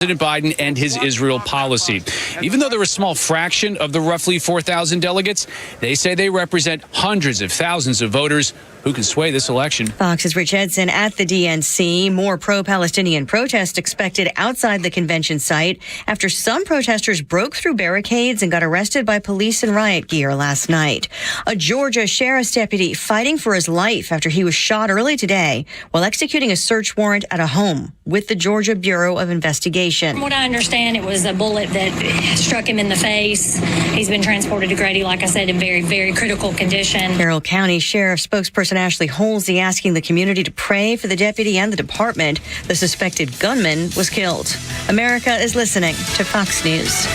President Biden and his Israel policy. Even though they're a small fraction of the roughly 4,000 delegates, they say they represent hundreds of thousands of voters who can sway this election. Fox's Rich Edson at the DNC. More pro-Palestinian protests expected outside the convention site after some protesters broke through barricades and got arrested by police in riot gear last night. A Georgia sheriff's deputy fighting for his life after he was shot early today while executing a search warrant at a home with the Georgia Bureau of Investigation. From what I understand, it was a bullet that struck him in the face. He's been transported to Grady, like I said, in very, very critical condition. Carroll County Sheriff spokesperson Ashley Holsey asking the community to pray for the deputy and the department. The suspected gunman was killed. America is listening to Fox News.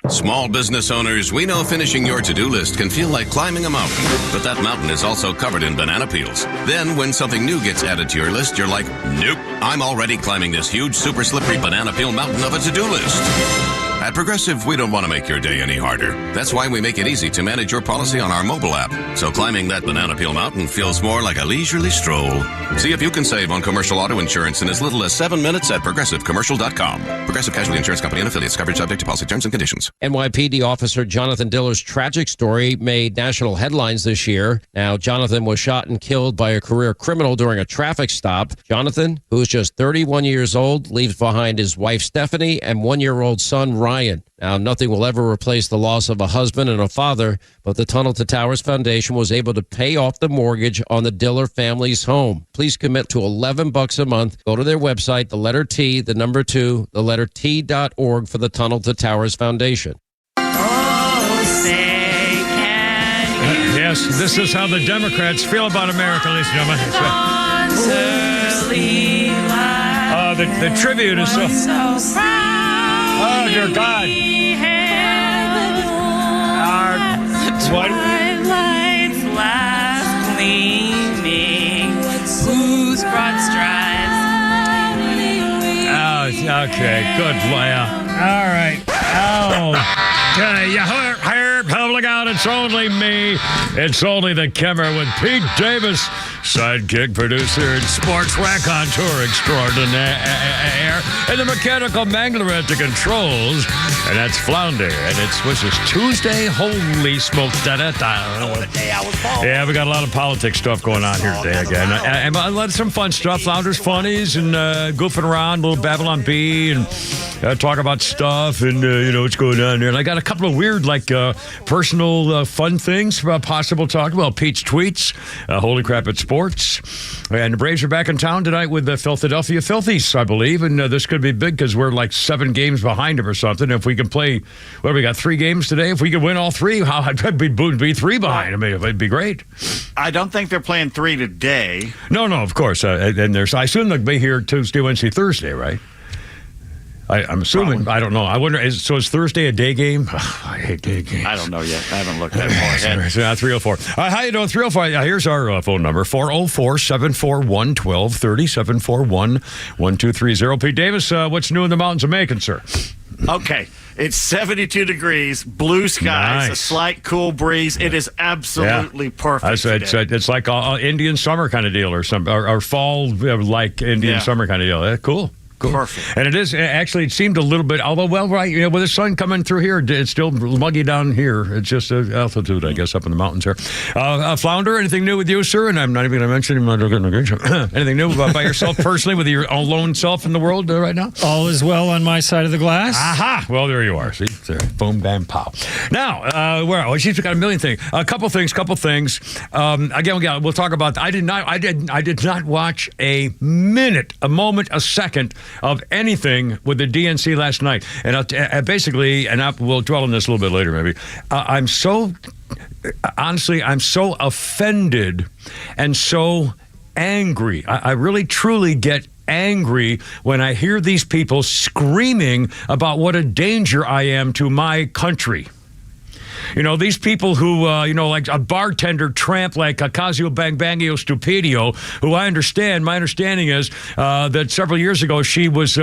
Small business owners, we know finishing your to-do list can feel like climbing a mountain, but that mountain is also covered in banana peels. Then when something new gets added to your list, you're like, nope, I'm already climbing this huge, super slippery banana peel mountain of a to-do list. At Progressive, we don't want to make your day any harder. That's why we make it easy to manage your policy on our mobile app. So climbing that banana peel mountain feels more like a leisurely stroll. See if you can save on commercial auto insurance in as little as 7 minutes at progressivecommercial.com. Progressive Casualty Insurance Company and affiliates. Coverage subject to policy terms and conditions. NYPD officer Jonathan Diller's tragic story made national headlines this year. Now, Jonathan was shot and killed by a career criminal during a traffic stop. Jonathan, who is just 31 years old, leaves behind his wife Stephanie and 1-year-old son Ryan. Now, nothing will ever replace the loss of a husband and a father, but the Tunnel to Towers Foundation was able to pay off the mortgage on the Diller family's home. Please commit to $11 a month. Go to their website, the letter T, the number 2, the letter T.org for the Tunnel to Towers Foundation. Yes, this is how the Democrats feel about America, ladies and gentlemen. The tribute is so... Oh, dear God. Twilight's last gleaming, whose broad strides. Oh, okay, good. Yeah. All right. Oh, okay. You hear, public out. It's only me. It's only the Kimmer with Pete Davis, sidekick producer and sports raconteur extraordinaire, and the mechanical mangler at the controls, and that's Flounder. And it's, what's this, Tuesday? Holy smokes. Yeah, we got a lot of politics stuff going on here today again. And some fun stuff. Flounder's funnies and goofing around, a little Babylon Bee, and talk about stuff and, what's going on there. And I got a couple of weird, personal fun things possible talk about. Pete's tweets, Holy Crap at Sports. And the Braves are back in town tonight with the Philadelphia Filthies, I believe. And this could be big because we're like 7 games behind them or something. If we can play, we got 3 games today. If we could win all 3, I'd be 3 behind. I mean, it'd be great. I don't think they're playing 3 today. No, of course. And I assume they'll be here Tuesday, Wednesday, Thursday, right? I'm assuming. Probably. I don't know. I wonder. Is Thursday a day game? I hate day games. I don't know yet. I haven't looked that far ahead. 304. How you doing? 304. Here's our phone number: 404-741-1230, 741-1230. Pete Davis, what's new in the mountains of Macon, sir? Okay. It's 72 degrees, blue skies, nice. A slight cool breeze. It is absolutely perfect. It's like an Indian summer kind of deal, or fall like Indian summer kind of deal. Cool. Cool. Perfect. And it is, actually, it seemed a little bit, although, with the sun coming through here, it's still muggy down here. It's just altitude, I guess, up in the mountains here. Flounder, anything new with you, sir? And I'm not even going to mention him. Anything new by yourself personally with your lone self in the world right now? All is well on my side of the glass. Aha! Well, there you are. See? There. Boom, bam, pow. Now, she's got a million things. A couple things. Again, we'll talk about, I did not watch a minute, a moment, a second of anything with the DNC last night. And we'll dwell on this a little bit later, maybe. I'm so offended and so angry. I really, truly get angry when I hear these people screaming about what a danger I am to my country. These people who, like a bartender tramp like Ocasio Bangbangio Stupidio, who my understanding is that several years ago she was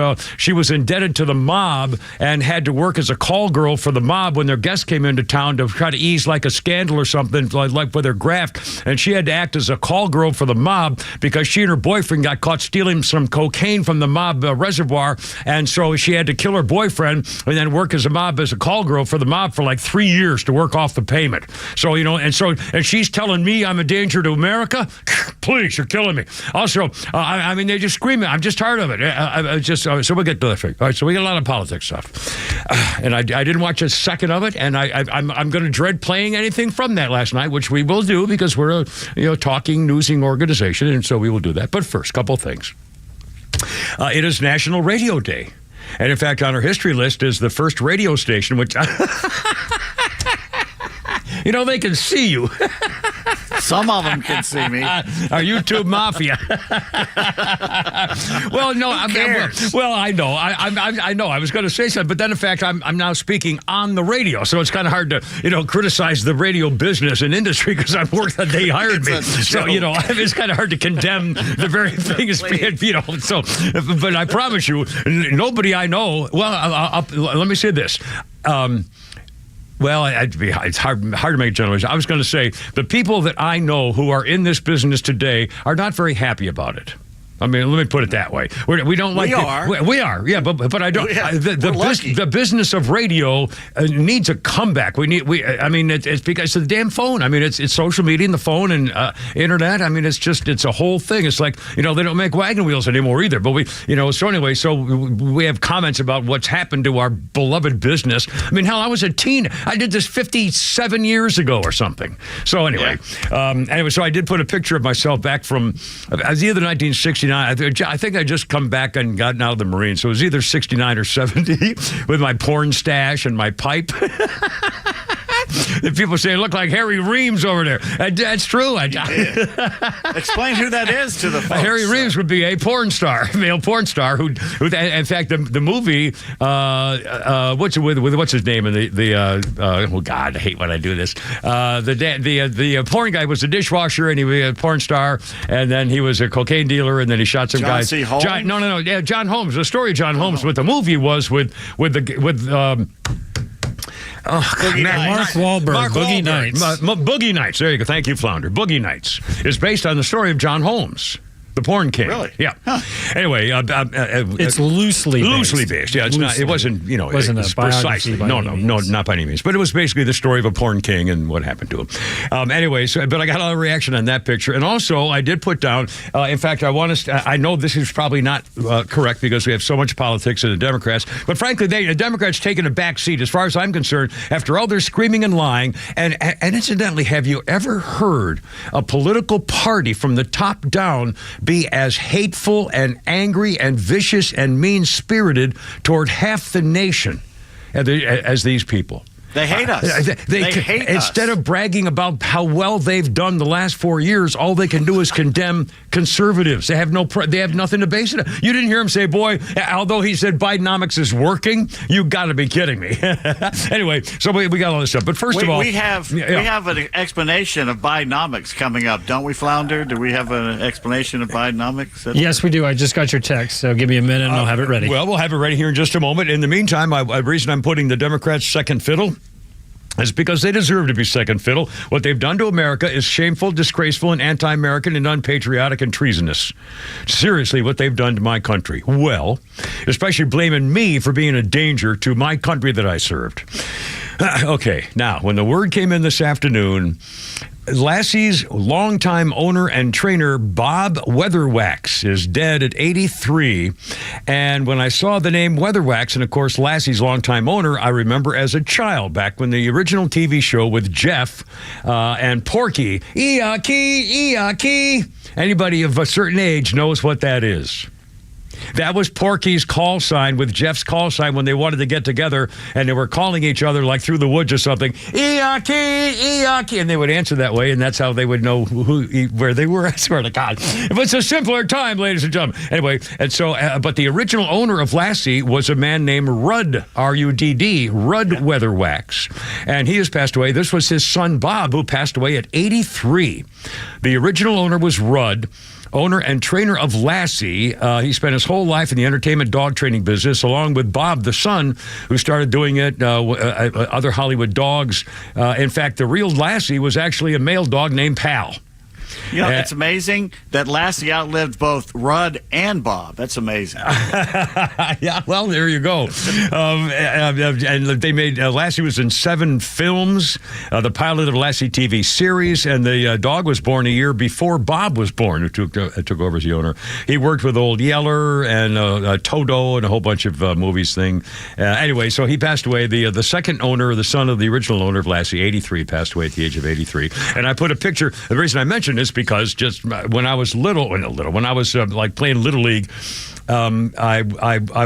indebted to the mob and had to work as a call girl for the mob when their guests came into town to try to ease like a scandal or something, like with her graft. And she had to act as a call girl for the mob because she and her boyfriend got caught stealing some cocaine from the mob reservoir. And so she had to kill her boyfriend and then work as a call girl for the mob for like 3 years to work off the payment. So, and she's telling me I'm a danger to America? Please, you're killing me. Also, I mean, they just scream it. I'm just tired of it. So we'll get to that. All right, so we got a lot of politics stuff. And I didn't watch a second of it, and I'm going to dread playing anything from that last night, which we will do because we're a talking, newsing organization, and so we will do that. But first, couple things. It is National Radio Day. And in fact, on our history list is the first radio station, which, they can see you. Some of them can see me. Our YouTube mafia. Well, no, I know. I know. I was going to say something, but then in fact, I'm now speaking on the radio, so it's kind of hard to criticize the radio business and industry because I've worked that they hired me. So it's kind of hard to condemn the very things. So, but I promise you, nobody I know. Well, let me say this. Well, it's hard to make a generalization. I was going to say the people that I know who are in this business today are not very happy about it. I mean, let me put it that way. We don't like. We are, yeah, but I don't. The business of radio needs a comeback. It's because of the damn phone. I mean, it's social media and the phone and internet. I mean, it's a whole thing. It's like they don't make wagon wheels anymore either. But so we have comments about what's happened to our beloved business. I mean, hell, I was a teen. I did this 57 years ago or something. So anyway, so I did put a picture of myself back from either 1969. I think I just come back and gotten out of the Marines. So it was either 69 or 70 with my porn stash and my pipe. The people say, look like Harry Reams over there. That's true. Explain who that is to the folks. Harry Reams would be a porn star, male porn star, who in fact, the movie, what's his name? And oh God, I hate when I do this. The porn guy was a dishwasher, and he was a porn star, and then he was a cocaine dealer, and then he shot some guys. C. Holmes? John Holmes. The story of John Holmes, but the movie was with Mark Wahlberg, Boogie Nights. Boogie Nights. There you go. Thank you, Flounder. Boogie Nights is based on the story of John Holmes, the porn king. Really? Yeah. Huh. Anyway, it's loosely based. Yeah, it's not. It wasn't. Wasn't it was a biography precisely. No, not by any means. But it was basically the story of a porn king and what happened to him. Anyway, but I got a lot of reaction on that picture, and also I did put down. In fact, I know this is probably not correct because we have so much politics in the Democrats. But frankly, the Democrats taking a back seat, as far as I'm concerned, after all their screaming and lying. And incidentally, have you ever heard a political party from the top down be as hateful and angry and vicious and mean-spirited toward half the nation as these people? They hate us. They hate us. Instead of bragging about how well they've done the last 4 years, all they can do is condemn conservatives. They have nothing to base it on. You didn't hear him say, boy, although he said Bidenomics is working, you got to be kidding me. Anyway, so we got all this stuff. But first of all, we have an explanation of Bidenomics coming up, don't we, Flounder? Do we have an explanation of Bidenomics? Yes, we do. I just got your text, so give me a minute and I'll have it ready. Well, we'll have it ready here in just a moment. In the meantime, the reason I'm putting the Democrats second fiddle is because they deserve to be second fiddle. What they've done to America is shameful, disgraceful, and anti-American and unpatriotic and treasonous. Seriously, what they've done to my country. Well, especially blaming me for being a danger to my country that I served. Okay, now, when the word came in this afternoon, Lassie's longtime owner and trainer, Bob Weatherwax, is dead at 83. And when I saw the name Weatherwax, and of course Lassie's longtime owner, I remember as a child, back when the original TV show with Jeff and Porky, Eeyaki, Eeyaki. Anybody of a certain age knows what that is. That was Porky's call sign with Jeff's call sign when they wanted to get together and they were calling each other like through the woods or something. Eeyaki, and they would answer that way, and that's how they would know where they were. I swear to God. It was a simpler time, ladies and gentlemen. Anyway, and so, but the original owner of Lassie was a man named Rudd, R-U-D-D, Rudd Weatherwax. And he has passed away. This was his son, Bob, who passed away at 83. The original owner was Rudd, owner and trainer of Lassie. He spent his whole life in the entertainment dog training business, along with Bob, the son, who started doing it, other Hollywood dogs. In fact, the real Lassie was actually a male dog named Pal. You know, it's amazing that Lassie outlived both Rudd and Bob. That's amazing. Yeah, well, there you go. And they made Lassie was in 7 films, the pilot of Lassie TV series, and the dog was born a year before Bob was born, who took over as the owner. He worked with Old Yeller and Toto and a whole bunch of movies thing. Anyway, so he passed away. The second owner, the son of the original owner of Lassie, 83, passed away at the age of 83. And I put a picture. The reason I mentioned this because just when I was when I was like playing Little League, I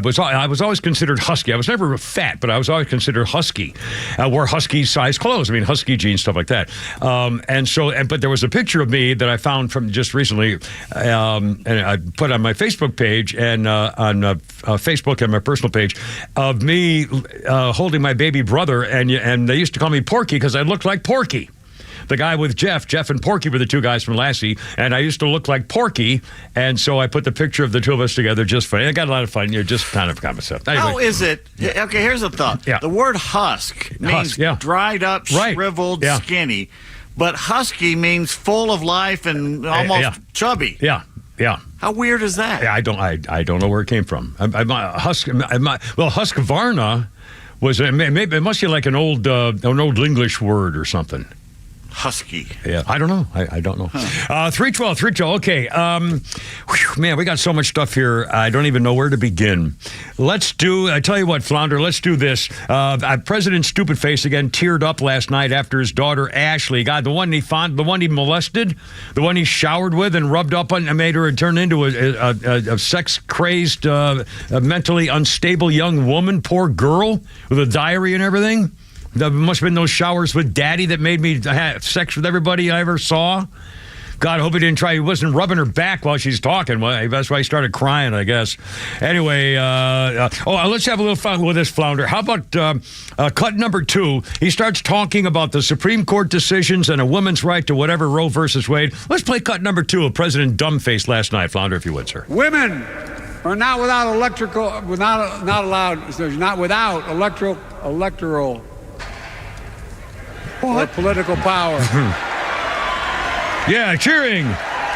was always considered husky. I was never fat, but I was always considered husky. I wore husky size clothes. I mean, husky jeans, stuff like that. But there was a picture of me that I found from just recently, and I put on my Facebook page and on Facebook and my personal page of me holding my baby brother, and they used to call me Porky because I looked like Porky. The guy with Jeff and Porky were the two guys from Lassie, and I used to look like Porky, and so I put the picture of the two of us together just funny. I got a lot of fun. You're just kind of stuff. Anyway. How is it? Yeah. Okay, here's a thought. Yeah. The word husk means dried up, shriveled, skinny, but husky means full of life and almost chubby. Yeah. Yeah. How weird is that? Yeah, I don't know where it came from. Husqvarna was maybe it must be like an old English word or something. Husky. Yeah, I don't know. I don't know. 312. Okay. Man, we got so much stuff here. I don't even know where to begin. I tell you what, Flounder, let's do this. President Stupid Face again teared up last night after his daughter Ashley, God, the one he molested, the one he showered with and rubbed up on and made her turn into a sex-crazed, mentally unstable young woman, poor girl with a diary and everything. There must have been those showers with Daddy that made me have sex with everybody I ever saw. God, I hope he wasn't rubbing her back while she's talking. Well, that's why he started crying, I guess. Anyway, let's have a little fun with this, Flounder. How about cut number 2? He starts talking about the Supreme Court decisions and a woman's right to whatever, Roe versus Wade. Let's play cut number 2 of President Dumbface last night, Flounder, if you would, sir. Women are not without electoral or political power. Yeah, cheering.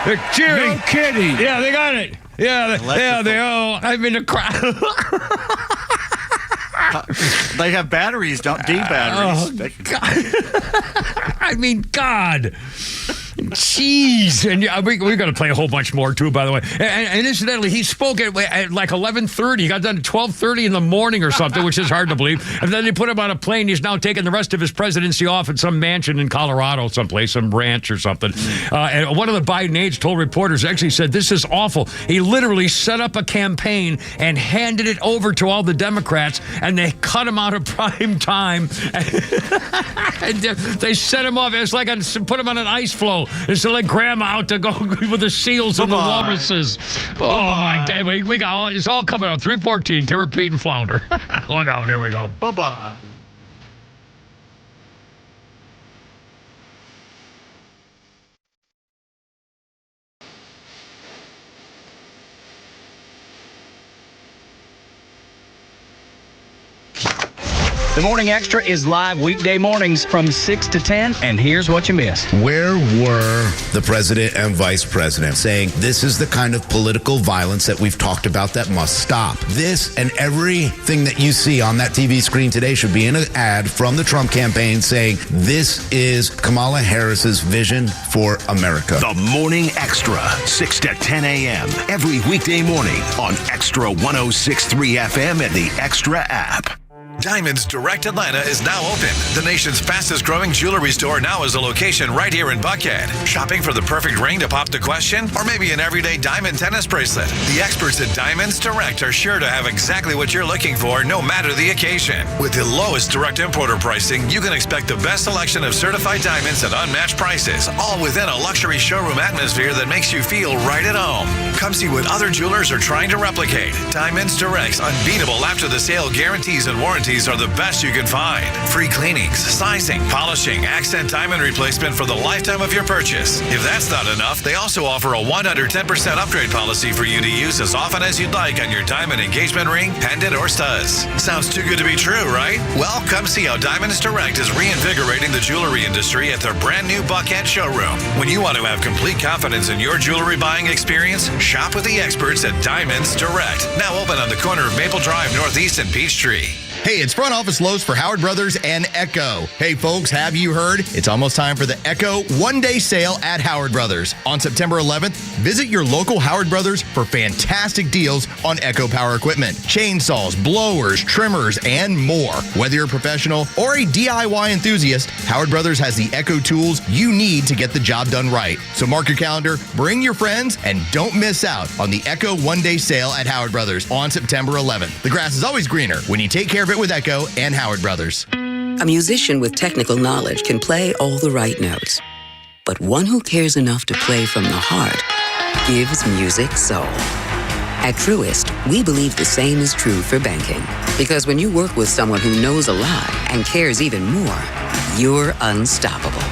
They're cheering. No kidding. Yeah, they got it. Yeah, they all. I mean, the crowd. They have batteries, don't D batteries. Oh, God. I mean, God. Jeez. And we're going to play a whole bunch more, too, by the way. And incidentally, he spoke at like 11:30. He got done at 12:30 in the morning or something, which is hard to believe. And then they put him on a plane. He's now taking the rest of his presidency off at some mansion in Colorado someplace, some ranch or something. And one of the Biden aides told reporters, actually said, this is awful. He literally set up a campaign and handed it over to all the Democrats, and they cut him out of prime time. And they set him off. It's like put him on an ice flow. It's like grandma out to go with the seals and the walruses. Oh, my God. We got it's all coming out. 314, Terror, Pete, and Flounder. Look out. Here we go. Bye-bye. The Morning Extra is live weekday mornings from 6 to 10, and here's what you missed. Where were the president and vice president saying this is the kind of political violence that we've talked about that must stop? This and everything that you see on that TV screen today should be in an ad from the Trump campaign saying this is Kamala Harris's vision for America. The Morning Extra, 6 to 10 a.m. every weekday morning on XTRA 106.3 FM and the Extra app. Diamonds Direct Atlanta is now open. The nation's fastest growing jewelry store now is a location right here in Buckhead. Shopping for the perfect ring to pop the question? Or maybe an everyday diamond tennis bracelet? The experts at Diamonds Direct are sure to have exactly what you're looking for, no matter the occasion. With the lowest direct importer pricing, you can expect the best selection of certified diamonds at unmatched prices, all within a luxury showroom atmosphere that makes you feel right at home. Come see what other jewelers are trying to replicate. Diamonds Direct's unbeatable after-the-sale guarantees and warranties are the best you can find. Free cleanings, sizing, polishing, accent diamond replacement for the lifetime of your purchase. If that's not enough, they also offer a 110% upgrade policy for you to use as often as you'd like on your diamond engagement ring, pendant, or studs. Sounds too good to be true, right? Well, come see how Diamonds Direct is reinvigorating the jewelry industry at their brand new Buckhead showroom. When you want to have complete confidence in your jewelry buying experience, shop with the experts at Diamonds Direct. Now open on the corner of Maple Drive Northeast and Peachtree. Hey, it's Front Office Lows for Howard Brothers and Echo. Hey, folks, have you heard? It's almost time for the Echo one-day sale at Howard Brothers. On September 11th, visit your local Howard Brothers for fantastic deals on Echo power equipment, chainsaws, blowers, trimmers, and more. Whether you're a professional or a DIY enthusiast, Howard Brothers has the Echo tools you need to get the job done right. So mark your calendar, bring your friends, and don't miss out on the Echo one-day sale at Howard Brothers on September 11th. The grass is always greener when you take care of it with Echo and Howard Brothers. A musician with technical knowledge can play all the right notes, but one who cares enough to play from the heart gives music soul. At Truist, we believe the same is true for banking, because when you work with someone who knows a lot and cares even more, you're unstoppable.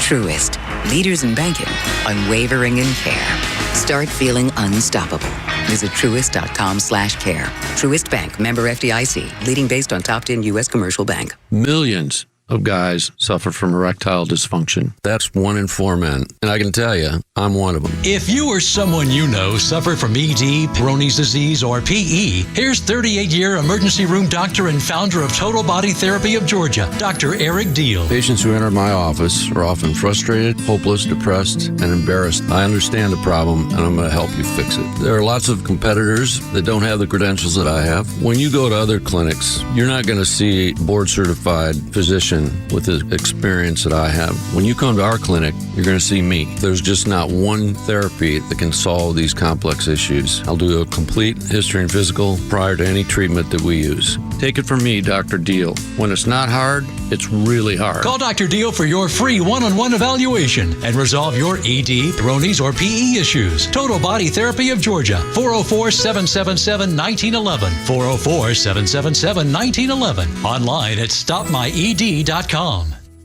Truist, leaders in banking, unwavering in care. Start feeling unstoppable. Visit Truist.com/care. Truist Bank, member FDIC, leading based on top 10 U.S. commercial bank. Millions of guys suffer from erectile dysfunction. That's 1 in 4 men. And I can tell you, I'm one of them. If you or someone you know suffer from ED, Peyronie's disease, or PE, here's 38-year emergency room doctor and founder of Total Body Therapy of Georgia, Dr. Eric Deal. Patients who enter my office are often frustrated, hopeless, depressed, and embarrassed. I understand the problem, and I'm going to help you fix it. There are lots of competitors that don't have the credentials that I have. When you go to other clinics, you're not going to see a board-certified physician with the experience that I have. When you come to our clinic, you're going to see me. There's just not one therapy that can solve these complex issues. I'll do a complete history and physical prior to any treatment that we use. Take it from me, Dr. Deal. When it's not hard, it's really hard. Call Dr. Deal for your free one-on-one evaluation and resolve your ED, Peyronie's, or PE issues. Total Body Therapy of Georgia, 404-777-1911, 404-777-1911. Online at stopmyed.com.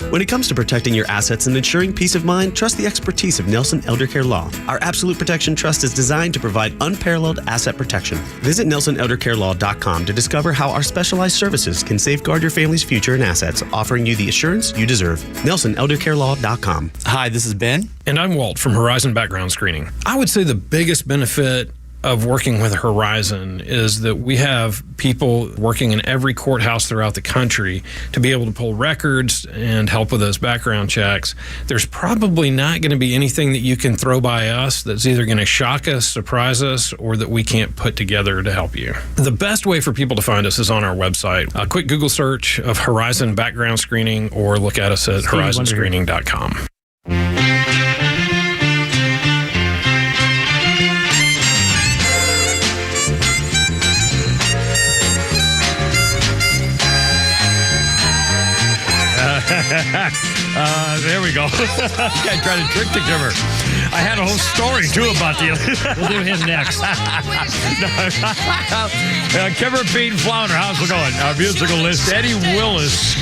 When it comes to protecting your assets and ensuring peace of mind, trust the expertise of Nelson Elder Care Law. Our Absolute Protection Trust is designed to provide unparalleled asset protection. Visit NelsonElderCareLaw.com to discover how our specialized services can safeguard your family's future and assets, offering you the assurance you deserve. NelsonElderCareLaw.com. Hi, this is Ben. And I'm Walt from Horizon Background Screening. I would say the biggest benefit of working with Horizon is that we have people working in every courthouse throughout the country to be able to pull records and help with those background checks. There's probably not going to be anything that you can throw by us that's either going to shock us, surprise us, or that we can't put together to help you. The best way for people to find us is on our website. A quick Google search of Horizon Background Screening, or look at us at horizonscreening.com. There we go. I tried to trick the giver. I had a whole story, too, about the... We'll do him next. Kimmer, Pete, and Flounder, how's it going? Our musical list, Eddie Willis,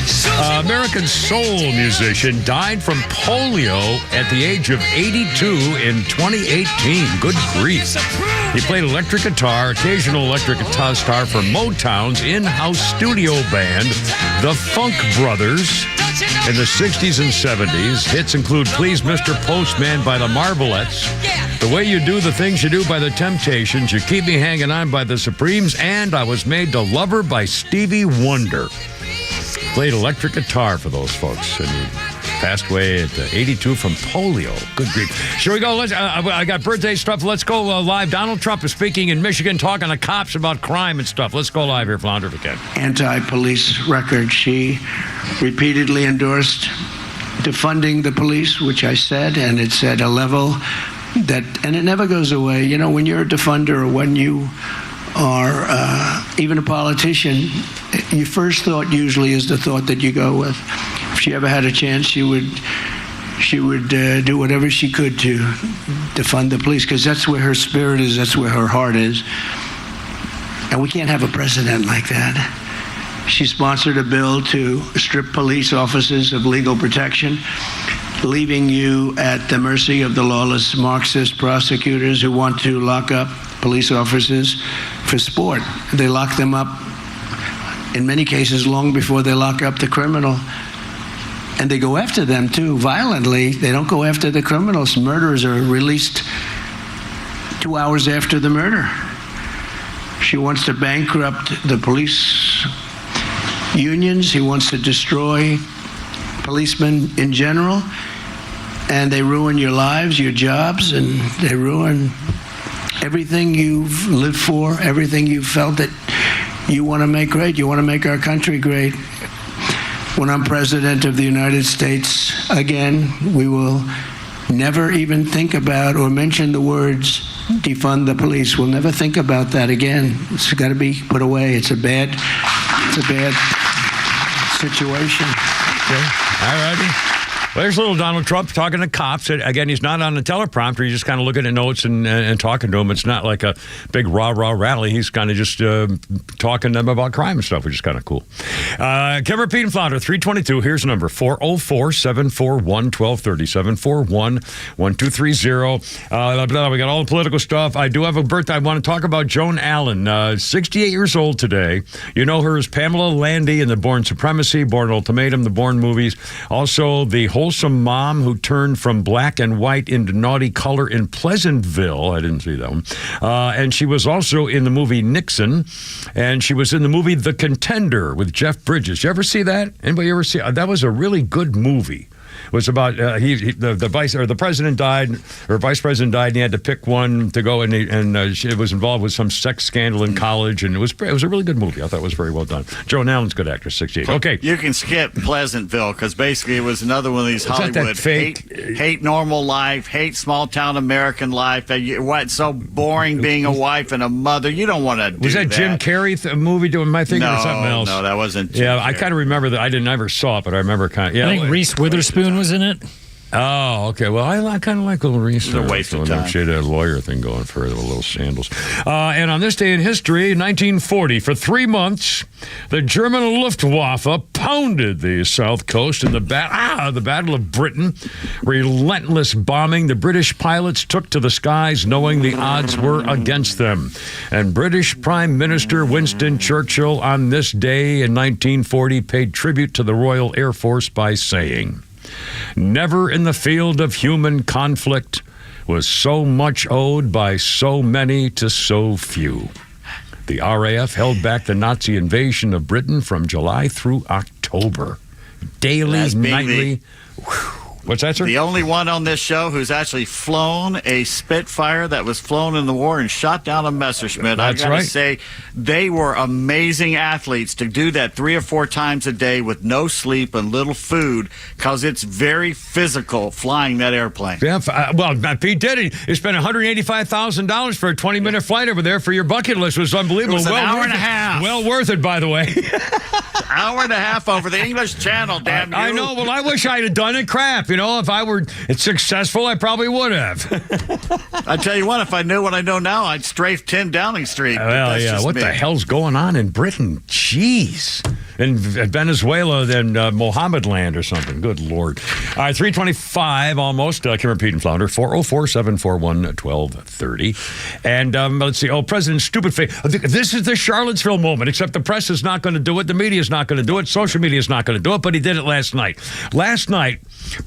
American soul musician, died from polio at the age of 82 in 2018. Good grief. He played electric guitar, occasional electric guitar star for Motown's in-house studio band, the Funk Brothers. In the 60s and 70s, hits include Please Mr. Postman by the Marvelettes, The Way You Do the Things You Do by the Temptations, You Keep Me Hanging On by the Supremes, and I Was Made to Love Her by Stevie Wonder. Played electric guitar for those folks. And Passed away at 82 from polio. Good grief. Here we go. I got birthday stuff. Let's go live. Donald Trump is speaking in Michigan, talking to cops about crime and stuff. Let's go live here, Flounder, if we can. Anti-police record. She repeatedly endorsed defunding the police, which I said, and it's at a level that, and it never goes away. You know, when you're a defunder or when you are even a politician, your first thought usually is the thought that you go with. If she ever had a chance, she would do whatever she could to defund the police, because that's where her spirit is, that's where her heart is. And we can't have a president like that. She sponsored a bill to strip police officers of legal protection, leaving you at the mercy of the lawless Marxist prosecutors who want to lock up police officers for sport. They lock them up, in many cases, long before they lock up the criminal. And they go after them, too, violently. They don't go after the criminals. Murderers are released 2 hours after the murder. She wants to bankrupt the police unions. He wants to destroy policemen in general. And they ruin your lives, your jobs, and they ruin everything you've lived for, everything you've felt that you want to make great. You want to make our country great. When I'm president of the United States again, we will never even think about or mention the words defund the police. We'll never think about that again. It's got to be put away. It's a bad situation. Okay. All righty. Well, there's little Donald Trump talking to cops. Again, he's not on the teleprompter. He's just kind of looking at notes and talking to them. It's not like a big rah-rah rally. He's kind of just talking to them about crime and stuff, which is kind of cool. Kimmer, Pete, and Flounder, 322. Here's the number, 404-741-1230, 741-1230. We got all the political stuff. I do have a birthday. I want to talk about Joan Allen, 68 years old today. You know her as Pamela Landy in the Bourne Supremacy, Bourne Ultimatum, the Bourne movies. Also, the wholesome mom who turned from black and white into naughty color in Pleasantville. I didn't see that one. And she was also in the movie Nixon, and she was in the movie The Contender with Jeff Bridges. You ever see that? Anybody ever see? That was a really good movie. It was about the president died, or vice president died, and he had to pick one to go, and she was involved with some sex scandal in college, and it was a really good movie. I thought it was very well done. Joan Allen's a good actress, 68. Okay, you can skip Pleasantville because basically it was another one of these Hollywood hate normal life, hate small town American life. What's so boring being a wife and a mother? You don't want to do that. Was that Jim Carrey movie? Am I thinking of something else? No, that wasn't. Jim Carrey. I kind of remember that. I never saw it, but I remember kind of. Yeah, I think Reese Witherspoon was in it. Oh, okay. Well, I kind of like little Reese. It's a waste of time. She had a lawyer thing going for her, the little sandals. And on this day in history, 1940, for 3 months, the German Luftwaffe pounded the South Coast in the Battle of Britain. Relentless bombing. The British pilots took to the skies knowing the odds were against them. And British Prime Minister Winston Churchill on this day in 1940 paid tribute to the Royal Air Force by saying, "Never in the field of human conflict was so much owed by so many to so few." The RAF held back the Nazi invasion of Britain from July through October. Daily, nightly. What's that, sir? The only one on this show who's actually flown a Spitfire that was flown in the war and shot down a Messerschmitt. That's I gotta right. say, they were amazing athletes to do that 3 or 4 times a day with no sleep and little food, because it's very physical flying that airplane. Yeah, well, Pete did it. He spent $185,000 for a 20-minute flight over there for your bucket list. It was unbelievable. It was an hour and a half. Well worth it, by the way. Hour and a half over the English Channel, damn you. I know. Well, I wish I'd have done it. Crap. You know, if I were successful, I probably would have. I tell you what, if I knew what I know now, I'd strafe 10 Downing Street. Well, yeah. What the hell's going on in Britain? Jeez. In Venezuela, then Mohammed land or something. Good Lord. All right, 325 almost. Kimmer, Pete, and Flounder. 404-741-1230. And let's see. Oh, President's stupid face. This is the Charlottesville moment, except the press is not going to do it. The media is not going to do it. Social media is not going to do it, but he did it last night. Last night,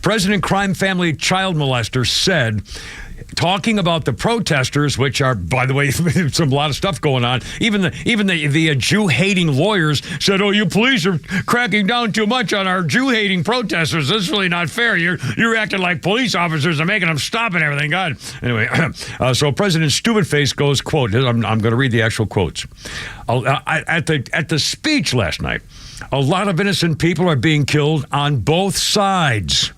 President Crime Family Child Molester said talking about the protesters, which are, by the way, a lot of stuff going on. Even the Jew-hating lawyers said, "Oh, you police are cracking down too much on our Jew-hating protesters. This is really not fair. You're acting like police officers and making them stop and everything." God. Anyway, so President Stupidface goes, quote, I'm going to read the actual quotes. At the speech last night, a lot of innocent people are being killed on both sides.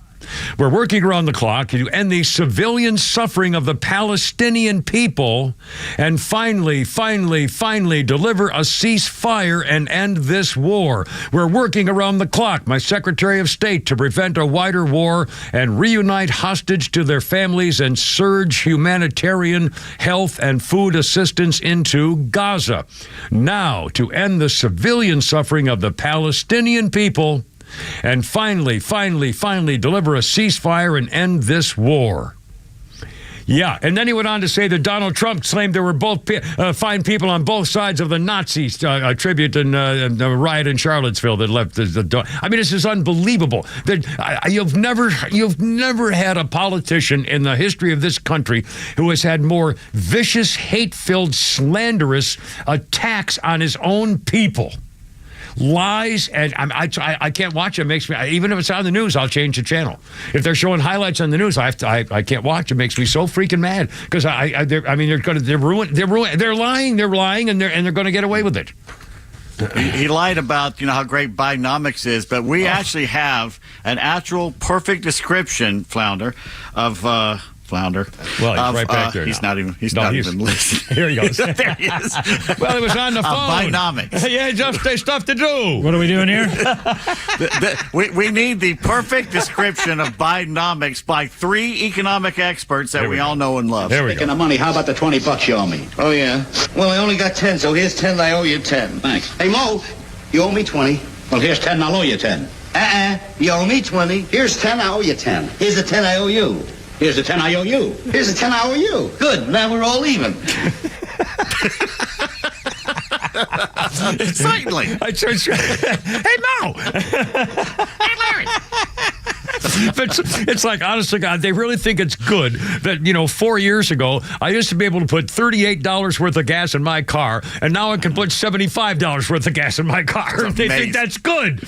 We're working around the clock to end the civilian suffering of the Palestinian people and finally deliver a ceasefire and end this war. We're working around the clock, my Secretary of State, to prevent a wider war and reunite hostage to their families and surge humanitarian health and food assistance into Gaza. Now, to end the civilian suffering of the Palestinian people and finally deliver a ceasefire and end this war. Yeah, and then he went on to say that Donald Trump claimed there were both fine people on both sides of the Nazis tribute and the riot in Charlottesville that left the door. I mean, this is unbelievable. That you've never had a politician in the history of this country who has had more vicious, hate-filled, slanderous attacks on his own people. Lies, and I can't watch it. It makes me, even if it's on the news, I'll change the channel. If they're showing highlights on the news, I can't watch. It makes me so freaking mad because they're lying, and they're going to get away with it. He lied about how great Bidenomics is, but we actually have an actual perfect description, Flounder, of. Flounder. Well, he's right back there. He's now. He's not even listening. Here he goes. There he is. Well, it was on the phone. Bidenomics. Yeah, just stuff to do. What are we doing here? We need the perfect description of Bidenomics by 3 economic experts that we all know and love. There we Speaking of money, how about the $20 you owe me? Oh, yeah? Well, I only got 10, so here's 10. I owe you 10. Thanks. Hey, Mo, you owe me 20. Well, here's 10, and I'll owe you 10. You owe me 20. Here's 10, I owe you 10. Here's the 10 I owe you. Here's the 10 I owe you. Here's the 10 I owe you. Good. Now we're all even. Certainly. Hey, Mo. Hey, Larry. It's like, honest to God, they really think it's good that, 4 years ago, I used to be able to put $38 worth of gas in my car, and now I can put $75 worth of gas in my car. They think that's good.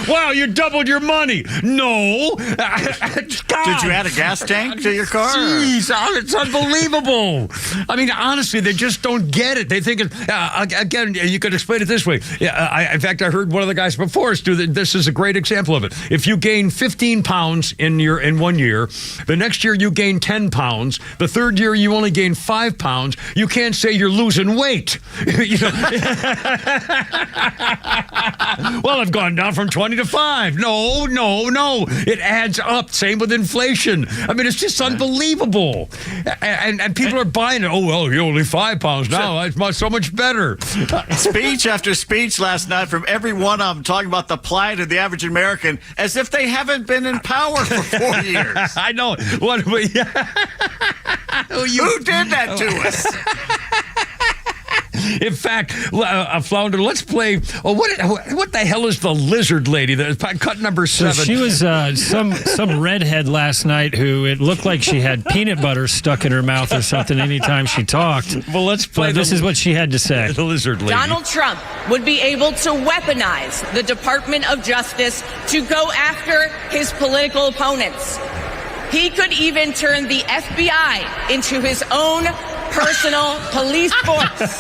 Wow, you doubled your money. No. Did you add a gas tank to your car? Jeez, it's unbelievable. I mean, honestly, they just don't get it. They think, again, you could explain it this way. In fact, I heard one of the guys before us do that. This is a great example of it. If you gain 15 pounds in 1 year, the next year you gain 10 pounds, the third year you only gain 5 pounds, you can't say you're losing weight. Well, I've gone down from 20 to 5. No. It adds up. Same with inflation. I mean, it's just unbelievable. And people are buying it. Oh, well, you're only 5 pounds now. It's so much better. Speech after speech last night from every one of them talking about the plight of the average American as if they haven't been in power for 4 years. I know. Who did that to us? In fact, Flounder, let's play. Oh, what the hell is the lizard lady? Cut number 7. So she was some redhead last night who it looked like she had peanut butter stuck in her mouth or something anytime she talked. Well, let's play. This is what she had to say. The lizard lady. Donald Trump would be able to weaponize the Department of Justice to go after his political opponents. He could even turn the FBI into his own personal police force.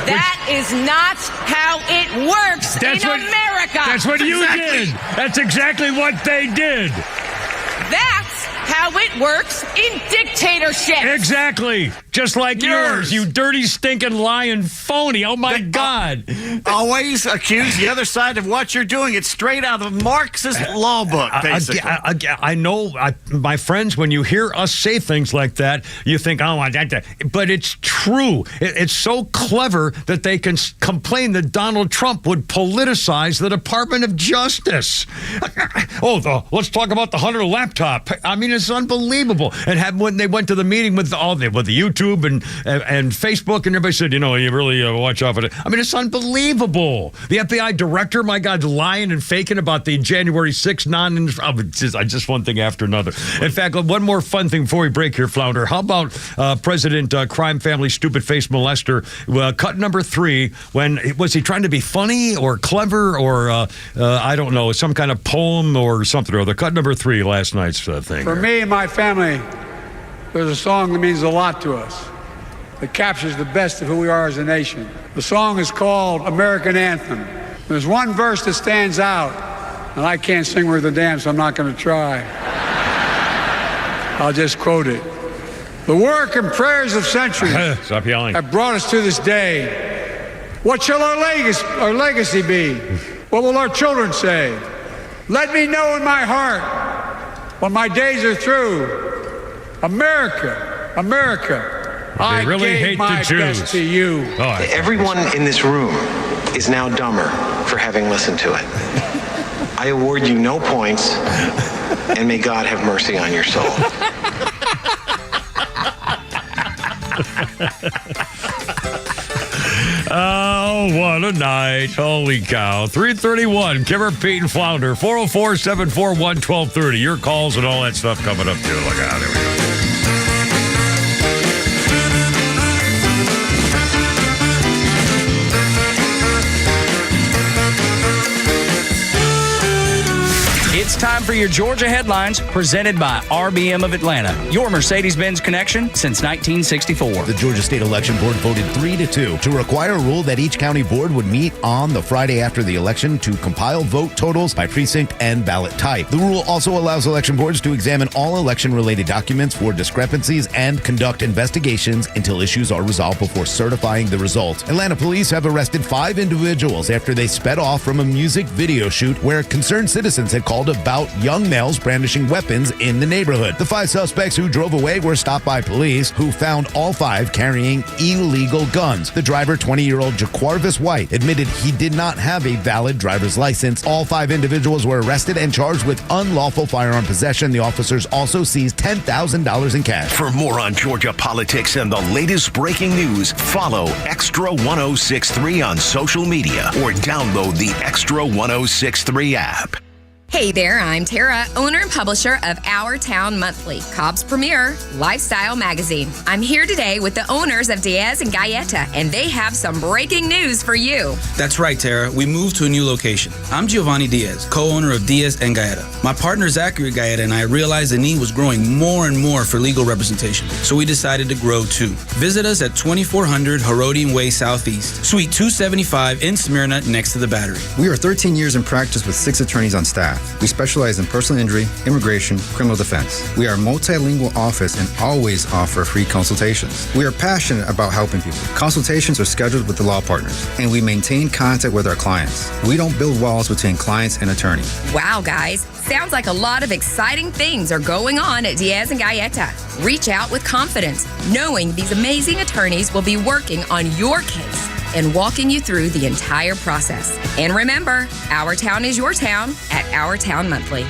That is not how it works in America. That's what you did. That's exactly what they did. That's how it works in dictatorship. Exactly. Just like yours, you dirty, stinking, lying phony. Oh, my God. Always accuse the other side of what you're doing. It's straight out of Marxist law book, basically. I know, my friends, when you hear us say things like that, you think, oh, but it's true. It's so clever that they can complain that Donald Trump would politicize the Department of Justice. Let's talk about the Hunter laptop. I mean, it's unbelievable. And when they went to the meeting with the YouTube and Facebook, and everybody said, you really watch out for it. I mean, it's unbelievable. The FBI director, my God, lying and faking about the January 6th just one thing after another. In fact, one more fun thing before we break here, Flounder. How about President Crime Family Stupid Face Molester, cut number 3, was he trying to be funny or clever or, I don't know, some kind of poem or something or other? Cut number 3, last night's thing. For me and my family, there's a song that means a lot to us. It captures the best of who we are as a nation. The song is called American Anthem. There's one verse that stands out, and I can't sing worth a damn, so I'm not going to try. I'll just quote it. The work and prayers of centuries Stop yelling. have brought us to this day. What shall our legacy be? What will our children say? Let me know in my heart when my days are through. America, America. They really hate the Jews. Best to you. Everyone in this room is now dumber for having listened to it. I award you no points, and may God have mercy on your soul. Oh, what a night. Holy cow. 331, Kimmer, Pete, and Flounder. 404-741-1230. Your calls and all that stuff coming up, too. Look out. There we go. It's time for your Georgia headlines presented by RBM of Atlanta, your Mercedes-Benz connection since 1964. The Georgia State Election Board voted 3-2 to require a rule that each county board would meet on the Friday after the election to compile vote totals by precinct and ballot type. The rule also allows election boards to examine all election-related documents for discrepancies and conduct investigations until issues are resolved before certifying the results. Atlanta police have arrested 5 individuals after they sped off from a music video shoot where concerned citizens had called about young males brandishing weapons in the neighborhood. The 5 suspects who drove away were stopped by police, who found all 5 carrying illegal guns. The driver, 20-year-old Jaquarvis White, admitted he did not have a valid driver's license. All 5 individuals were arrested and charged with unlawful firearm possession. The officers also seized $10,000 in cash. For more on Georgia politics and the latest breaking news, follow XTRA 106.3 on social media or download the XTRA 106.3 app. Hey there, I'm Tara, owner and publisher of Our Town Monthly, Cobb's premier lifestyle magazine. I'm here today with the owners of Diaz and Gaeta, and they have some breaking news for you. That's right, Tara. We moved to a new location. I'm Giovanni Diaz, co-owner of Diaz and Gaeta. My partner Zachary Gaeta and I realized the need was growing more and more for legal representation, so we decided to grow too. Visit us at 2400 Herodian Way Southeast, Suite 275 in Smyrna, next to the Battery. We are 13 years in practice with 6 attorneys on staff. We specialize in personal injury, immigration, criminal defense. We are a multilingual office and always offer free consultations. We are passionate about helping people. Consultations are scheduled with the law partners, and we maintain contact with our clients. We don't build walls between clients and attorney. Wow, guys. Sounds like a lot of exciting things are going on at Diaz and Gaeta. Reach out with confidence, knowing these amazing attorneys will be working on your case and walking you through the entire process. And remember, Our Town is your town at Our Town Monthly.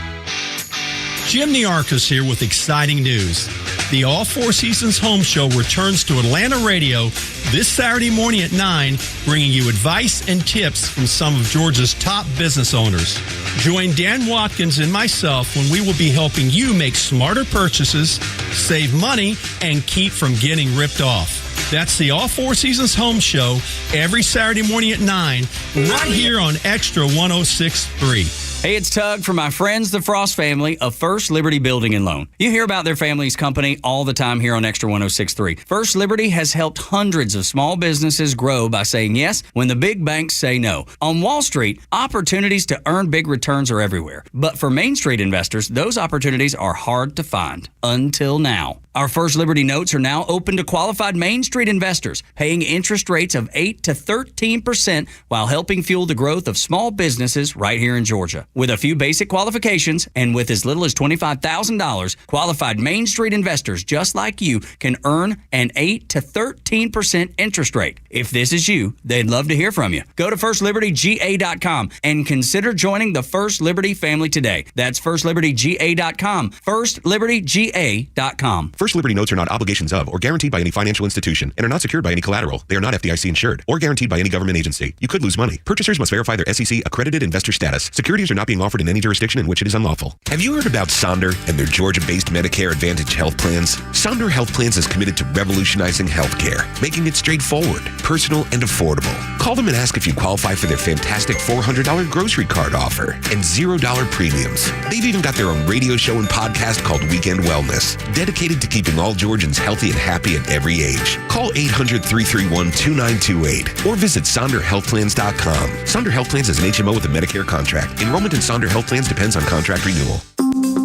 Jim Niarchos here with exciting news. The All Four Seasons Home Show returns to Atlanta Radio this Saturday morning at 9, bringing you advice and tips from some of Georgia's top business owners. Join Dan Watkins and myself when we will be helping you make smarter purchases, save money, and keep from getting ripped off. That's the All Four Seasons Home Show every Saturday morning at 9, right here on XTRA 106.3. Hey, it's Tug from my friends, the Frost family of First Liberty Building and Loan. You hear about their family's company all the time here on XTRA 106.3. First Liberty has helped hundreds of small businesses grow by saying yes when the big banks say no. On Wall Street, opportunities to earn big returns are everywhere. But for Main Street investors, those opportunities are hard to find. Until now. Our First Liberty notes are now open to qualified Main Street investors, paying interest rates of 8 to 13% while helping fuel the growth of small businesses right here in Georgia. With a few basic qualifications and with as little as $25,000, qualified Main Street investors just like you can earn an 8 to 13% interest rate. If this is you, they'd love to hear from you. Go to FirstLibertyGA.com and consider joining the First Liberty family today. That's FirstLibertyGA.com. FirstLibertyGA.com. First Liberty notes are not obligations of or guaranteed by any financial institution and are not secured by any collateral. They are not FDIC insured or guaranteed by any government agency. You could lose money. Purchasers must verify their SEC accredited investor status. Securities are not being offered in any jurisdiction in which it is unlawful. Have you heard about Sonder and their Georgia-based Medicare Advantage health plans? Sonder Health Plans is committed to revolutionizing healthcare, making it straightforward, personal, and affordable. Call them and ask if you qualify for their fantastic $400 grocery card offer and $0 premiums. They've even got their own radio show and podcast called Weekend Wellness, dedicated to keeping all Georgians healthy and happy at every age. Call 800-331-2928 or visit SonderHealthPlans.com. Sonder Health Plans is an HMO with a Medicare contract. Enrollment in Sonder Health Plans depends on contract renewal.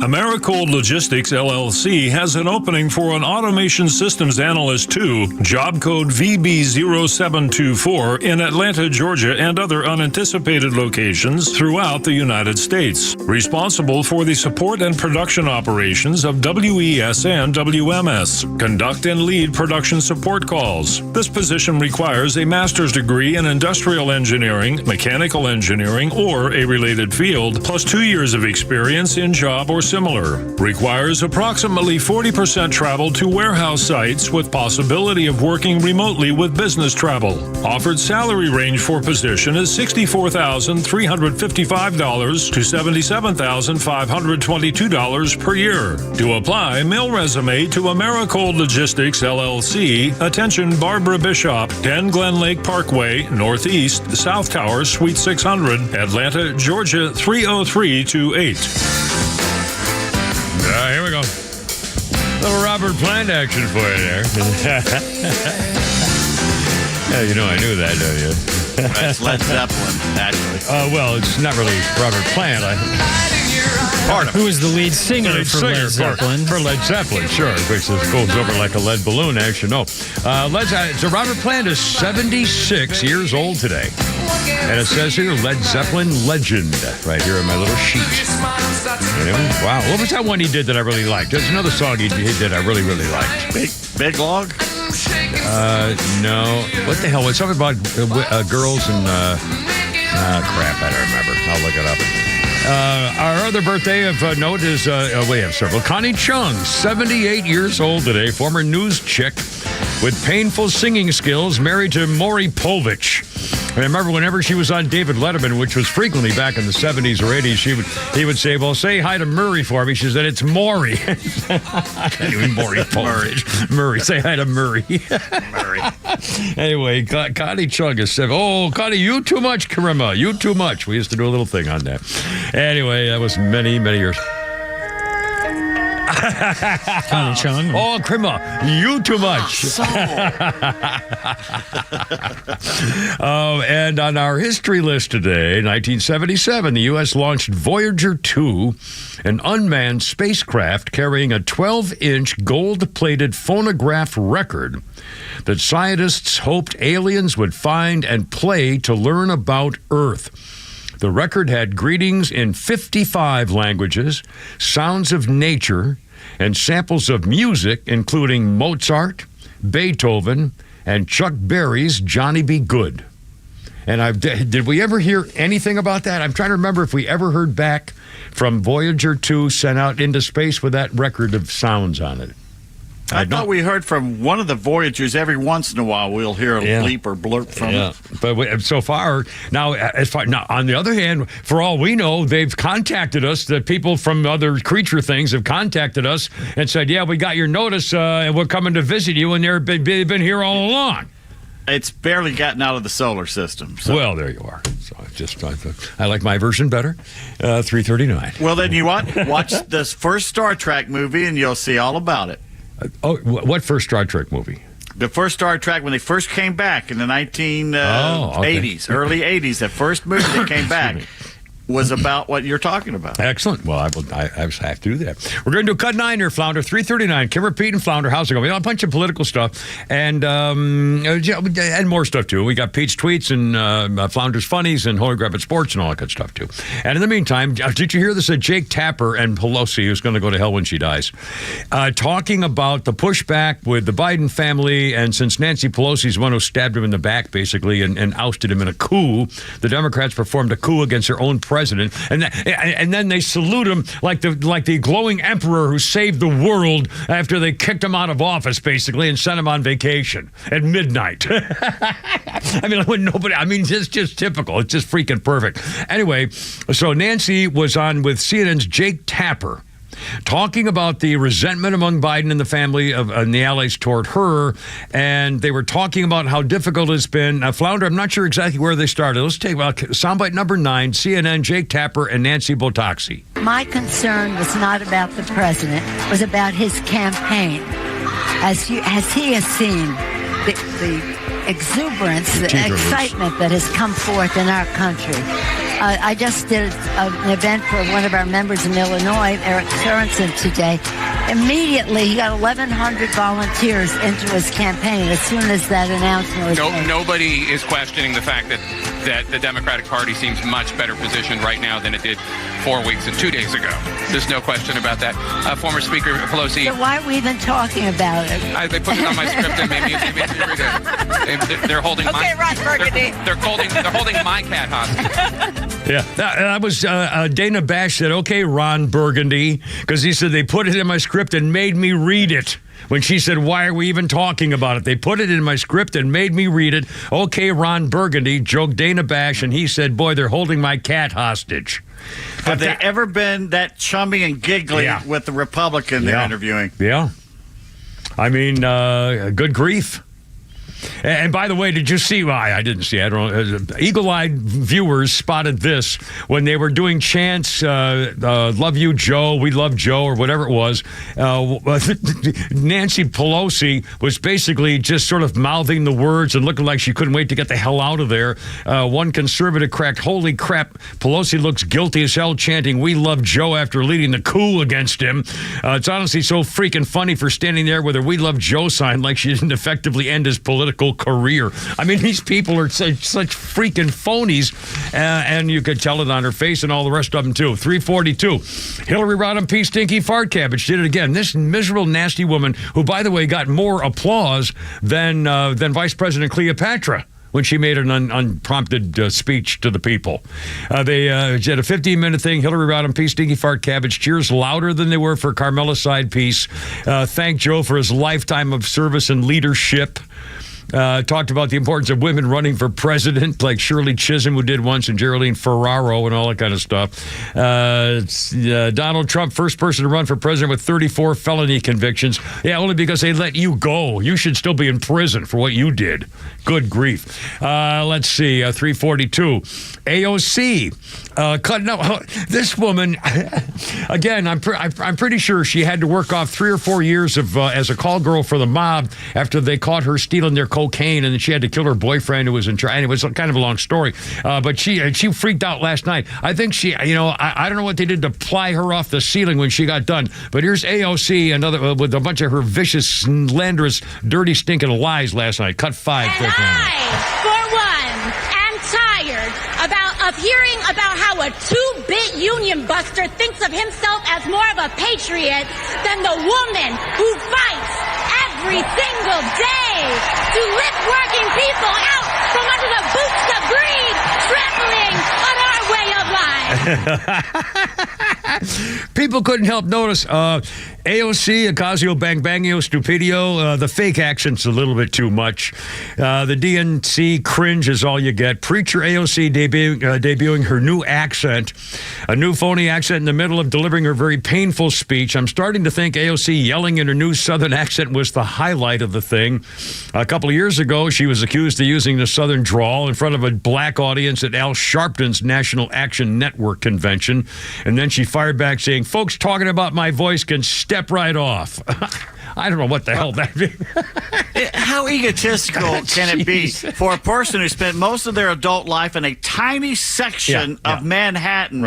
Americold Logistics, LLC, has an opening for an Automation Systems Analyst 2, job code VB0724, in Atlanta, Georgia, and other unanticipated locations throughout the United States. Responsible for the support and production operations of WES and WMS. Conduct and lead production support calls. This position requires a master's degree in industrial engineering, mechanical engineering, or a related field, plus 2 years of experience in job or similar. Requires approximately 40% travel to warehouse sites with possibility of working remotely with business travel. Offered salary range for position is $64,355 to $77,522 per year. To apply, mail resume to Americold Logistics, LLC, attention Barbara Bishop, 10 Glen Lake Parkway, Northeast, South Tower, Suite 600, Atlanta, Georgia, 30328. Here we go. Little Robert Plant action for you there. Yeah, you know I knew that, don't you? That's Led Zeppelin, actually. Well, it's not really Robert Plant. Who is the lead singer for Led Zeppelin? For Led Zeppelin, sure. Which goes over like a lead balloon, actually. No. So Robert Plant is 76 years old today. And it says here, Led Zeppelin legend, right here on my little sheet. Wow. What was that one he did that I really liked? There's another song he did I really, really liked. Big Log? No. What the hell? It's something about girls and... crap, I don't remember. I'll look it up. Our other birthday of note is, we have several. Connie Chung, 78 years old today, former news chick with painful singing skills, married to Maury Povich. And I remember whenever she was on David Letterman, which was frequently back in the 70s or 80s, he would say, well, say hi to Murray for me. She said, it's Maury. Anyway, Maury Povich. Murray. Say hi to Murray. Murray. Anyway, Connie Chung is 7. Oh, Connie, you too much, Karima. You too much. We used to do a little thing on that. Anyway, that was many, many years. Connie Chung. Oh, Krima, you too much. And on our history list today, 1977, the U.S. launched Voyager 2, an unmanned spacecraft carrying a 12-inch gold-plated phonograph record that scientists hoped aliens would find and play to learn about Earth. The record had greetings in 55 languages, sounds of nature, and samples of music, including Mozart, Beethoven, and Chuck Berry's Johnny B. Good. And did we ever hear anything about that? I'm trying to remember if we ever heard back from Voyager 2 sent out into space with that record of sounds on it. I thought we heard from one of the Voyagers every once in a while. We'll hear a bleep or blurp from it. But so far, now, on the other hand, for all we know, they've contacted us. The people from other creature things have contacted us and said, yeah, we got your notice and we're coming to visit you, and they've been here all along. It's barely gotten out of the solar system. So. Well, there you are. So I like my version better. 339. Well, then you watch this first Star Trek movie and you'll see all about it. What first Star Trek movie? The first Star Trek, when they first came back in the 1980s, early 80s, the first movie that came back. was about what you're talking about. Excellent. Well, I have to do that. We're going to do cut 9 here, Flounder. 339. Kimmer, Pete, and Flounder. How's it going? We got a bunch of political stuff and more stuff, too. We got Pete's tweets and Flounder's funnies and Holy Grabbit Sports and all that good stuff, too. And in the meantime, did you hear this? Jake Tapper and Pelosi, who's going to go to hell when she dies, talking about the pushback with the Biden family. And since Nancy Pelosi's the one who stabbed him in the back, basically, and ousted him in a coup, the Democrats performed a coup against their own president, and then they salute him like the glowing emperor who saved the world after they kicked him out of office, basically, and sent him on vacation at midnight. I mean, when nobody. I mean, it's just typical. It's just freaking perfect. Anyway, so Nancy was on with CNN's Jake Tapper, talking about the resentment among Biden and the family and the allies toward her, and they were talking about how difficult it's been. Flounder, I'm not sure exactly where they started. Let's take soundbite number 9, CNN, Jake Tapper, and Nancy Botoxi. My concern was not about the president, it was about his campaign. As he has seen the exuberance, the excitement that has come forth in our country. I just did an event for one of our members in Illinois, Eric Sorensen, today. Immediately, he got 1,100 volunteers into his campaign as soon as that announcement was made. Nobody is questioning the fact that the Democratic Party seems much better positioned right now than it did 4 weeks and 2 days ago. There's no question about that. Former Speaker Pelosi. So why are we even talking about it? They put it on my script and made me read it. They're holding okay, my. Ron Burgundy. They're holding my cat hostage. Yeah, that was Dana Bash said, okay, Ron Burgundy, because he said they put it in my script and made me read it. When she said, why are we even talking about it? They put it in my script and made me read it. Okay, Ron Burgundy, joked Dana Bash, and he said, boy, they're holding my cat hostage. Have they ever been that chummy and giggly with the Republican they're interviewing? Yeah. I mean, good grief. And by the way, did you see? Well, I didn't see. I don't know. Eagle-eyed viewers spotted this when they were doing chants, "Love you, Joe," "We love Joe," or whatever it was. Nancy Pelosi was basically just sort of mouthing the words and looking like she couldn't wait to get the hell out of there. One conservative cracked, "Holy crap! Pelosi looks guilty as hell," chanting "We love Joe" after leading the coup against him. It's honestly so freaking funny for standing there with her "We love Joe" sign like she didn't effectively end his political career. I mean, these people are such freaking phonies, and you could tell it on her face and all the rest of them, too. 342. Hillary Rodham P. Stinky Fart Cabbage did it again. This miserable, nasty woman, who, by the way, got more applause than Vice President Cleopatra when she made an unprompted speech to the people. They did a 15-minute thing. Hillary Rodham P. Stinky Fart Cabbage cheers louder than they were for Carmela's side piece. Thanked Joe for his lifetime of service and leadership. Talked about the importance of women running for president, like Shirley Chisholm, who did once, and Geraldine Ferraro, and all that kind of stuff. Donald Trump, first person to run for president with 34 felony convictions. Yeah, only because they let you go. You should still be in prison for what you did. Good grief. Let's see, 342. AOC cutting up. This woman, again, I'm pretty sure she had to work off 3 or 4 years of as a call girl for the mob after they caught her stealing their cocaine, and then she had to kill her boyfriend who was in charge. It was kind of a long story, but she freaked out last night. I think she, I don't know what they did to ply her off the ceiling when she got done. But here's AOC, another with a bunch of her vicious, slanderous, dirty, stinking lies last night. Cut 5. And I, for one, am tired of hearing about how a 2-bit union buster thinks of himself as more of a patriot than the woman who fights every single day to lift working people out from under the boots of greed, trampling on our way of life. People couldn't help notice AOC, Ocasio-Bangbango, Stupidio, the fake accent's a little bit too much. The DNC cringe is all you get. Preacher AOC debuting her new accent, a new phony accent in the middle of delivering her very painful speech. I'm starting to think AOC yelling in her new Southern accent was the highlight of the thing. A couple of years ago, she was accused of using the Southern drawl in front of a black audience at Al Sharpton's National Action Network convention. And then she fired back saying, folks talking about my voice can step step right off. I don't know what the hell that means. How egotistical can it be for a person who spent most of their adult life in a tiny section of Manhattan,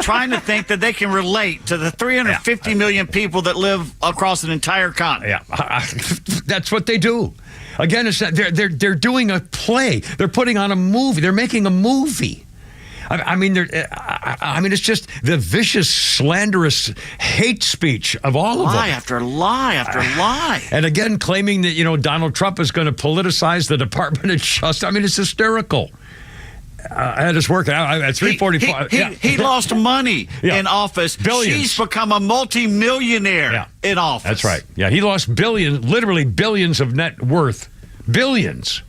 trying to think that they can relate to the 350 million people that live across an entire continent? That's what they do. Again, it's not, they're doing a play. They're putting on a movie. They're making a movie. I mean, it's just the vicious, slanderous hate speech of all of them. Lie after lie after lie. And again, claiming that, Donald Trump is going to politicize the Department of Justice. I mean, it's hysterical. And it's working out. At 345. He lost money in office. Billions. She's become a multi-millionaire in office. That's right. Yeah, he lost billions, literally billions of net worth. Billions.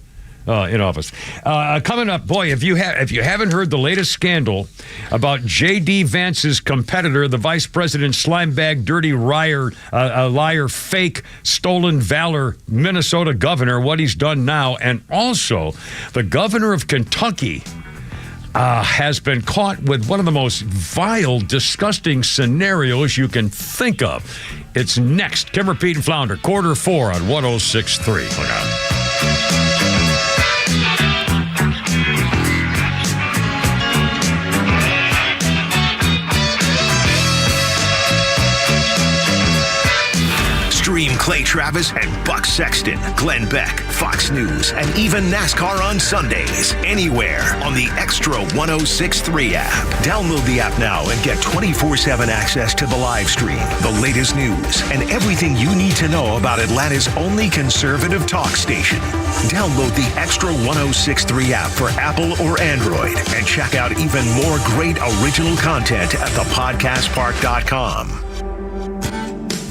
In office. Coming up, boy, if you haven't heard the latest scandal about J.D. Vance's competitor, the vice president, slimebag, dirty liar, fake, stolen valor, Minnesota governor, what he's done now, and also the governor of Kentucky has been caught with one of the most vile, disgusting scenarios you can think of. It's next. Kimmer, Pete, and Flounder, 4:15 on 106.3. Look out. Stream Clay Travis and Buck Sexton, Glenn Beck, Fox News, and even NASCAR on Sundays. Anywhere on the Extra 106.3 app. Download the app now and get 24/7 access to the live stream, the latest news, and everything you need to know about Atlanta's only conservative talk station. Download the Extra 106.3 app for Apple or Android and check out even more great original content at thepodcastpark.com.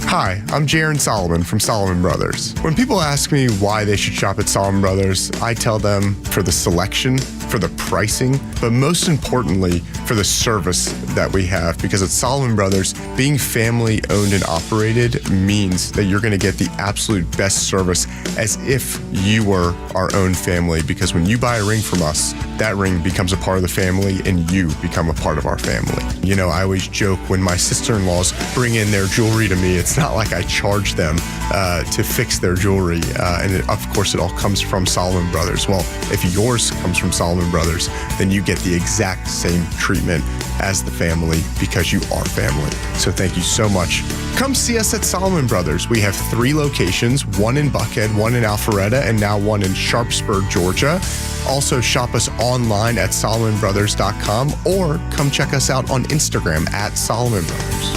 Hi, I'm Jaron Solomon from Solomon Brothers. When people ask me why they should shop at Solomon Brothers, I tell them for the selection, for the pricing, but most importantly, for the service that we have. Because at Solomon Brothers, being family owned and operated means that you're going to get the absolute best service as if you were our own family. Because when you buy a ring from us, that ring becomes a part of the family and you become a part of our family. I always joke when my sister-in-laws bring in their jewelry to me, it's not like I charge them to fix their jewelry. Of course, it all comes from Solomon Brothers. Well, if yours comes from Solomon Brothers, then you get the exact same treatment as the family because you are family. So thank you so much. Come see us at Solomon Brothers. We have 3 locations, one in Buckhead, one in Alpharetta, and now one in Sharpsburg, Georgia. Also shop us online at SolomonBrothers.com or come check us out on Instagram at Solomon Brothers.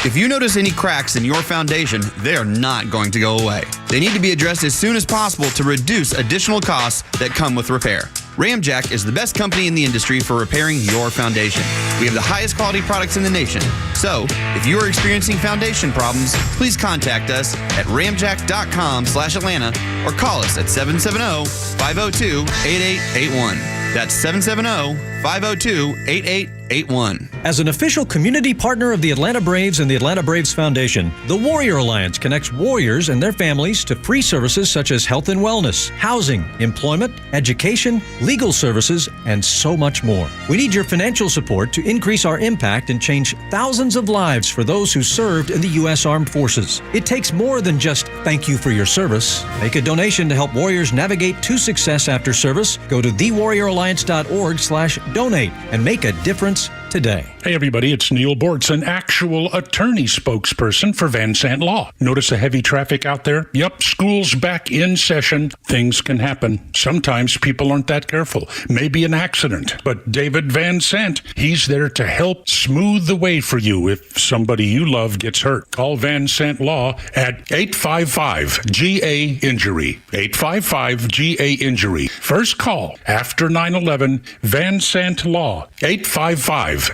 If you notice any cracks in your foundation, they are not going to go away. They need to be addressed as soon as possible to reduce additional costs that come with repair. Ramjack is the best company in the industry for repairing your foundation. We have the highest quality products in the nation. So, if you are experiencing foundation problems, please contact us at ramjack.com/Atlanta or call us at 770-502-8881. That's 770-502-8881. As an official community partner of the Atlanta Braves and the Atlanta Braves Foundation, the Warrior Alliance connects warriors and their families to free services such as health and wellness, housing, employment, education, legal services, and so much more. We need your financial support to increase our impact and change thousands of lives for those who served in the U.S. Armed Forces. It takes more than just thank you for your service. Make a donation to help warriors navigate to success after service. Go to thewarrioralliance.org/donate and make a difference today. Hey everybody, it's Neil Bortz, an actual attorney spokesperson for Van Sant Law. Notice the heavy traffic out there? Yep, school's back in session. Things can happen. Sometimes people aren't that careful. Maybe an accident. But David Van Sant, he's there to help smooth the way for you if somebody you love gets hurt. Call Van Sant Law at 855-GA-INJURY. 855-GA-INJURY. First call after 9/11, Van Sant Law. 855-GA-INJURY.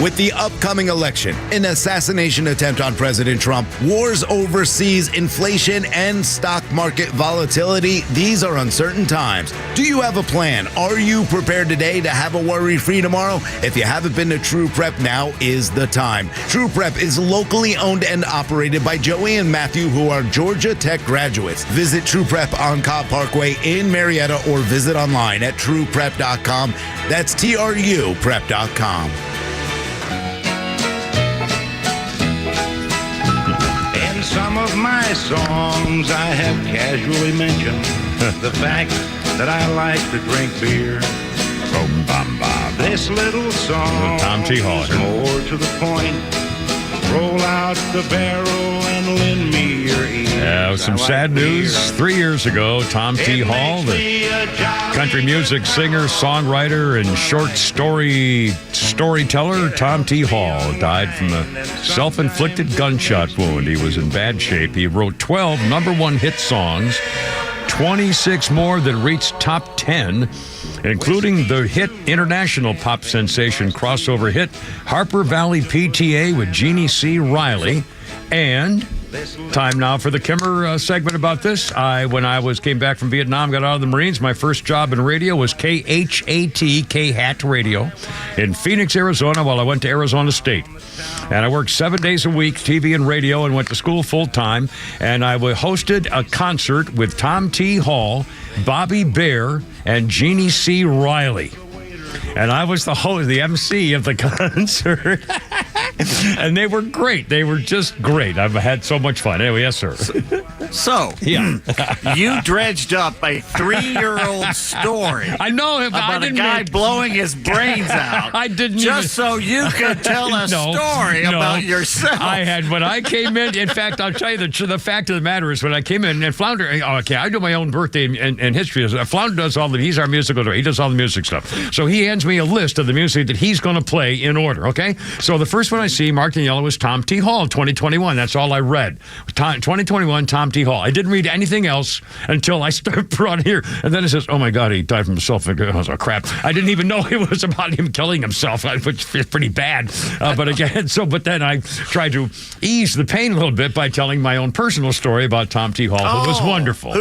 With the upcoming election, an assassination attempt on President Trump, wars overseas, inflation, and stock market volatility, these are uncertain times. Do you have a plan? Are you prepared today to have a worry-free tomorrow? If you haven't been to True Prep, now is the time. True Prep is locally owned and operated by Joey and Matthew, who are Georgia Tech graduates. Visit True Prep on Cobb Parkway in Marietta or visit online at trueprep.com. That's TRU prep.com. my songs I have casually mentioned the fact that I like to drink beer. This little song Tom T. Hall. is more to the point. Roll out the barrel and lend me your ear. Some sad news. 3 years ago, Tom T. Hall, the country music singer, songwriter, and short storyteller, Tom T. Hall, died from a self-inflicted gunshot wound. He was in bad shape. He wrote 12 number one hit songs, 26 more that reached top 10, including the hit international pop sensation crossover hit Harper Valley PTA with Jeannie C. Riley. And time now for the Kimmer segment about this. When I came back from Vietnam, got out of the Marines, my first job in radio was KHAT, K-Hat Radio, in Phoenix, Arizona, while I went to Arizona State. And I worked 7 days a week, TV and radio, and went to school full time. And I hosted a concert with Tom T. Hall, Bobby Bear, and Jeannie C. Riley. And I was the MC of the concert. And they were great. They were just great. I've had so much fun. Anyway, yes, sir. So, yeah. You dredged up a 3-year-old story. I know about a guy blowing his brains out. I didn't just so you could tell a story about yourself. I had when I came in fact, I'll tell you the fact of the matter is when I came in and Flounder. Okay, I do my own birthday and history. Flounder does he's our musical director. He does all the music stuff. So he hands me a list of the music that he's going to play in order. Okay, so the first one I see marked in yellow was Tom T. Hall, 2021. That's all I read. 2021, Tom T. Hall. I didn't read anything else until I brought here. And then it says, oh my God, he died from self. I was like, crap. I didn't even know it was about him killing himself, which is pretty bad. But then I tried to ease the pain a little bit by telling my own personal story about Tom T. Hall. It was wonderful.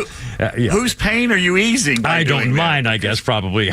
Whose pain are you easing? I don't mind, I guess, probably.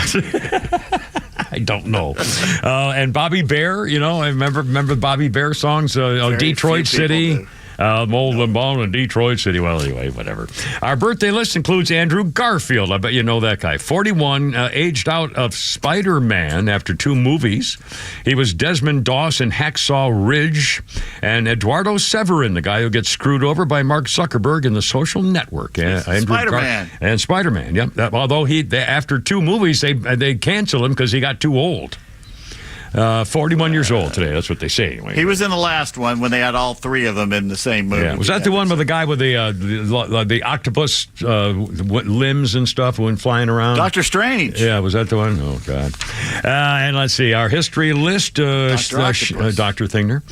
I don't know. And Bobby Bear, I remember Bobby Bear songs, Detroit City. Mold Ball in Detroit City. Well, anyway, whatever. Our birthday list includes Andrew Garfield. I bet you know that guy. 41, aged out of Spider-Man after 2 movies. He was Desmond Doss in Hacksaw Ridge. And Eduardo Severin, the guy who gets screwed over by Mark Zuckerberg in The Social Network. Spider-Man. And Spider-Man, yep. Although after 2 movies, they cancel him because he got too old. 41 years old today. That's what they say. Anyway. He was in the last one when they had all 3 of them in the same movie. Yeah. Was that the one with the guy with the octopus limbs and stuff went flying around? Dr. Strange. Yeah, was that the one? Oh, God. And let's see. Our history list, Dr. Thingner.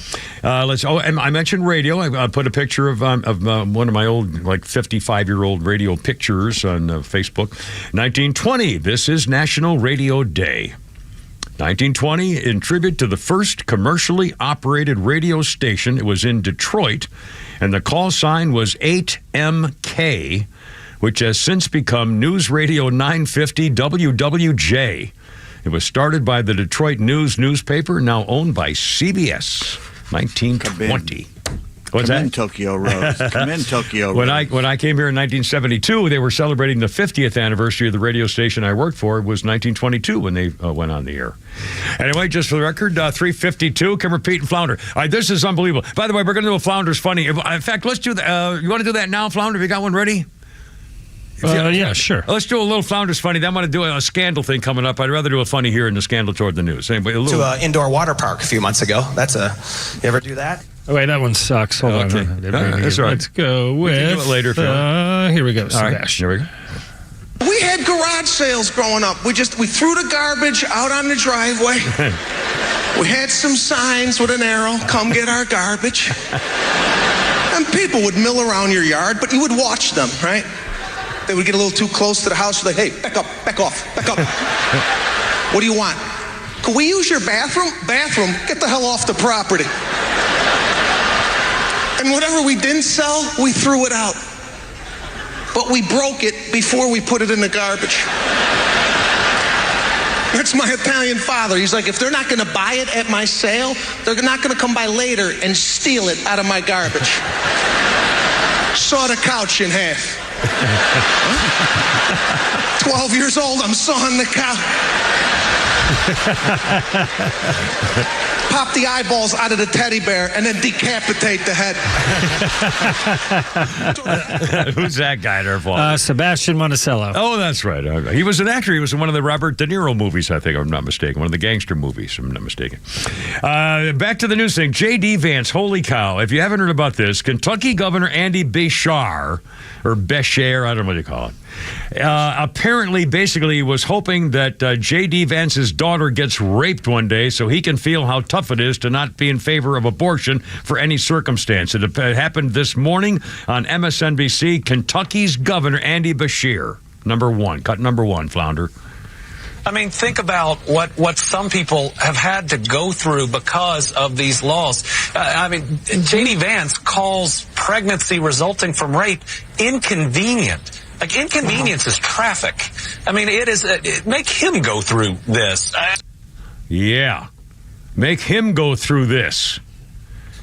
And I mentioned radio. I put a picture of one of my old, 55-year-old radio pictures on Facebook. 1920. This is National Radio Day. 1920, in tribute to the first commercially operated radio station. It was in Detroit, and the call sign was 8MK, which has since become News Radio 950 WWJ. It was started by the Detroit News newspaper, now owned by CBS. 1920. What's Come that? in, Tokyo Rose. Come in, Tokyo Rose. When I came here in 1972, they were celebrating the 50th anniversary of the radio station I worked for. It was 1922 when they went on the air. Anyway, just for the record, 352, Kimmer, Pete, and Flounder. All right, this is unbelievable. By the way, we're going to do a Flounder's Funny. In fact, let's do that. You want to do that now, Flounder? Have you got one ready? Yeah, sure. Let's do a little Flounder's Funny. Then I'm going to do a scandal thing coming up. I'd rather do a funny here and the scandal toward the news. Anyway, to an indoor water park a few months ago. You ever do that? Oh, wait, that one sucks. Hold on. That's all right. Let's go with... We can do it later. Here we go, Sebastian. Right, here we go. We had garage sales growing up. We threw the garbage out on the driveway. We had some signs with an arrow, come get our garbage. And people would mill around your yard, but you would watch them, right? They would get a little too close to the house. You're like, hey, back up, back off, back up. What do you want? Could we use your bathroom? Bathroom? Get the hell off the property. And whatever we didn't sell, we threw it out. But we broke it before we put it in the garbage. That's my Italian father. He's like, if they're not going to buy it at my sale, they're not going to come by later and steal it out of my garbage. Saw the couch in half. 12 years old, I'm sawing the couch. pop the eyeballs out of the teddy bear, and then decapitate the head. Who's that guy there, Paul? Sebastian Monticello. Oh, that's right. He was an actor. He was in one of the Robert De Niro movies, I think, if I'm not mistaken. One of the gangster movies, if I'm not mistaken. Back to the news thing. J.D. Vance, holy cow. If you haven't heard about this, Kentucky Governor Andy Beshear, or Beshear, I don't know what you call it, apparently basically was hoping that J.D. Vance's daughter gets raped one day so he can feel how tough it is to not be in favor of abortion for any circumstance. It happened this morning on MSNBC. Kentucky's Governor Andy Beshear, cut number one, Flounder. I mean, think about what some people have had to go through because of these laws. I mean, J.D. Vance calls pregnancy resulting from rape inconvenient. Like, inconvenience is traffic. I mean, make him go through this. Yeah. Make him go through this.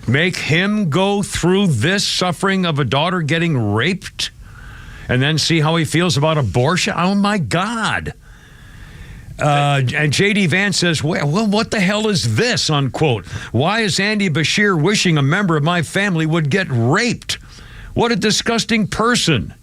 Make him go through this suffering of a daughter getting raped and then see how he feels about abortion. Oh, my God. And J.D. Vance says, well, what the hell is this, unquote? Why is Andy Beshear wishing a member of my family would get raped? What a disgusting person.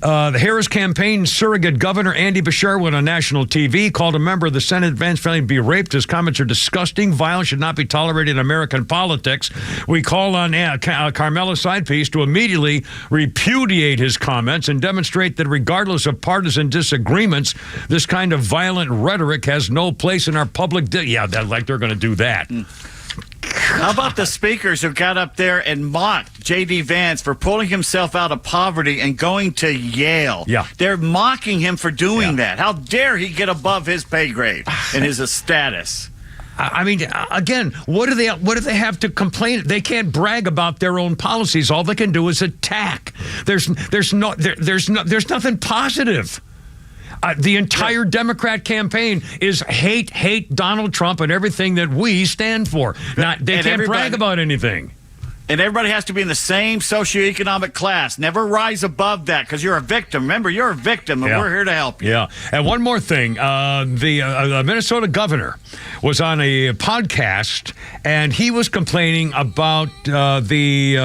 The Harris campaign surrogate governor Andy Beshear went on national TV, called a member of the Senate Vance family to be raped. His comments are disgusting. Violence should not be tolerated in American politics. We call on Carmela Sidepiece to immediately repudiate his comments and demonstrate that regardless of partisan disagreements, this kind of violent rhetoric has no place in our public. Like they're going to do that. How about the speakers who got up there and mocked J.D. Vance for pulling himself out of poverty and going to Yale? Yeah. They're mocking him for doing that. How dare he get above his pay grade and his status? I mean, again, what do they have to complain? They can't brag about their own policies. All they can do is attack. There's nothing positive. The entire Democrat campaign is hate Donald Trump and everything that we stand for. They can't brag about anything. And everybody has to be in the same socioeconomic class. Never rise above that because you're a victim. Remember, you're a victim, and we're here to help you. Yeah. And one more thing. The Minnesota governor was on a podcast, and he was complaining about the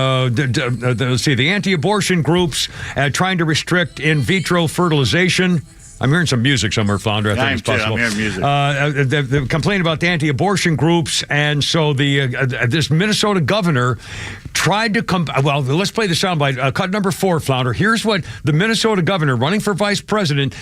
anti-abortion groups trying to restrict in vitro fertilization. I'm hearing some music somewhere, Flounder. I think it's possible. I'm hearing music. The complaint about the anti-abortion groups, and so this Minnesota governor tried to come. Well, let's play the soundbite. Cut number 4, Flounder. Here's what the Minnesota governor, running for vice president,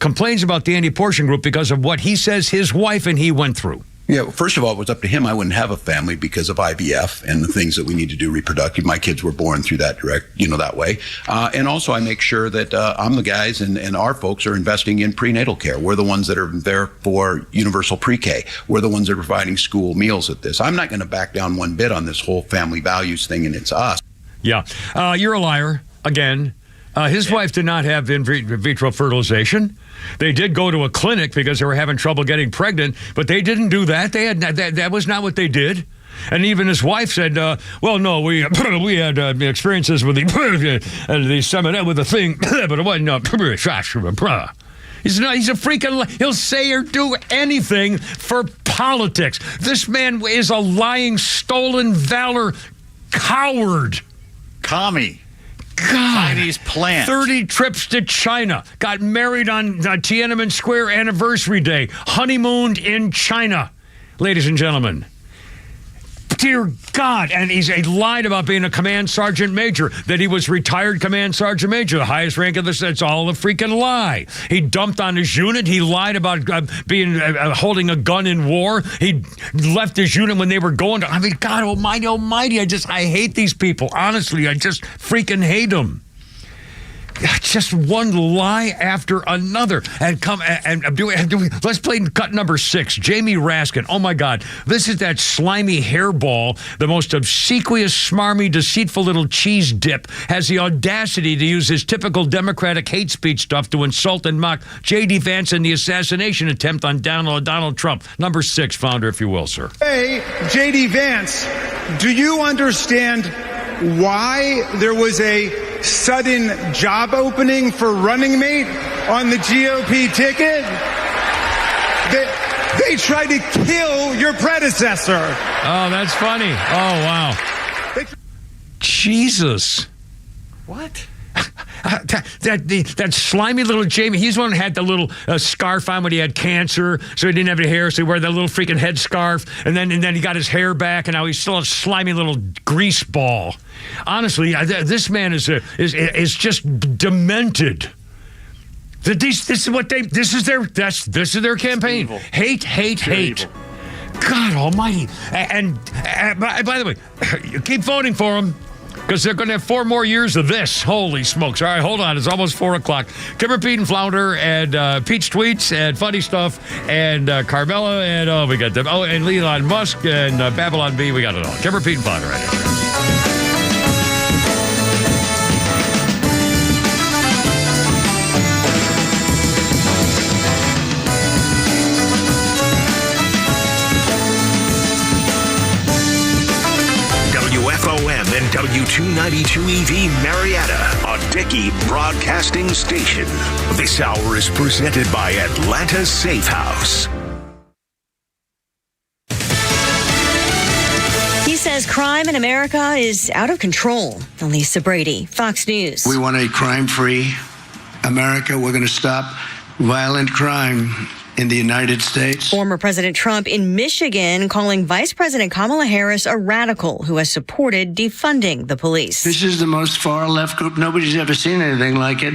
complains about the anti-abortion group because of what he says his wife and he went through. Yeah, well, first of all, it was up to him. I wouldn't have a family because of IVF and the things that we need to do reproductive. My kids were born through that that way. And also I make sure that I'm the guys and our folks are investing in prenatal care. We're the ones that are there for universal pre-K. We're the ones that are providing school meals at this. I'm not going to back down one bit on this whole family values thing, and it's us. Yeah. You're a liar, again. His wife did not have in vitro fertilization. They did go to a clinic because they were having trouble getting pregnant, but they didn't do that. That was not what they did. And even his wife said, "Well, no, we had experiences with the seminal with the thing, but it wasn't." He's a freaking. He'll say or do anything for politics. This man is a lying, stolen valor coward. Commie. God. Chinese plant. 30 trips to China. Got married on Tiananmen Square anniversary day. Honeymooned in China. Ladies and gentlemen. Dear God. And he lied about being a command sergeant major, that he was retired command sergeant major, the highest rank of the. It's all a freaking lie. He dumped on his unit. He lied about holding a gun in war. He left his unit when they were going to. I mean, God almighty. I hate these people. Honestly, I just freaking hate them. Just one lie after another. And let's play cut number 6. Jamie Raskin. Oh my God. This is that slimy hairball, the most obsequious, smarmy, deceitful little cheese dip, has the audacity to use his typical Democratic hate speech stuff to insult and mock J.D. Vance and the assassination attempt on Donald Trump. Number 6, Founder, if you will, sir. Hey, J.D. Vance, do you understand why there was a sudden job opening for running mate on the GOP ticket? They tried to kill your predecessor. Oh, that's funny. Oh, wow. Jesus. What? That slimy little Jamie, he's the one who had the little scarf on when he had cancer, so he didn't have any hair, so he wore that little freaking head scarf, and then he got his hair back, and now he's still a slimy little grease ball. Honestly, this man is just demented. This is their campaign. Hate. Evil. God Almighty! And by the way, keep voting for him. Because they're going to have 4 more years of this. Holy smokes. All right, hold on. It's almost 4 o'clock. Kimmer, Pete, and Flounder, and Pete's Tweets, and Funny Stuff, and Carmela, and we got them. Oh, and Elon Musk, and Babylon B. We got it all. Kimmer, Pete, and Flounder right here. WFOM and W292EV Marietta, a Dickey broadcasting station. This hour is presented by Atlanta Safe House. He says crime in America is out of control. Lisa Brady, Fox News. We want a crime-free America. We're going to stop violent crime in the United States. Former President Trump in Michigan calling Vice President Kamala Harris a radical who has supported defunding the police. This is the most far-left group. Nobody's ever seen anything like it.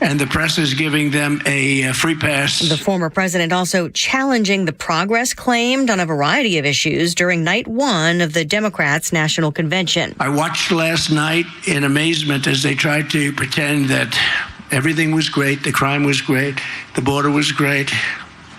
And the press is giving them a free pass. The former president also challenging the progress claimed on a variety of issues during night 1 of the Democrats' National Convention. I watched last night in amazement as they tried to pretend that everything was great, the crime was great, the border was great.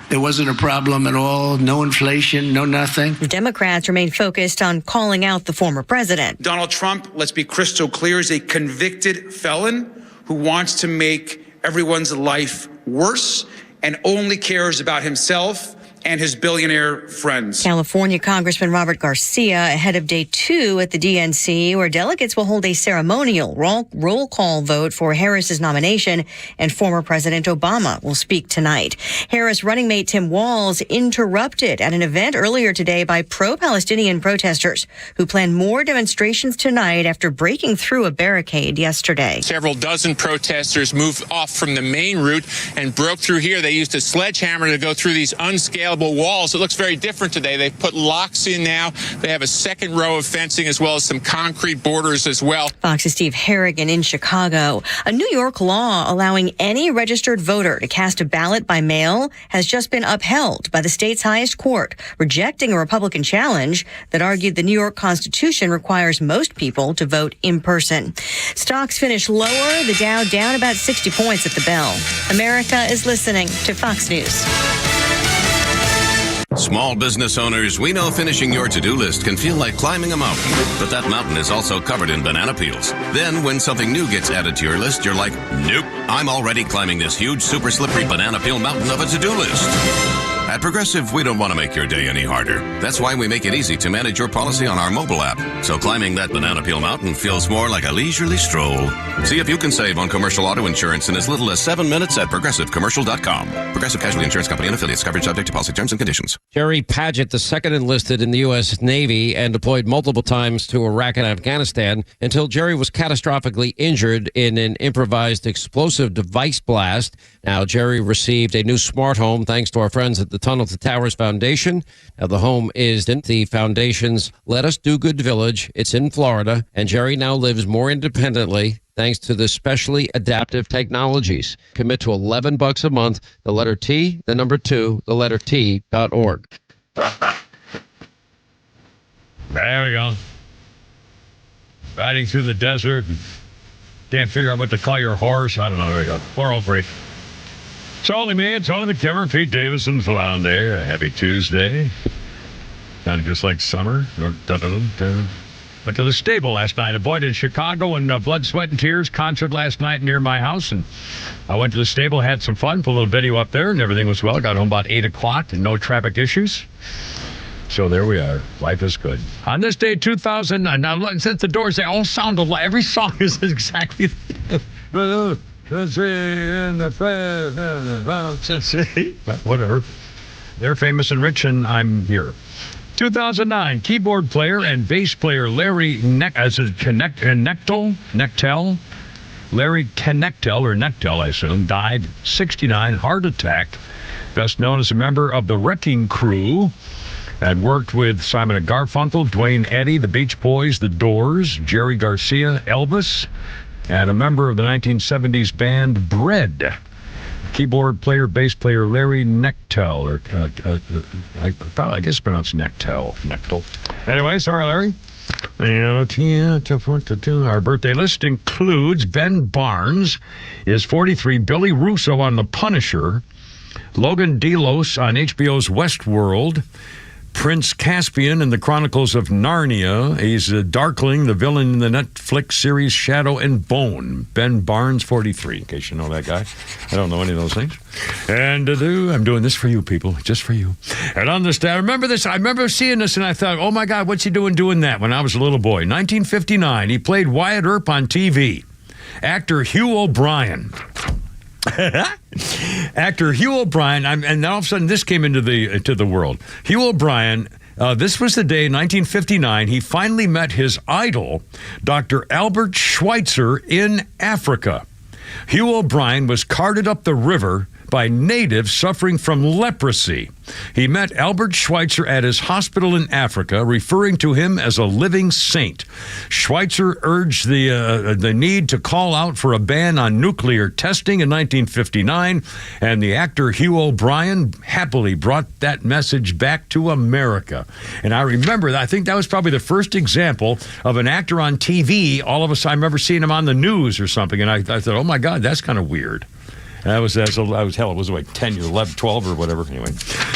There wasn't a problem at all, no inflation, no nothing. The Democrats remain focused on calling out the former president. Donald Trump, let's be crystal clear, is a convicted felon who wants to make everyone's life worse and only cares about himself and his billionaire friends. California Congressman Robert Garcia ahead of day 2 at the DNC, where delegates will hold a ceremonial roll call vote for Harris's nomination, and former President Obama will speak tonight. Harris running mate Tim Walz interrupted at an event earlier today by pro-Palestinian protesters who plan more demonstrations tonight after breaking through a barricade yesterday. Several dozen protesters moved off from the main route and broke through here. They used a sledgehammer to go through these unscalable walls. It looks very different today. They've put locks in now. They have a second row of fencing as well as some concrete borders as well. Fox's Steve Harrigan in Chicago. A New York law allowing any registered voter to cast a ballot by mail has just been upheld by the state's highest court, rejecting a Republican challenge that argued the New York Constitution requires most people to vote in person. Stocks finished lower, the Dow down about 60 points at the bell. America is listening to Fox News. Small business owners, we know finishing your to-do list can feel like climbing a mountain, but that mountain is also covered in banana peels. Then when something new gets added to your list, you're like, nope, I'm already climbing this huge, super slippery banana peel mountain of a to-do list. At Progressive, we don't want to make your day any harder. That's why we make it easy to manage your policy on our mobile app. So climbing that banana peel mountain feels more like a leisurely stroll. See if you can save on commercial auto insurance in as little as 7 minutes at progressivecommercial.com. Progressive Casualty Insurance Company and affiliates. Coverage subject to policy terms and conditions. Jerry Paget, the second enlisted in the U.S. Navy and deployed multiple times to Iraq and Afghanistan until Jerry was catastrophically injured in an improvised explosive device blast. Now, Jerry received a new smart home thanks to our friends at the Tunnel to Towers Foundation. Now, the home is in the foundation's Let Us Do Good Village. It's in Florida, and Jerry now lives more independently thanks to the specially adaptive technologies. Commit to $11 a month, the letter T, the number 2, the letter T.org. There we go. Riding through the desert. Can't figure out what to call your horse. I don't know. There we go. 403. It's only me. It's only the Kimmer, Pete Davidson, Flounder. A happy Tuesday. Kind of just like summer. Went to the stable last night. Avoided in Chicago and Blood, Sweat, and Tears concert last night near my house. And I went to the stable, had some fun, put a little video up there, and everything was well. Got home about 8 o'clock and no traffic issues. So there we are. Life is good. On this day, 2009, now since the Doors, they all sound alike. Every song is exactly whatever. They're famous and rich, and I'm here. 2009, keyboard player and bass player Larry Knechtel, Larry Knechtel, or Knechtel, I assume, died 69, heart attack. Best known as a member of the Wrecking Crew. Had worked with Simon and Garfunkel, Dwayne Eddy, the Beach Boys, the Doors, Jerry Garcia, Elvis, and a member of the 1970s band Bread. Keyboard player, bass player Larry Knechtel, or I guess pronounced Knechtel. Anyway, sorry, Larry. Our birthday list includes Ben Barnes is 43, Billy Russo on The Punisher, Logan Delos on HBO's Westworld, Prince Caspian in the Chronicles of Narnia. He's Darkling, the villain in the Netflix series Shadow and Bone. Ben Barnes, 43, in case you know that guy. I don't know any of those things. And I'm doing this for you, people, just for you. And on this day, I remember seeing this, and I thought, oh, my God, what's he doing that when I was a little boy? 1959, he played Wyatt Earp on TV. Actor Hugh O'Brien. Actor Hugh O'Brien, and all of a sudden this came into the world. Hugh O'Brien, this was the day, 1959, he finally met his idol, Dr. Albert Schweitzer, in Africa. Hugh O'Brien was carted up the river by natives suffering from leprosy. He met Albert Schweitzer at his hospital in Africa, referring to him as a living saint. Schweitzer urged the need to call out for a ban on nuclear testing in 1959, and the actor Hugh O'Brien happily brought that message back to America. And I remember that. I think that was probably the first example of an actor on TV. All of us, I remember seeing him on the news or something, and I thought, oh my God, that's kind of weird. And it was like 10 or 11, 12 or whatever. Anyway,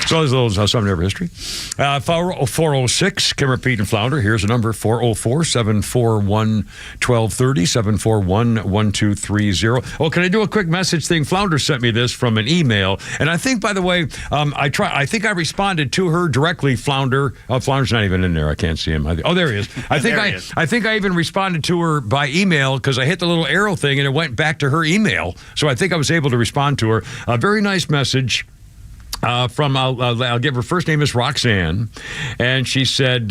so there's a little something over history. 406, Kimmer, Pete, and Flounder. Here's a number, 404-741-1230, 741-1230. Oh, can I do a quick message thing? Flounder sent me this from an email. And I think, by the way, I think I responded to her directly, Flounder. Oh, Flounder's not even in there. I can't see him. Oh, there he is. I think I even responded to her by email because I hit the little arrow thing and it went back to her email. So I think I was able to respond to her. A very nice message from, I'll give her first name is Roxanne, and she said,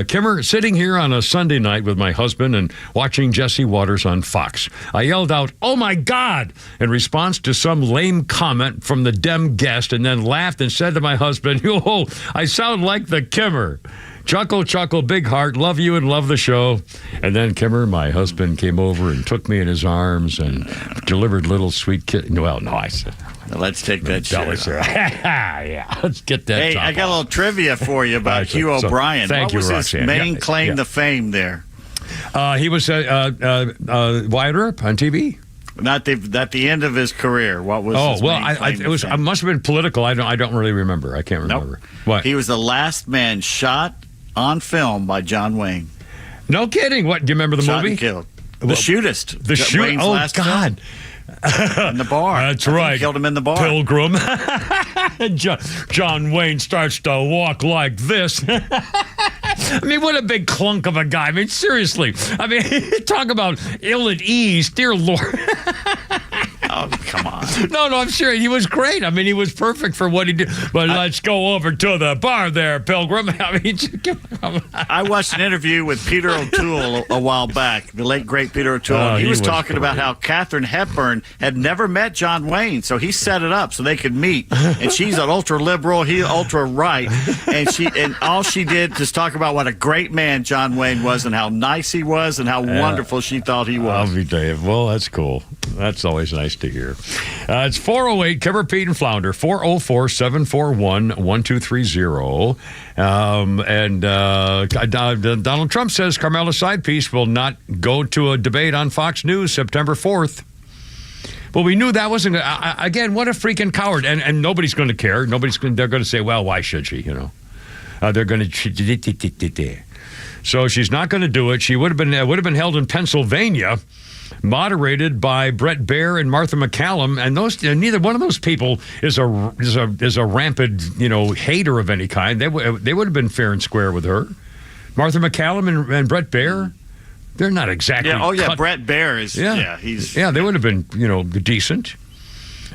Kimmer, sitting here on a Sunday night with my husband and watching Jesse Waters on Fox. I yelled out, oh my God, in response to some lame comment from the Dem guest, and then laughed and said to my husband, oh, I sound like the Kimmer. Chuckle, chuckle, big heart, love you and love the show. And then Kimmer, my husband, came over and took me in his arms and delivered little sweet kiss. Well, no, I said. Let's take that shit. Yeah, let's get that. Hey, I got a little trivia for you about Hugh O'Brien. Thank you, Roxanne. What was his main claim to fame there? He was Wyatt Earp on TV. Not at the end of his career. What was? Oh, well, it must have been political. I don't really remember. I can't remember. Nope. What? He was the last man shot on film by John Wayne. No kidding. What? Do you remember the shot movie? And killed. The Shootist. The Shootist. Oh, God. In the bar. That's right. Killed him in the bar. Pilgrim. John Wayne starts to walk like this. I mean, what a big clunk of a guy. I mean, seriously. I mean, talk about ill at ease, dear Lord. Oh, come on. No, I'm sure he was great. I mean, he was perfect for what he did. But let's go over to the bar there, Pilgrim. I mean, I watched an interview with Peter O'Toole a while back, the late, great Peter O'Toole. And he was talking about how Katharine Hepburn had never met John Wayne, so he set it up so they could meet. And she's an ultra-liberal, he ultra-right. And all she did was talk about what a great man John Wayne was and how nice he was and how wonderful she thought he was. I'll be Dave. Well, that's cool. That's always nice to hear. It's 408, Kimmer, Pete, and Flounder, 404-741-1230. Donald Trump says Carmela's side piece will not go to a debate on Fox News September 4th. Well, we knew that wasn't again, what a freaking coward. And nobody's going to care. They're going to say, well, why should she, they're going to... So she's not going to do it. She would have been held in Pennsylvania, moderated by Brett Baer and Martha McCallum, and neither one of those people is a rampant hater of any kind. They would have been fair and square with her. Martha McCallum and Brett Baer, they're not exactly. Yeah. Oh yeah, Brett Baer is. Yeah, he's. Yeah, they would have been decent.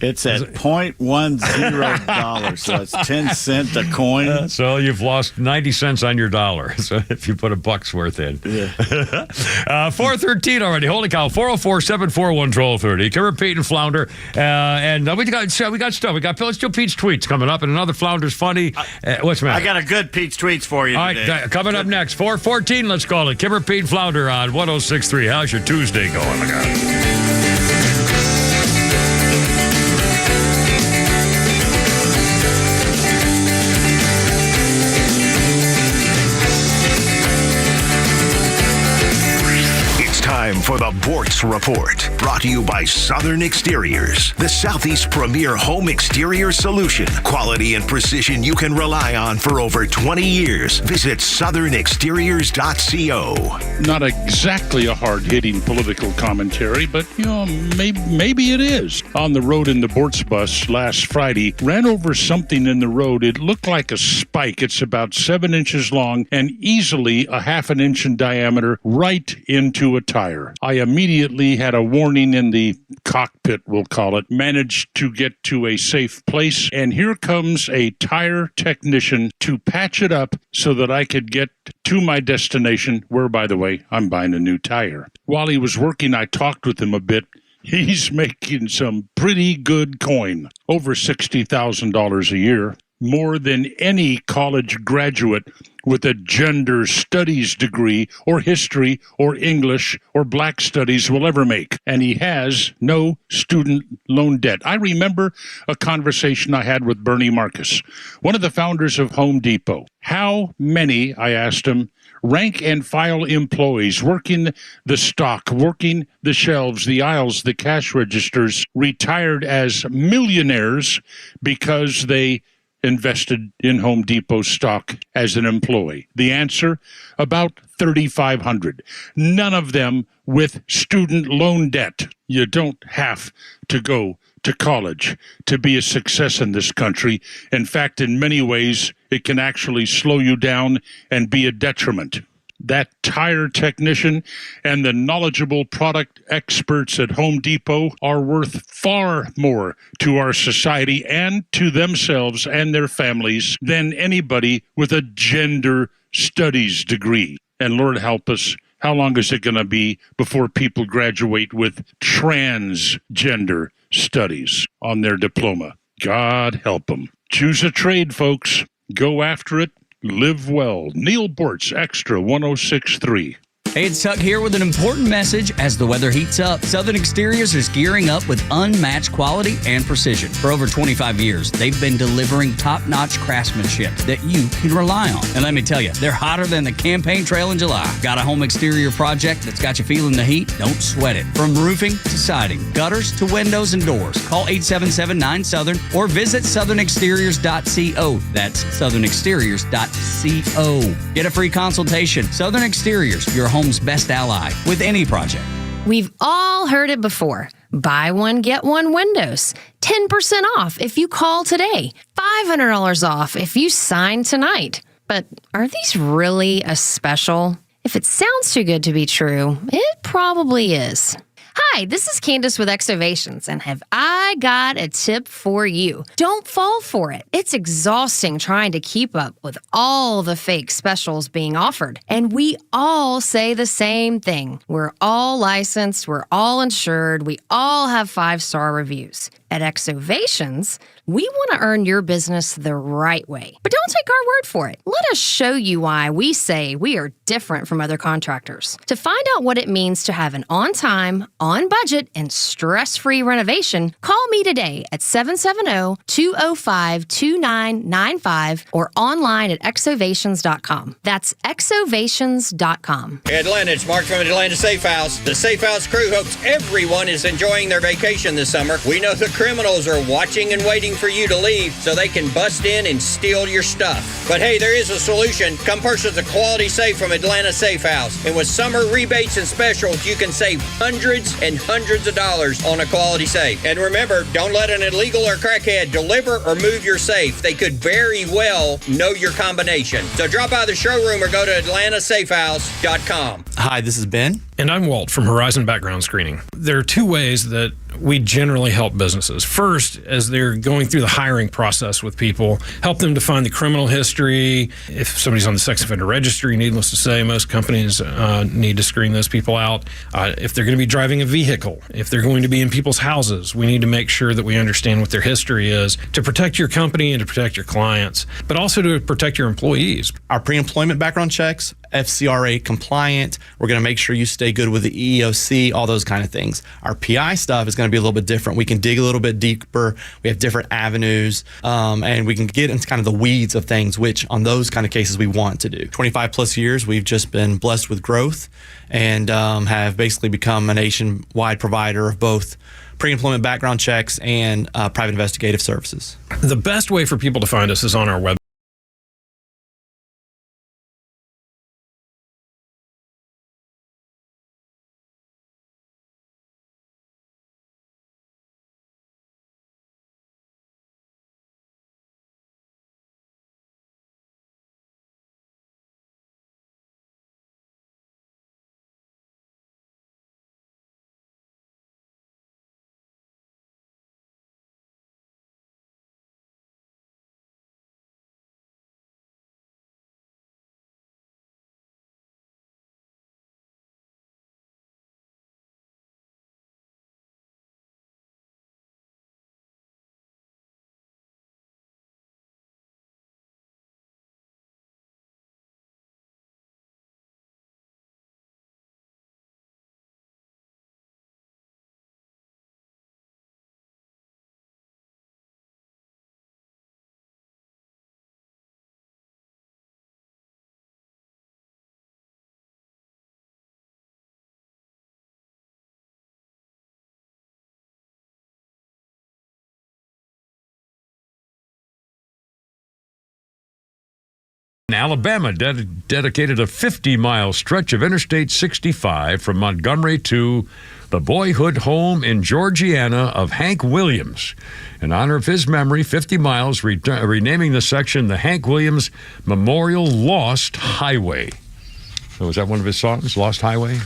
It's at $0.10, so it's 10 cents a coin. So you've lost 90 cents on your dollar. So if you put $1 worth in. Yeah. 413 already. Holy cow. 404-741-1230. Kimmer, Pete, and Flounder. And we got stuff. Let's do Pete's tweets coming up, and another Flounder's funny. What's the matter? I got a good Pete's tweets for you today. All right, coming up next. 414, let's call it. Kimmer, Pete, and Flounder on 106.3. How's your Tuesday going? Look out. Time for the Bortz Report, brought to you by Southern Exteriors, the Southeast's premier home exterior solution. Quality and precision you can rely on for over 20 years. Visit southernexteriors.co. Not exactly a hard-hitting political commentary, but, maybe it is. On the road in the Bortz bus last Friday, ran over something in the road. It looked like a spike. It's about 7 inches long and easily a half an inch in diameter right into a tire. I immediately had a warning in the cockpit, we'll call it, managed to get to a safe place, and here comes a tire technician to patch it up so that I could get to my destination, where, by the way, I'm buying a new tire. While he was working, I talked with him a bit. He's making some pretty good coin, over $60,000 a year, more than any college graduate with a gender studies degree or history or English or black studies will ever make. And he has no student loan debt. I remember a conversation I had with Bernie Marcus, one of the founders of Home Depot. How many, I asked him, rank and file employees working the stock, working the shelves, the aisles, the cash registers, retired as millionaires because they invested in Home Depot stock as an employee? The answer, about 3,500. None of them with student loan debt. You don't have to go to college to be a success in this country. In fact, in many ways, it can actually slow you down and be a detriment. That tire technician and the knowledgeable product experts at Home Depot are worth far more to our society and to themselves and their families than anybody with a gender studies degree. And Lord help us, how long is it going to be before people graduate with transgender studies on their diploma? God help them. Choose a trade, folks. Go after it. Live well. Neil Bortz, XTRA 106.3. Hey, it's Tuck here with an important message. As the weather heats up, Southern Exteriors is gearing up with unmatched quality and precision. For over 25 years, they've been delivering top-notch craftsmanship that you can rely on. And let me tell you, they're hotter than the campaign trail in July. Got a home exterior project that's got you feeling the heat? Don't sweat it. From roofing to siding, gutters to windows and doors, call 877-9-SOUTHERN or visit southernexteriors.co. That's southernexteriors.co. Get a free consultation. Southern Exteriors, your home's best ally with any project. We've all heard it before. Buy one, get one windows. 10% off if you call today. $500 off if you sign tonight. But are these really a special? If it sounds too good to be true, it probably is. Hi, this is Candace with Exovations, and have I got a tip for you. Don't fall for it. It's exhausting trying to keep up with all the fake specials being offered. And we all say the same thing. We're all licensed, we're all insured, we all have 5-star reviews. At Exovations, we want to earn your business the right way. But don't take our word for it. Let us show you why we say we are different from other contractors. To find out what it means to have an on-time, on-budget, and stress-free renovation, call me today at 770-205-2995 or online at exovations.com. That's exovations.com. Hey Atlanta, it's Mark from Atlanta Safe House. The Safe House crew hopes everyone is enjoying their vacation this summer. We know the criminals are watching and waiting for you to leave so they can bust in and steal your stuff. But hey, there is a solution. Come purchase a quality safe from Atlanta Safe House. And with summer rebates and specials, you can save hundreds and hundreds of dollars on a quality safe. And remember, don't let an illegal or crackhead deliver or move your safe. They could very well know your combination. So drop by the showroom or go to atlantasafehouse.com. Hi, this is Ben. And I'm Walt from Horizon Background Screening. There are two ways that we generally help businesses. First, as they're going through the hiring process with people, help them to find the criminal history. If somebody's on the sex offender registry, needless to say, most companies need to screen those people out. If they're going to be driving a vehicle, if they're going to be in people's houses, we need to make sure that we understand what their history is to protect your company and to protect your clients, but also to protect your employees. Our pre-employment background checks, FCRA compliant. We're going to make sure you stay good with the EEOC, all those kind of things. Our PI stuff is going to be a little bit different. We can dig a little bit deeper. We have different avenues, and we can get into kind of the weeds of things, which on those kind of cases we want to do. 25 plus years, we've just been blessed with growth and have basically become a nationwide provider of both pre-employment background checks and private investigative services. The best way for people to find us is on our website. Alabama dedicated a 50-mile stretch of Interstate 65 from Montgomery to the boyhood home in Georgiana of Hank Williams. In honor of his memory, 50 miles, renaming the section the Hank Williams Memorial Lost Highway. So is that one of his songs, Lost Highway?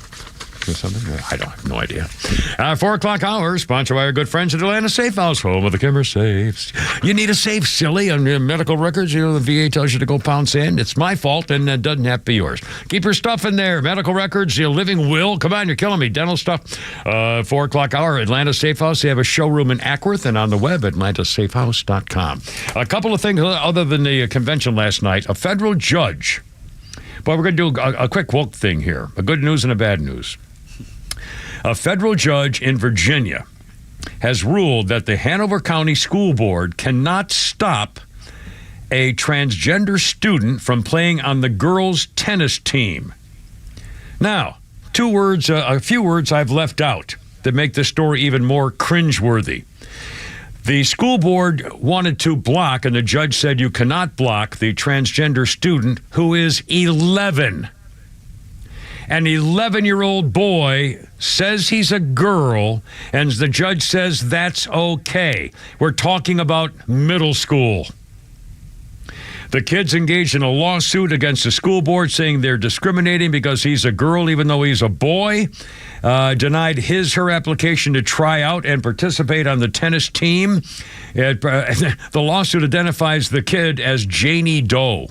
Or something? I don't have no idea. 4 o'clock hour, sponsored by our good friends at Atlanta Safe House, home of the Kimmer Safes. You need a safe, silly, on your medical records. You know, the VA tells you to go pound sand. It's my fault, and it doesn't have to be yours. Keep your stuff in there. Medical records, your living will. Come on, you're killing me. Dental stuff. 4 o'clock hour, Atlanta Safe House. They have a showroom in Ackworth and on the web, atlantasafehouse.com. A couple of things other than the convention last night. A federal judge. But we're going to do a quick woke thing here. A good news and a bad news. A federal judge in Virginia has ruled that the Hanover County School Board cannot stop a transgender student from playing on the girls' tennis team. Now, a few words I've left out that make this story even more cringeworthy. The school board wanted to block, and the judge said you cannot block the transgender student who is 11. An 11-year-old boy says he's a girl, and the judge says that's okay. We're talking about middle school. The kid's engaged in a lawsuit against the school board saying they're discriminating because he's a girl even though he's a boy. Denied her application to try out and participate on the tennis team. The lawsuit identifies the kid as Janie Doe.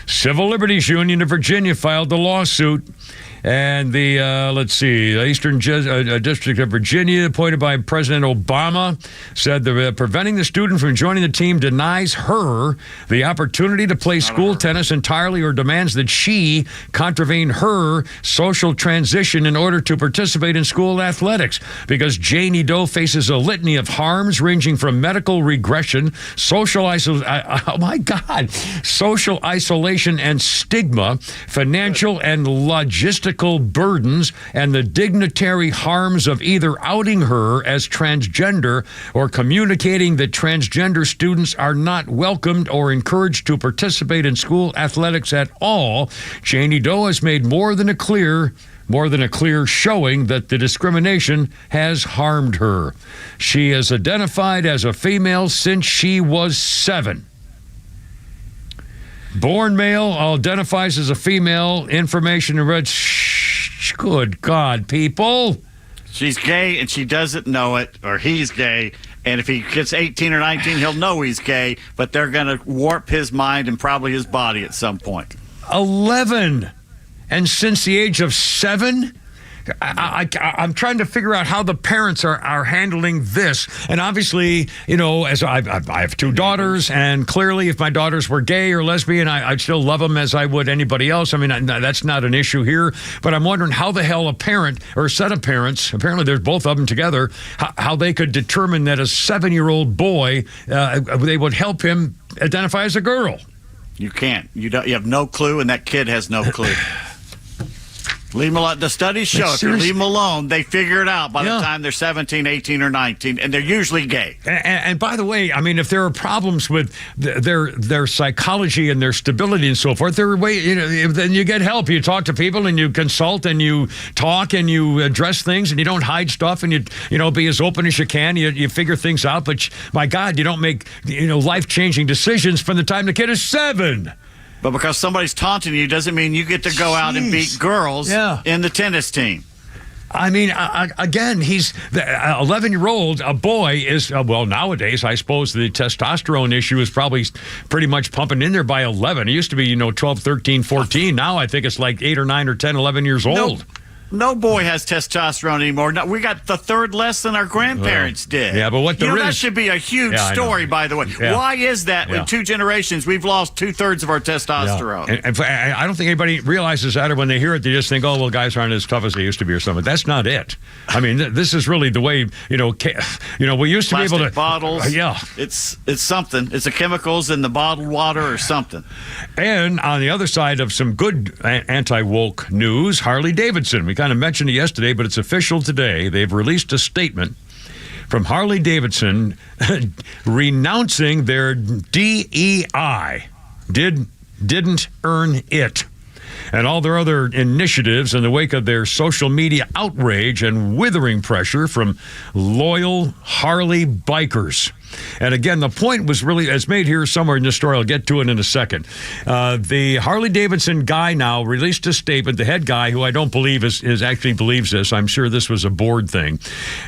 Civil Liberties Union of Virginia filed the lawsuit, and the Eastern District of Virginia, appointed by President Obama, said that preventing the student from joining the team denies her the opportunity to play school tennis entirely, or demands that she contravene her social transition in order to participate in school athletics, because Janie Doe faces a litany of harms ranging from medical regression, social isolation and stigma, financial and logistical burdens, and the dignitary harms of either outing her as transgender or communicating that transgender students are not welcomed or encouraged to participate in school athletics at all. Janie Doe has made more than a clear showing that the discrimination has harmed her. She is identified as a female since she was 7. Born male, identifies as a female. Information and read. Good God, people. She's gay and she doesn't know it, or he's gay. And if he gets 18 or 19, he'll know he's gay, but they're going to warp his mind and probably his body at some point. 11. And since the age of 7? I'm trying to figure out how the parents are handling this. And obviously, as I have 2 daughters, and clearly if my daughters were gay or lesbian, I'd still love them as I would anybody else. I mean, that's not an issue here. But I'm wondering how the hell a parent or a set of parents, apparently there's both of them together, how they could determine that a 7-year-old boy, they would help him identify as a girl. You can't. You have no clue, and that kid has no clue. Leave them alone. The studies show if you leave them alone, they figure it out by the time they're 17, 18, or 19, and they're usually gay. And by the way, I mean, if there are problems with their psychology and their stability and so forth, then you get help. You talk to people and you consult and you talk and you address things and you don't hide stuff and you be as open as you can. You figure things out, but my God, you don't make life-changing decisions from the time the kid is 7. But because somebody's taunting you doesn't mean you get to go out and beat girls in the tennis team. I mean, again, he's the 11-year-old. A boy is, nowadays, I suppose the testosterone issue is probably pretty much pumping in there by 11. It used to be, 12, 13, 14. Now I think it's like 8 or 9 or 10, 11 years old. No boy has testosterone anymore. No, we got the third less than our grandparents did. Yeah, but what that should be a huge story, by the way. Yeah. Why is that in 2 generations we've lost 2/3 of our testosterone? Yeah. And I don't think anybody realizes that, or when they hear it, they just think, guys aren't as tough as they used to be or something. That's not it. I mean, this is really the way, we used to Plastic be able to... bottles. Yeah. It's something. It's the chemicals in the bottled water or something. And on the other side of some good anti-woke news, Harley-Davidson. We kind of mentioned it yesterday, but it's official today. They've released a statement from Harley-Davidson renouncing their DEI. Didn't earn it. And all their other initiatives in the wake of their social media outrage and withering pressure from loyal Harley bikers. And again, the point was really, it's made here somewhere in this story. I'll get to it in a second. The Harley-Davidson guy now released a statement. The head guy, who I don't believe is actually believes this, I'm sure this was a board thing,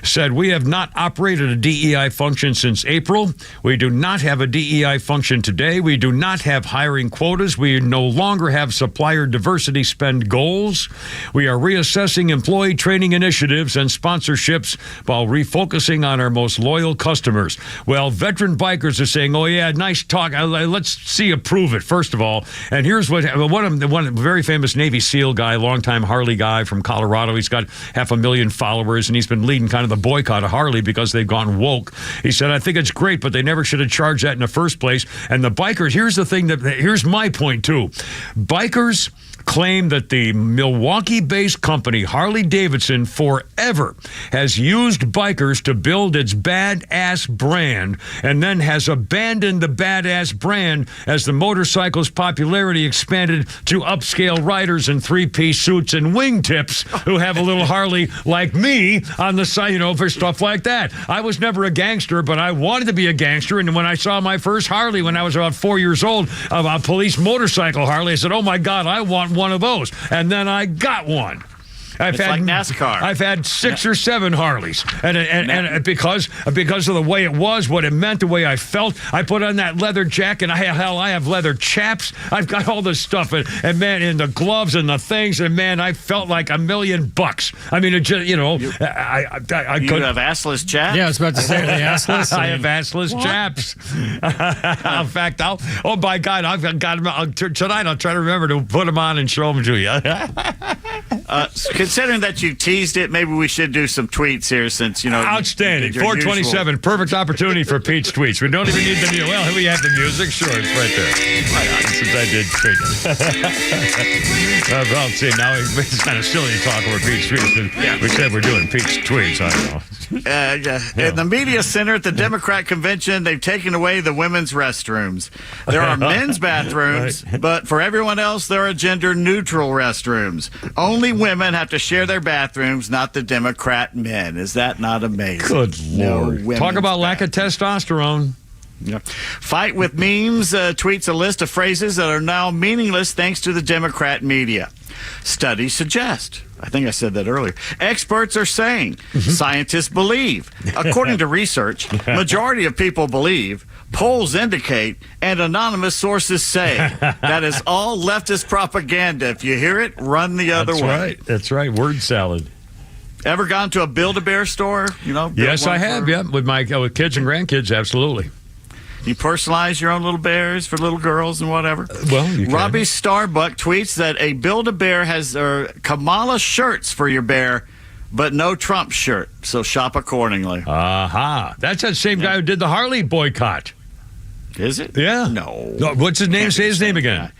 said, "We have not operated a DEI function since April. We do not have a DEI function today. We do not have hiring quotas. We no longer have supplier diversity spend goals. We are reassessing employee training initiatives and sponsorships while refocusing on our most loyal customers." Well, veteran bikers are saying, nice talk. Let's see you prove it, first of all. And here's one very famous Navy SEAL guy, longtime Harley guy from Colorado. He's got 500,000 followers, and he's been leading kind of the boycott of Harley because they've gone woke. He said, "I think it's great, but they never should have charged that in the first place." And the bikers, here's my point, too. Bikers claim that the Milwaukee-based company Harley-Davidson forever has used bikers to build its badass brand and then has abandoned the badass brand as the motorcycle's popularity expanded to upscale riders in 3-piece suits and wingtips who have a little Harley like me on the side, for stuff like that. I was never a gangster, but I wanted to be a gangster, and when I saw my first Harley when I was about 4 years old, a police motorcycle Harley, I said, "Oh my God, I want one of those." And then I got one. It's like NASCAR. I've had 6 or 7 Harleys, and because of the way it was, what it meant, the way I felt, I put on that leather jacket. I have leather chaps. I've got all this stuff, and man, and the gloves and the things, and man, I felt like $1 million. I mean, it just I could have assless chaps. Yeah, I was about to say the assless. I have assless chaps. In fact, oh my God, I've got them tonight. I'll try to remember to put them on and show them to you. Considering that you teased it, maybe we should do some tweets here since, Outstanding. 427. Perfect opportunity for Pete's tweets. We don't even need the music. Well, we have the music. Sure, it's right there. Since I did tweet it. Well, see, now it's kind of silly to talk over Pete's tweets. We said we're doing Pete's tweets. I don't know. In the media center at the Democrat convention, they've taken away the women's restrooms. There are men's bathrooms, but for everyone else, there are gender-neutral restrooms. Only women have to share their bathrooms, not the Democrat men. Is that not amazing? Good Lord. Talk about lack of testosterone. Yeah. Fight with Memes tweets a list of phrases that are now meaningless thanks to the Democrat media. Studies suggest. I think I said that earlier. Experts are saying. Scientists believe. According to research, majority of people believe. Polls indicate, and anonymous sources say. That is all leftist propaganda. If you hear it, run the other way. That's right. Word salad. Ever gone to a Build-A-Bear store? Yes, I have. Yeah, with my kids and grandkids, absolutely. You personalize your own little bears for little girls and whatever. Well, you can. Robbie Starbuck tweets that a Build-A-Bear has Kamala shirts for your bear, but no Trump shirt. So shop accordingly. Aha. That's that same guy who did the Harley boycott. Is it? Yeah. No. What's his name? Say his name again.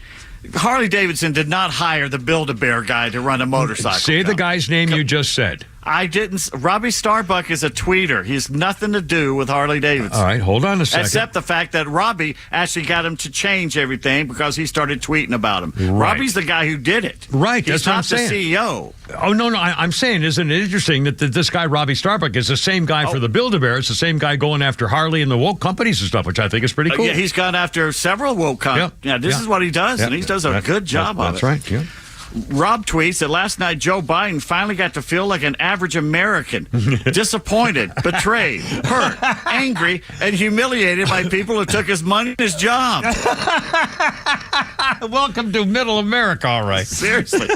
Harley-Davidson did not hire the Build-A-Bear guy to run a motorcycle. Say the guy's name you just said. I didn't. Robbie Starbuck is a tweeter. He has nothing to do with Harley-Davidson. All right, hold on a second. Except the fact that Robbie actually got him to change everything because he started tweeting about him. Right. Not the guy who did it. Right, He's that's what I'm not the saying. CEO. Oh, no, I'm saying, isn't it interesting that this guy, Robbie Starbuck, is the same guy for the Build-A-Bear. It's the same guy going after Harley and the woke companies and stuff, which I think is pretty cool. Yeah, he's gone after several woke companies. Yeah, this is what he does, and he does a good job of it. That's right, yeah. Rob tweets that last night Joe Biden finally got to feel like an average American, disappointed, betrayed, hurt, angry, and humiliated by people who took his money and his job. Welcome to middle America, all right. Seriously.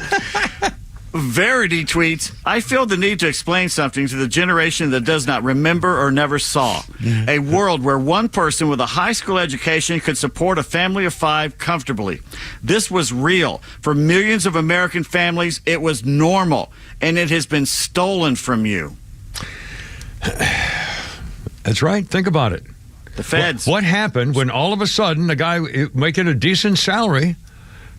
Verity tweets, I feel the need to explain something to the generation that does not remember or never saw. A world where one person with a high school education could support a family of 5 comfortably. This was real. For millions of American families, it was normal, and it has been stolen from you. That's right. Think about it. The feds. What happened when all of a sudden a guy making a decent salary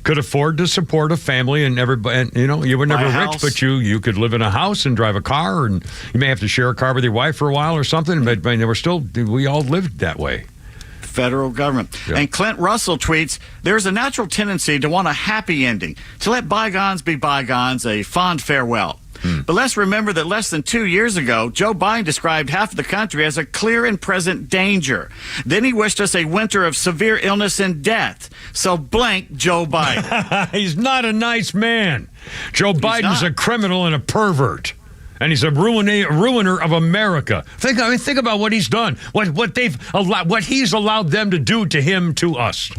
could afford to support a family and everybody, and, you were never rich, but you could live in a house and drive a car, and you may have to share a car with your wife for a while or something, but we all lived that way. Federal government. Yeah. And Clint Russell tweets, there's a natural tendency to want a happy ending, to let bygones be bygones, a fond farewell. But let's remember that less than 2 years ago, Joe Biden described half of the country as a clear and present danger. Then he wished us a winter of severe illness and death. So blank Joe Biden. He's not a nice man. Joe Biden's a criminal and a pervert. And he's a ruiner of America. Think about what he's done. What he's allowed them to do to him, to us.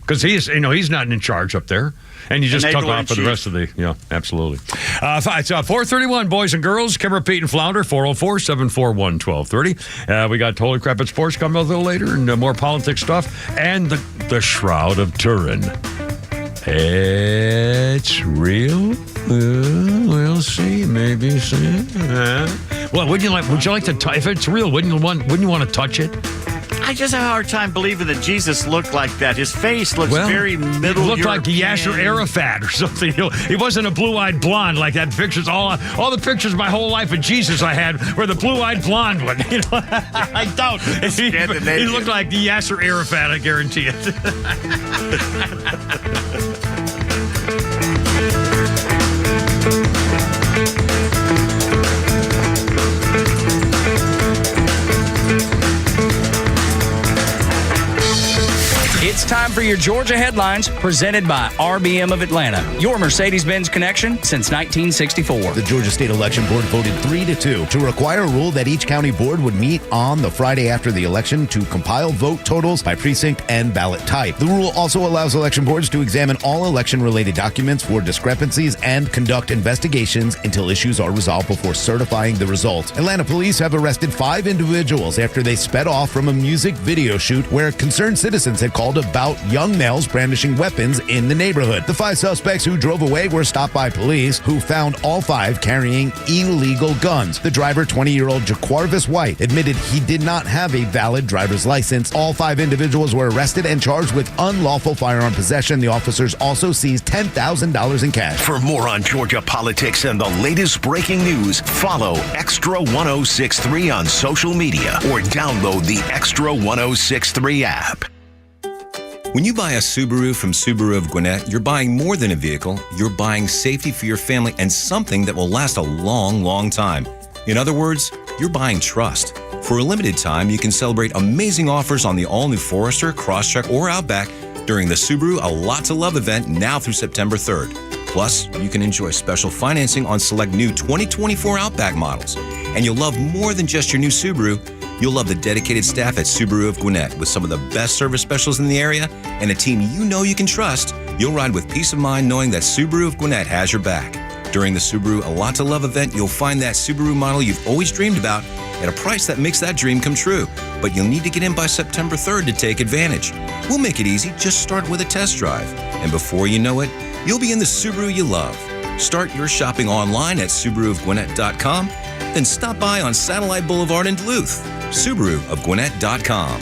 Because he's not in charge up there. And you just talk about for the rest of the, absolutely. It's 4:31, boys and girls. Kimmer, Pete, and Flounder, 404-741-1230. We got Holy Crap at Sports coming a little later, and more politics stuff, and the Shroud of Turin. It's real? We'll see. Maybe see. Well, would you like to? If it's real, wouldn't you want to touch it? I just have a hard time believing that Jesus looked like that. His face looks very middle. He looked European. like Yasser Arafat or something. He wasn't a blue-eyed blonde like that. Pictures, all the pictures my whole life of Jesus I had were the blue-eyed blonde one. I don't. He looked like Yasser Arafat. I guarantee it. It's time for your Georgia headlines presented by RBM of Atlanta, your Mercedes-Benz connection since 1964. The Georgia State Election Board voted 3-2 to require a rule that each county board would meet on the Friday after the election to compile vote totals by precinct and ballot type. The rule also allows election boards to examine all election-related documents for discrepancies and conduct investigations until issues are resolved before certifying the results. Atlanta police have arrested 5 individuals after they sped off from a music video shoot where concerned citizens had called about young males brandishing weapons in the neighborhood. The 5 suspects who drove away were stopped by police, who found all 5 carrying illegal guns. The driver, 20-year-old Jaquarvis White, admitted he did not have a valid driver's license. All 5 individuals were arrested and charged with unlawful firearm possession. The officers also seized $10,000 in cash. For more on Georgia politics and the latest breaking news, follow XTRA 106.3 on social media or download the XTRA 106.3 app. When you buy a Subaru from Subaru of Gwinnett, you're buying more than a vehicle. You're buying safety for your family and something that will last a long, long time. In other words, you're buying trust. For a limited time, you can celebrate amazing offers on the all-new Forester, Crosstrek, or Outback during the Subaru A Lot to Love event now through September 3rd. Plus, you can enjoy special financing on select new 2024 Outback models. And you'll love more than just your new Subaru. You'll love the dedicated staff at Subaru of Gwinnett with some of the best service specialists in the area and a team you know you can trust. You'll ride with peace of mind knowing that Subaru of Gwinnett has your back. During the Subaru A Lot to Love event, you'll find that Subaru model you've always dreamed about at a price that makes that dream come true. But you'll need to get in by September 3rd to take advantage. We'll make it easy. Just start with a test drive. And before you know it, you'll be in the Subaru you love. Start your shopping online at SubaruofGwinnett.com. Then stop by on Satellite Boulevard in Duluth. SubaruofGwinnett.com.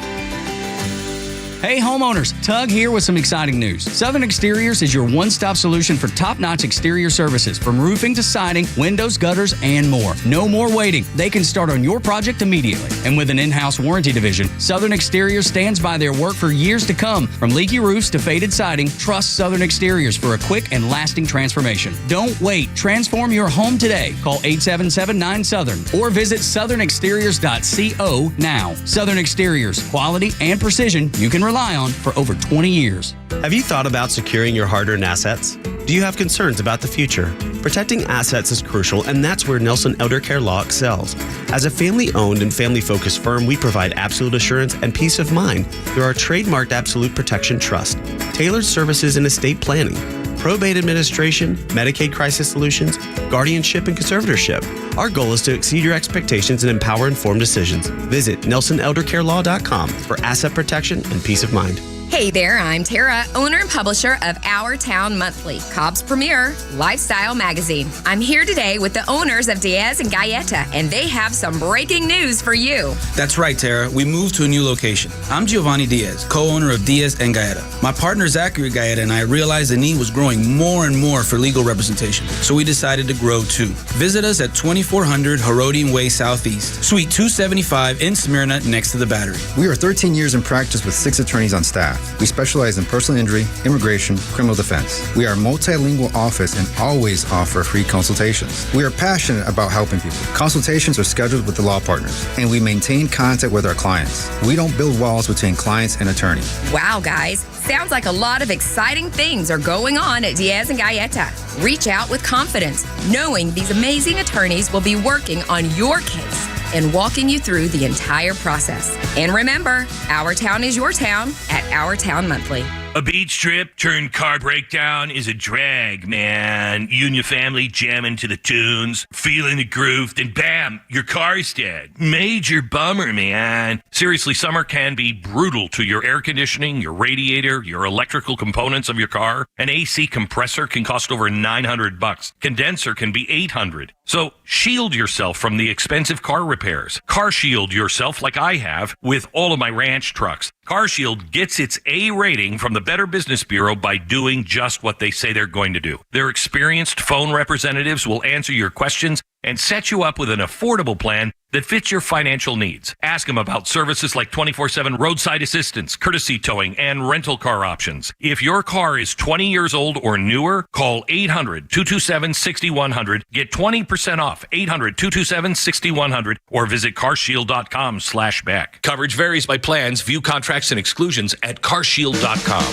Hey homeowners, Tug here with some exciting news. Southern Exteriors is your one-stop solution for top-notch exterior services, from roofing to siding, windows, gutters, and more. No more waiting. They can start on your project immediately. And with an in-house warranty division, Southern Exteriors stands by their work for years to come. From leaky roofs to faded siding, trust Southern Exteriors for a quick and lasting transformation. Don't wait. Transform your home today. Call 877-9-SOUTHERN or visit southernexteriors.co now. Southern Exteriors, quality and precision you can rely on for over 20 years. Have you thought about securing your hard-earned assets? Do you have concerns about the future? Protecting assets is crucial, and that's where Nelson Elder Care Law excels. As a family-owned and family-focused firm, we provide absolute assurance and peace of mind through our trademarked Absolute Protection Trust, tailored services in estate planning, probate administration, Medicaid crisis solutions, guardianship, and conservatorship. Our goal is to exceed your expectations and empower informed decisions. Visit NelsonElderCareLaw.com for asset protection and peace of mind. Hey there, I'm Tara, owner and publisher of Our Town Monthly, Cobb's premier lifestyle magazine. I'm here today with the owners of Diaz and Galleta, and they have some breaking news for you. That's right, Tara. We moved to a new location. I'm Giovanni Diaz, co-owner of Diaz and Galleta. My partner Zachary Galleta and I realized the need was growing more and more for legal representation, so we decided to grow too. Visit us at 2400 Herodian Way Southeast, Suite 275 in Smyrna, next to the Battery. We are 13 years in practice with 6 attorneys on staff. We specialize in personal injury, immigration, criminal defense. We are a multilingual office and always offer free consultations. We are passionate about helping people. Consultations are scheduled with the law partners, and we maintain contact with our clients. We don't build walls between clients and attorneys. Wow, guys. Sounds like a lot of exciting things are going on at Diaz and Galleta. Reach out with confidence, knowing these amazing attorneys will be working on your case and walking you through the entire process. And remember, our town is your town at Our Town Monthly. A beach trip turned car breakdown is a drag, man. You and your family jamming to the tunes, feeling the groove, then bam, your car's dead. Major bummer, man. Seriously, summer can be brutal to your air conditioning, your radiator, your electrical components of your car. An AC compressor can cost over $900. Condenser can be $800. So shield yourself from the expensive car repairs. Car shield yourself like I have with all of my ranch trucks. CarShield gets its A rating from the Better Business Bureau by doing just what they say they're going to do. Their experienced phone representatives will answer your questions and set you up with an affordable plan that fits your financial needs. Ask them about services like 24/7 roadside assistance, courtesy towing, and rental car options. If your car is 20 years old or newer, call 800-227-6100. Get 20% off, 800-227-6100, or visit carshield.com/back. Coverage varies by plans. View contracts and exclusions at carshield.com.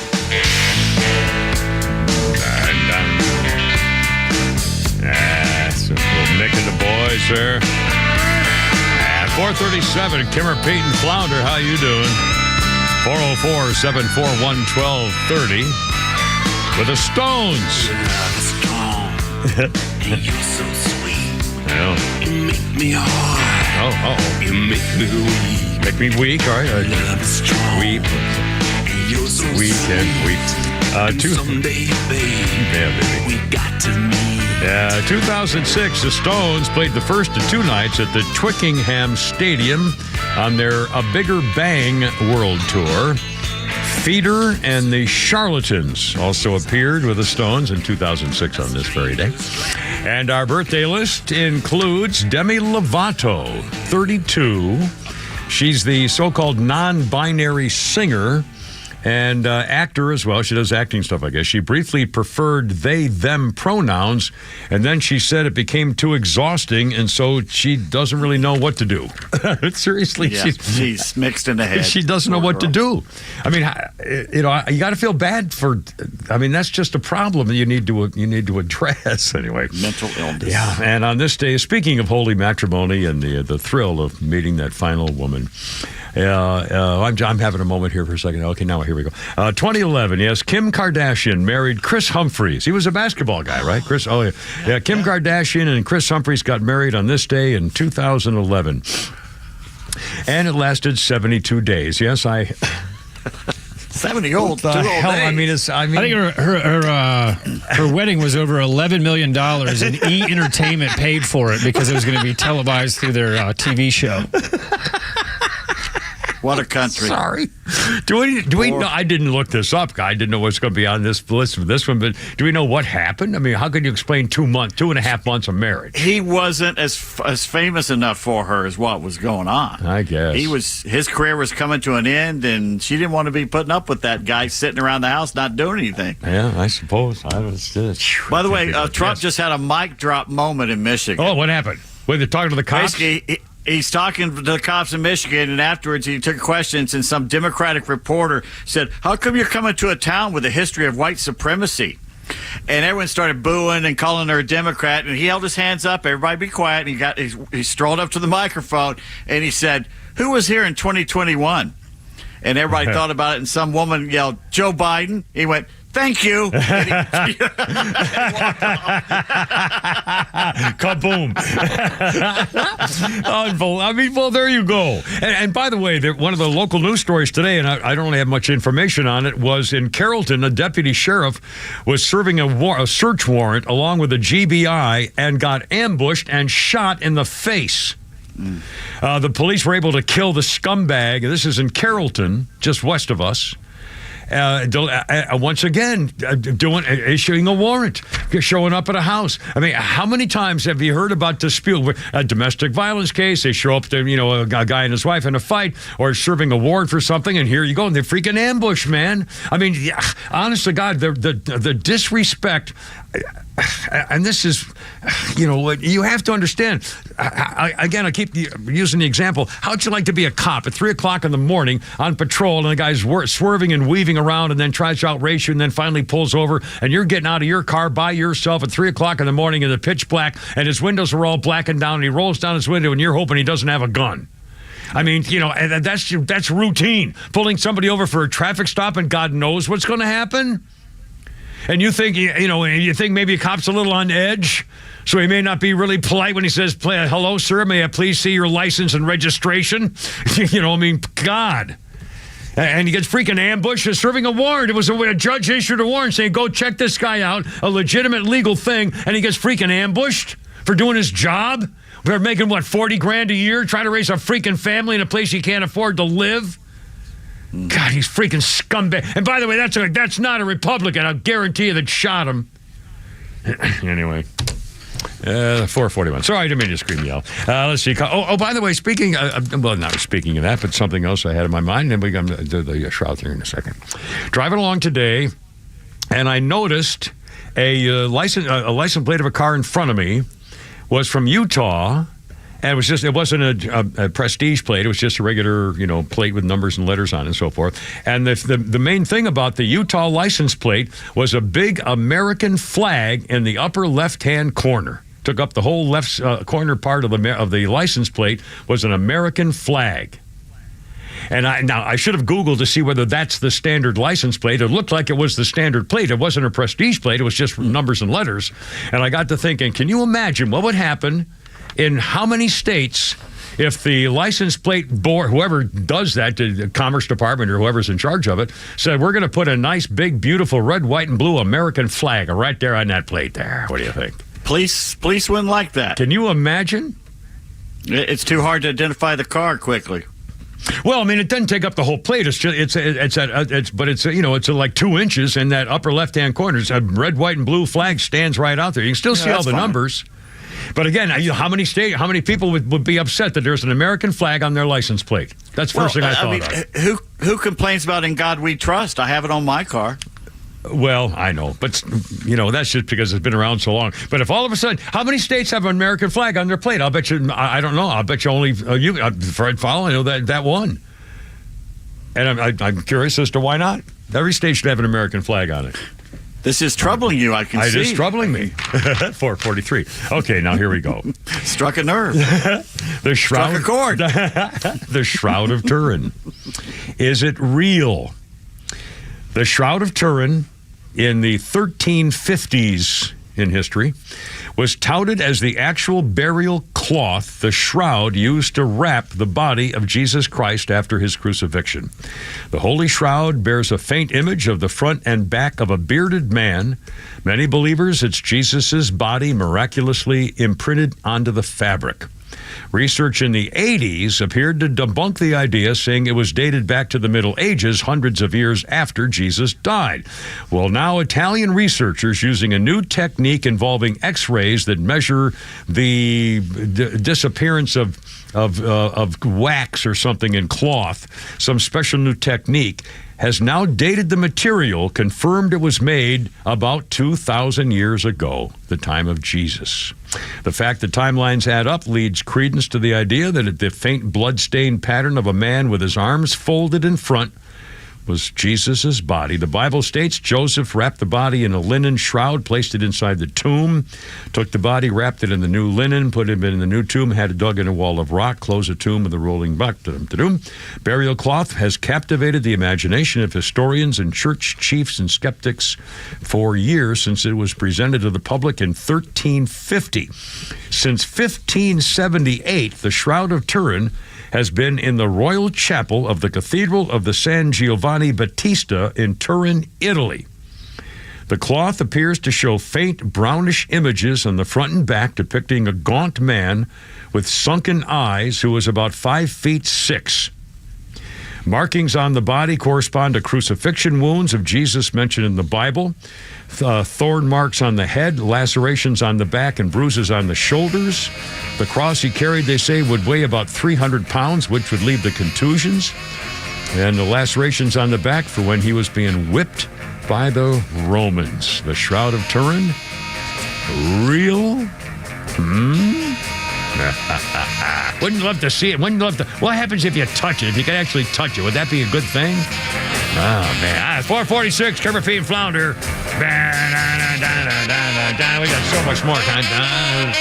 That's a little Mick and the boys, sir. At 437, Kimmer, Pete, and Flounder, how you doing? 404-741-1230 with the Stones. You're so sweet. Yeah. You make me hard. Oh. You make me weak. Make me weak, all right. Love is strong. Weep. You're so Weak sweet. and weep. Someday, babe, yeah, baby. we got to meet. 2006, the Stones played the first of 2 nights at the Twickenham Stadium on their A Bigger Bang World Tour. Feeder and the Charlatans also appeared with the Stones in 2006 on this very day. And our birthday list includes Demi Lovato, 32. She's the so-called non-binary singer and actor as well. She does acting stuff, I guess. She briefly preferred they, them pronouns, and then she said it became too exhausting, and so she doesn't really know what to do. Seriously, Yeah, she's mixed in the head. She doesn't know what to do. I mean, you got to feel bad for. I mean, that's just a problem that you need to address anyway. Mental illness. Yeah, and on this day, speaking of holy matrimony and the thrill of meeting that final woman. I'm having a moment here for a second. Okay, now here we go. 2011, yes, Kim Kardashian married Chris Humphries. He was a basketball guy, right? Chris. Oh, yeah. Kim Kardashian and Chris Humphries got married on this day in 2011, and it lasted 72 days. Yes, 70 old. The hell? Days. I think her wedding was over $11 million, and E! Entertainment paid for it because it was going to be televised through their TV show. What a country. Sorry. Do we know? I didn't look this up. I didn't know what's going to be on this list for this one, but do we know what happened? I mean, how could you explain 2.5 months of marriage? He wasn't as famous enough for her as what was going on. I guess. His career was coming to an end, and she didn't want to be putting up with that guy sitting around the house not doing anything. Yeah, I suppose. By the way, Trump just had a mic drop moment in Michigan. Oh, what happened? Were they talking to the cops? Basically, he's talking to the cops in Michigan, and afterwards he took questions, and some Democratic reporter said, "How come you're coming to a town with a history of white supremacy?" And everyone started booing and calling her a Democrat, and he held his hands up, everybody be quiet, and he strolled up to the microphone, and he said, "Who was here in 2021? And everybody thought about it, and some woman yelled, "Joe Biden." He went, "Thank you." Kaboom. I mean, well, there you go. And by the way, one of the local news stories today, and I don't really have much information on it, was in Carrollton, a deputy sheriff was serving a search warrant along with a GBI and got ambushed and shot in the face. The police were able to kill the scumbag. This is in Carrollton, just west of us. Once again, issuing a warrant, showing up at a house. I mean, how many times have you heard about dispute, a domestic violence case? They show up to, a guy and his wife in a fight, or serving a warrant for something, and here you go, and they're freaking ambush, man. I mean, honest to God, the disrespect. And this is, you have to understand. Again, I keep using the example. How'd you like to be a cop at 3 o'clock in the morning on patrol, and the guy's swerving and weaving around, and then tries to outrace you, and then finally pulls over, and you're getting out of your car by yourself at 3 o'clock in the morning in the pitch black, and his windows are all blackened down, and he rolls down his window, and you're hoping he doesn't have a gun. I mean, and that's routine. Pulling somebody over for a traffic stop, and God knows what's going to happen. And you think, you think maybe a cop's a little on edge, so he may not be really polite when he says, "Hello, sir, may I please see your license and registration?" God. And he gets freaking ambushed and serving a warrant. It was a judge issued a warrant saying, "Go check this guy out," a legitimate legal thing, and he gets freaking ambushed for doing his job. They're making, $40,000 a year, trying to raise a freaking family in a place he can't afford to live. God, he's freaking scumbag. And by the way, that's not a Republican. I'll guarantee you that shot him. Anyway, 441. Sorry, I didn't mean to scream yell. Let's see. By the way, not speaking of that, but something else I had in my mind, and we're going to do the shroud here in a second. Driving along today, and I noticed a license plate of a car in front of me was from Utah. And it wasn't a prestige plate. It was just a regular, plate with numbers and letters on it and so forth. And the main thing about the Utah license plate was a big American flag in the upper left-hand corner. Took up the whole left corner part of the license plate was an American flag. And I should have Googled to see whether that's the standard license plate. It looked like it was the standard plate. It wasn't a prestige plate. It was just numbers and letters. And I got to thinking, can you imagine what would happen in how many states if the license plate board, whoever does that, the Commerce Department or whoever's in charge of it, said, "We're going to put a nice, big, beautiful red, white, and blue American flag right there on that plate there." What do you think? Police wouldn't like that. Can you imagine? It's too hard to identify the car quickly. Well, I mean, it doesn't take up the whole plate. It's like 2 inches in that upper left-hand corner. It's a red, white, and blue flag stands right out there. You can still see all the numbers. But again, how many people would be upset that there's an American flag on their license plate? That's the first thing I thought of. Who complains about "In God We Trust"? I have it on my car. Well, I know, but that's just because it's been around so long. But if all of a sudden, how many states have an American flag on their plate? I'll bet you. I don't know. I'll bet you only Fred Fowler. I know that one. And I'm curious as to why not. Every state should have an American flag on it. This is troubling you. I can see. It is troubling me. 443. Okay, now here we go. Struck a nerve. The shroud. Struck a chord. The Shroud of Turin. Is it real? The Shroud of Turin, in the 1350s in history, was touted as the actual burial cloth, the shroud used to wrap the body of Jesus Christ after his crucifixion. The Holy Shroud bears a faint image of the front and back of a bearded man. Many believers it's Jesus' body miraculously imprinted onto the fabric. Research in the 80s appeared to debunk the idea, saying it was dated back to the Middle Ages, hundreds of years after Jesus died. Well, now Italian researchers using a new technique involving X-rays that measure the disappearance of wax or something in cloth, some special new technique, has now dated the material, confirmed it was made about 2,000 years ago, the time of Jesus. The fact that timelines add up leads credence to the idea that the faint blood-stained pattern of a man with his arms folded in front was Jesus' body. The Bible states Joseph wrapped the body in a linen shroud, placed it inside the tomb, took the body, wrapped it in the new linen, put it in the new tomb, had it dug in a wall of rock, closed the tomb with a rolling buck. Burial cloth has captivated the imagination of historians and church chiefs and skeptics for years since it was presented to the public in 1350. Since 1578, the Shroud of Turin has been in the Royal Chapel of the Cathedral of the San Giovanni Battista in Turin, Italy. The cloth appears to show faint brownish images on the front and back depicting a gaunt man with sunken eyes who is about 5'6". Markings on the body correspond to crucifixion wounds of Jesus mentioned in the Bible, thorn marks on the head, lacerations on the back, and bruises on the shoulders. The cross he carried, they say, would weigh about 300 pounds, which would leave the contusions. And the lacerations on the back for when he was being whipped by the Romans. The Shroud of Turin? Real? Wouldn't love to see it. Wouldn't love to. What happens if you touch it? If you could actually touch it, would that be a good thing? Oh, man. 446, Kermit P. and Flounder. We got so much more content.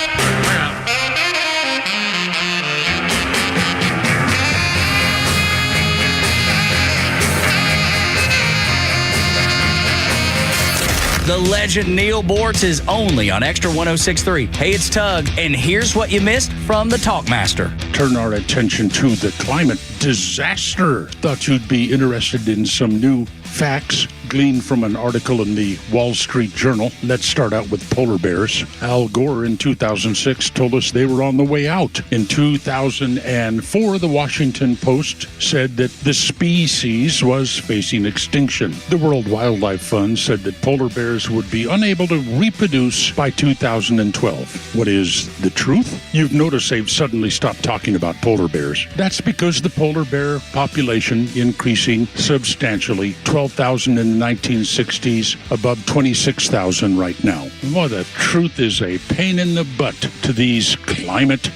The legend Neil Bortz is only on Extra 106.3. Hey, it's Tug, and here's what you missed from the Talkmaster. Turn our attention to the climate disaster. Thought you'd be interested in some new facts gleaned from an article in the Wall Street Journal. Let's start out with polar bears. Al Gore in 2006 told us they were on the way out. In 2004, the Washington Post said that the species was facing extinction. The World Wildlife Fund said that polar bears would be unable to reproduce by 2012. What is the truth? You've noticed they've suddenly stopped talking about polar bears. That's because the polar bear population increasing substantially. 12,000 in the 1960s, above 26,000 right now. Well, the truth is a pain in the butt to these climate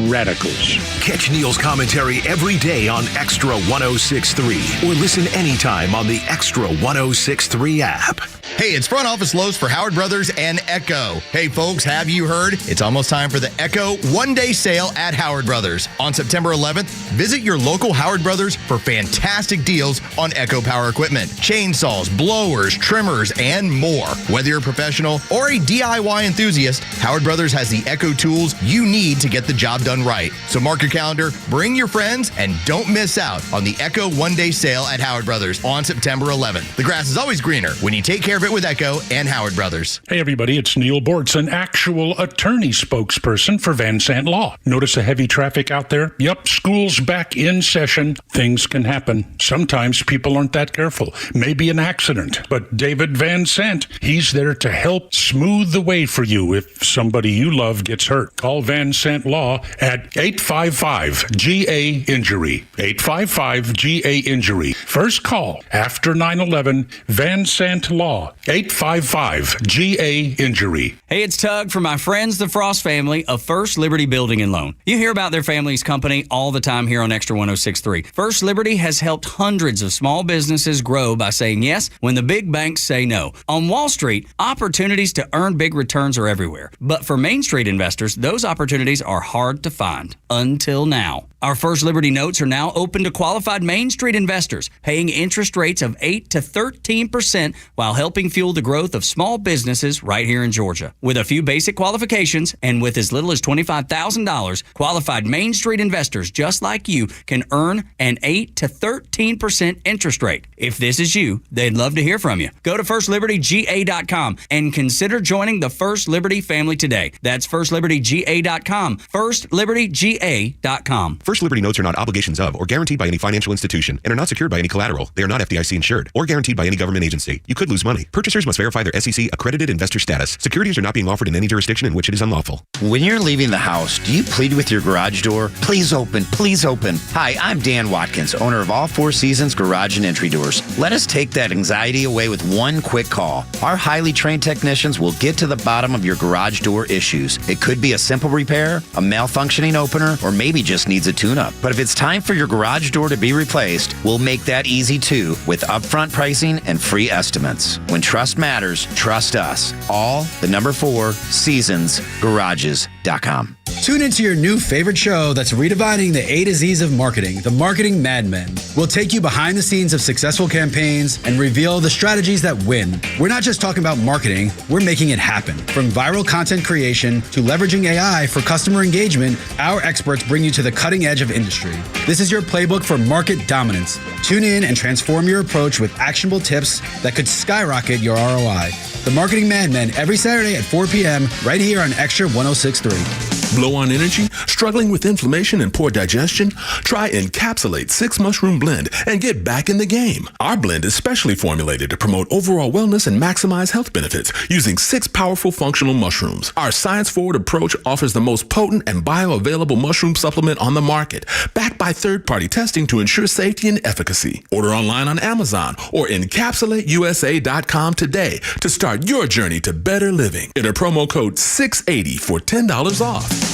radicals. Catch Neil's commentary every day on Extra 106.3 or listen anytime on the Extra 106.3 app. Hey, it's Front Office Lowe's for Howard Brothers and Echo. Hey, folks, have you heard? It's almost time for the Echo one-day sale at Howard Brothers. On September 11th, visit your local Howard Brothers for fantastic deals on Echo power equipment, chainsaws, blowers, trimmers, and more. Whether you're a professional or a DIY enthusiast, Howard Brothers has the Echo tools you need to get the job done right. So mark your calendar, bring your friends, and don't miss out on the Echo one-day sale at Howard Brothers on September 11th. The grass is always greener when you take care of it Favorite with Echo and Howard Brothers. Hey, everybody, it's Neil Bortz, an actual attorney spokesperson for Van Sant Law. Notice the heavy traffic out there? Yep, school's back in session. Things can happen. Sometimes people aren't that careful. Maybe an accident. But David Van Sant, he's there to help smooth the way for you if somebody you love gets hurt. Call Van Sant Law at 855-GA-INJURY. 855-GA-INJURY. First call after 9/11, Van Sant Law. 855-GA-INJURY. Hey, it's Tug from my friends, the Frost family of First Liberty Building and Loan. You hear about their family's company all the time here on XTRA 106.3. First Liberty has helped hundreds of small businesses grow by saying yes when the big banks say no. On Wall Street, opportunities to earn big returns are everywhere. But for Main Street investors, those opportunities are hard to find. Until now. Our First Liberty notes are now open to qualified Main Street investors, paying interest rates of 8 to 13% while helping fuel the growth of small businesses right here in Georgia. With a few basic qualifications and with as little as $25,000, qualified Main Street investors just like you can earn an 8 to 13% interest rate. If this is you, they'd love to hear from you. Go to FirstLibertyGA.com and consider joining the First Liberty family today. That's FirstLibertyGA.com. FirstLibertyGA.com. First Liberty notes are not obligations of or guaranteed by any financial institution and are not secured by any collateral. They are not FDIC insured or guaranteed by any government agency. You could lose money. Purchasers must verify their SEC accredited investor status. Securities are not being offered in any jurisdiction in which it is unlawful. When you're leaving the house, do you plead with your garage door? Please open, please open. Hi, I'm Dan Watkins, owner of All Four Seasons Garage and Entry Doors. Let us take that anxiety away with one quick call. Our highly trained technicians will get to the bottom of your garage door issues. It could be a simple repair, a malfunctioning opener, or maybe just needs a tune-up. But if it's time for your garage door to be replaced, we'll make that easy too with upfront pricing and free estimates. When trust matters, trust us. All the number 4 Seasons Garages.com. Tune into your new favorite show that's redefining the A to Z's of marketing, The Marketing Mad Men. We'll take you behind the scenes of successful campaigns and reveal the strategies that win. We're not just talking about marketing, we're making it happen. From viral content creation to leveraging AI for customer engagement, our experts bring you to the cutting edge of industry. This is your playbook for market dominance. Tune in and transform your approach with actionable tips that could skyrocket your ROI. The Marketing Mad Men every Saturday at 4 p.m. right here on XTRA 106.3. Low on energy? Struggling with inflammation and poor digestion? Try Encapsulate 6 Mushroom Blend and get back in the game. Our blend is specially formulated to promote overall wellness and maximize health benefits using 6 powerful functional mushrooms. Our science-forward approach offers the most potent and bioavailable mushroom supplement on the market, backed by third-party testing to ensure safety and efficacy. Order online on Amazon or encapsulateusa.com today to start your journey to better living. Enter promo code 680 for $10 off. All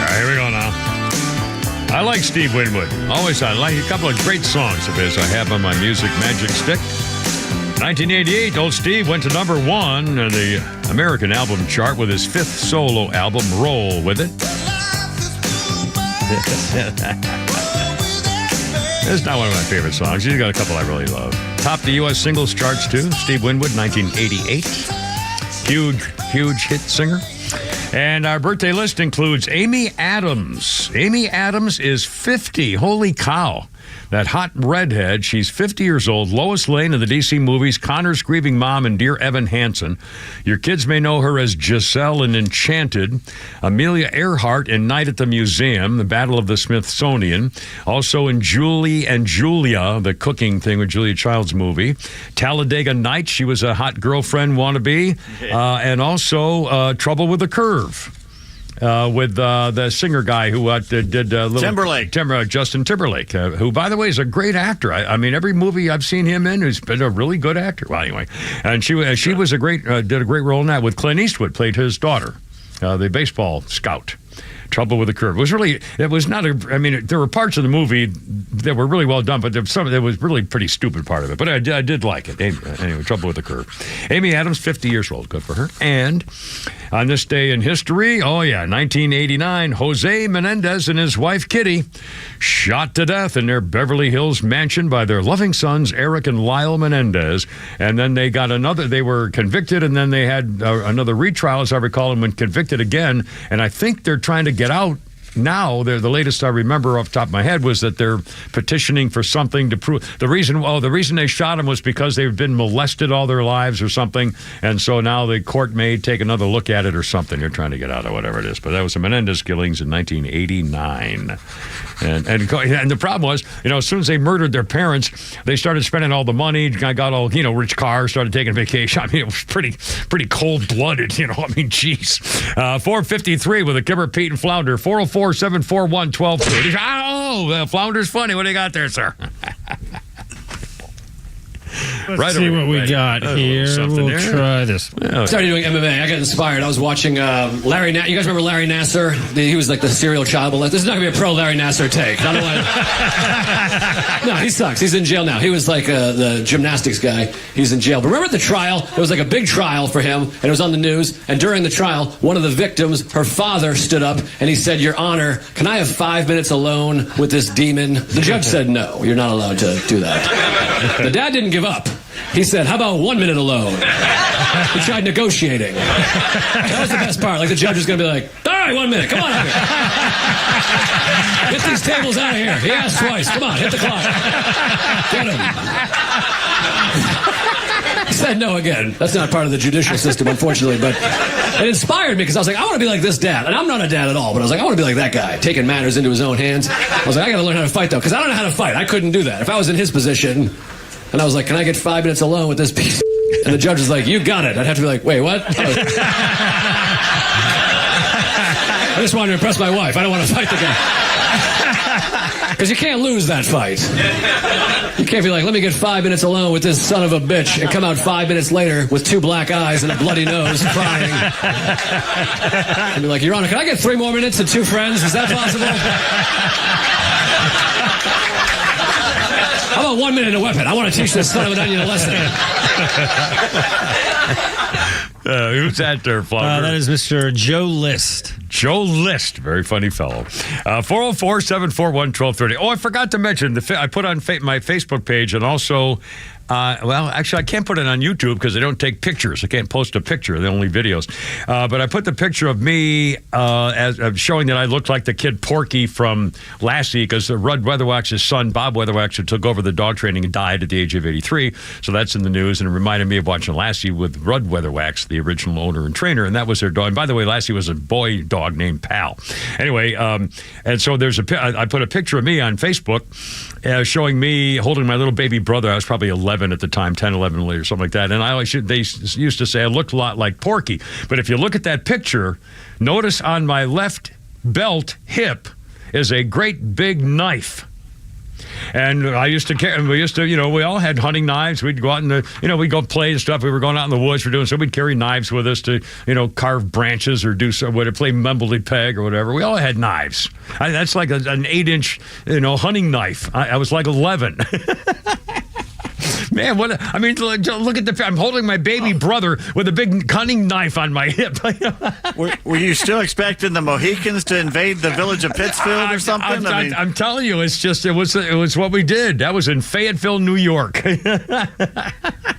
right, here we go now. I like Steve Winwood. Always, I like a couple of great songs of his I have on my music magic stick. 1988, old Steve went to number 1 in the American album chart with his 5th solo album, Roll With It. It's not one of my favorite songs. He's got a couple I really love. Topped the U.S. singles charts, too. Steve Winwood, 1988. Huge hit singer. And our birthday list includes Amy Adams. Amy Adams is 50. Holy cow. That hot redhead, she's 50 years old. Lois Lane in the DC movies, Connor's grieving mom, and Dear Evan Hansen. Your kids may know her as Giselle in Enchanted, Amelia Earhart in Night at the Museum, The Battle of the Smithsonian. Also in Julie and Julia, the cooking thing with Julia Child's movie. Talladega Nights, she was a hot girlfriend wannabe. And also Trouble with the Curve. With the singer guy who did Timberlake. Justin Timberlake, who, by the way, is a great actor. I mean, every movie I've seen him in, he's been a really good actor. Well, anyway, and she was did a great role in that with Clint Eastwood, played his daughter, the baseball scout. Trouble with the Curve. There were parts of the movie that were really well done, but there was really pretty stupid part of it. But I did like it. Anyway, Trouble with the Curve. Amy Adams, 50 years old. Good for her. And on this day in history, 1989, Jose Menendez and his wife Kitty shot to death in their Beverly Hills mansion by their loving sons, Eric and Lyle Menendez. And then they were convicted, and then they had another retrial, as I recall, and were convicted again. And I think they're trying to get out now the latest I remember off the top of my head was that they're petitioning for something to prove the reason they shot him was because they've been molested all their lives or something, and so now the court may take another look at it or something. They're trying to get out of whatever it is. But that was the Menendez killings in 1989, and the problem was, as soon as they murdered their parents, they started spending all the money. I got all rich cars, started taking vacation. I mean, it was pretty cold blooded. I mean, geez. 453 with a Kimmer, Pete, and Flounder. 404-741-1230. Oh, Flounder's funny. What do you got there, sir? Let's see what we got here. We'll try this. I started doing MMA. I got inspired. I was watching Larry Nassar. You guys remember Larry Nassar? He was like the serial child molester. This is not going to be a pro Larry Nassar take. No, he sucks. He's in jail now. He was like the gymnastics guy. He's in jail. But remember at the trial, there was like a big trial for him, and it was on the news. And during the trial, one of the victims, her father, stood up, and he said, "Your Honor, can I have 5 minutes alone with this demon?" The judge said, "No, you're not allowed to do that." The dad didn't give up. He said, "How about 1 minute alone?" He tried negotiating. That was the best part. Like the judge was going to be like, "All right, 1 minute. Come on out here. Get these tables out of here." He asked twice. Come on, hit the clock. Get him. He said no again. That's not part of the judicial system, unfortunately, but it inspired me because I was like, I want to be like this dad. And I'm not a dad at all, but I was like, I want to be like that guy, taking matters into his own hands. I was like, I got to learn how to fight, though, because I don't know how to fight. I couldn't do that. If I was in his position, and I was like, can I get 5 minutes alone with this piece? And the judge was like, you got it. I'd have to be like, wait, what? I just wanted to impress my wife. I don't want to fight the guy. Because you can't lose that fight. You can't be like, let me get 5 minutes alone with this son of a bitch and come out 5 minutes later with 2 black eyes and a bloody nose crying. And be like, Your Honor, can I get 3 more minutes and 2 friends? Is that possible? How about 1 minute and a weapon? I want to teach this son of an onion a lesson. Who's that there, Flounder? That is Mr. Joe List. Joe List, very funny fellow. 404-741-1230. Oh, I forgot to mention, I put on my Facebook page, and also, actually, I can't put it on YouTube because they don't take pictures. I can't post a picture. They're only videos. But I put the picture of me as showing that I looked like the kid Porky from Lassie, because Rudd Weatherwax's son, Bob Weatherwax, who took over the dog training and died at the age of 83. So that's in the news, and it reminded me of watching Lassie with Rudd Weatherwax, the original owner and trainer, and that was their dog. And by the way, Lassie was a boy dog named Pal. Anyway, and so I put a picture of me on Facebook showing me holding my little baby brother. I was probably 11 at the time, 10, 11 or something like that. And they used to say I looked a lot like Porky. But if you look at that picture, notice on my left belt hip is a great big knife. And we all had hunting knives. We'd go out we'd go play and stuff. We were going out in the woods so we'd carry knives with us to, carve branches or do some, play Mumbledy Peg or whatever. We all had knives. That's like an 8-inch, hunting knife. I was like 11. Man, look at I'm holding my baby brother with a big cunning knife on my hip. Were you still expecting the Mohicans to invade the village of Pittsfield or something? I'm telling you, it was what we did. That was in Fayetteville, New York.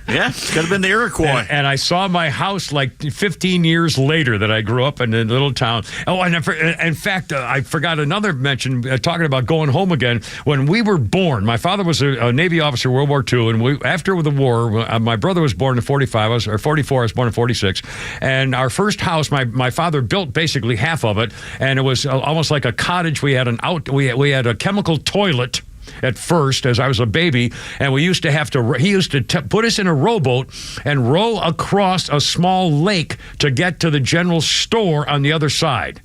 Yeah, could have been the Iroquois. And I saw my house like 15 years later that I grew up in a little town. Oh, and in fact, I forgot another mention, talking about going home again. When we were born, my father was a Navy officer, World War II, and after the war, my brother was born in 45, I was 44, I was born in 46, and our first house, my father built basically half of it, and it was almost like a cottage. We had we had a chemical toilet at first as I was a baby, and we used to have to, he used to put us in a rowboat and row across a small lake to get to the general store on the other side.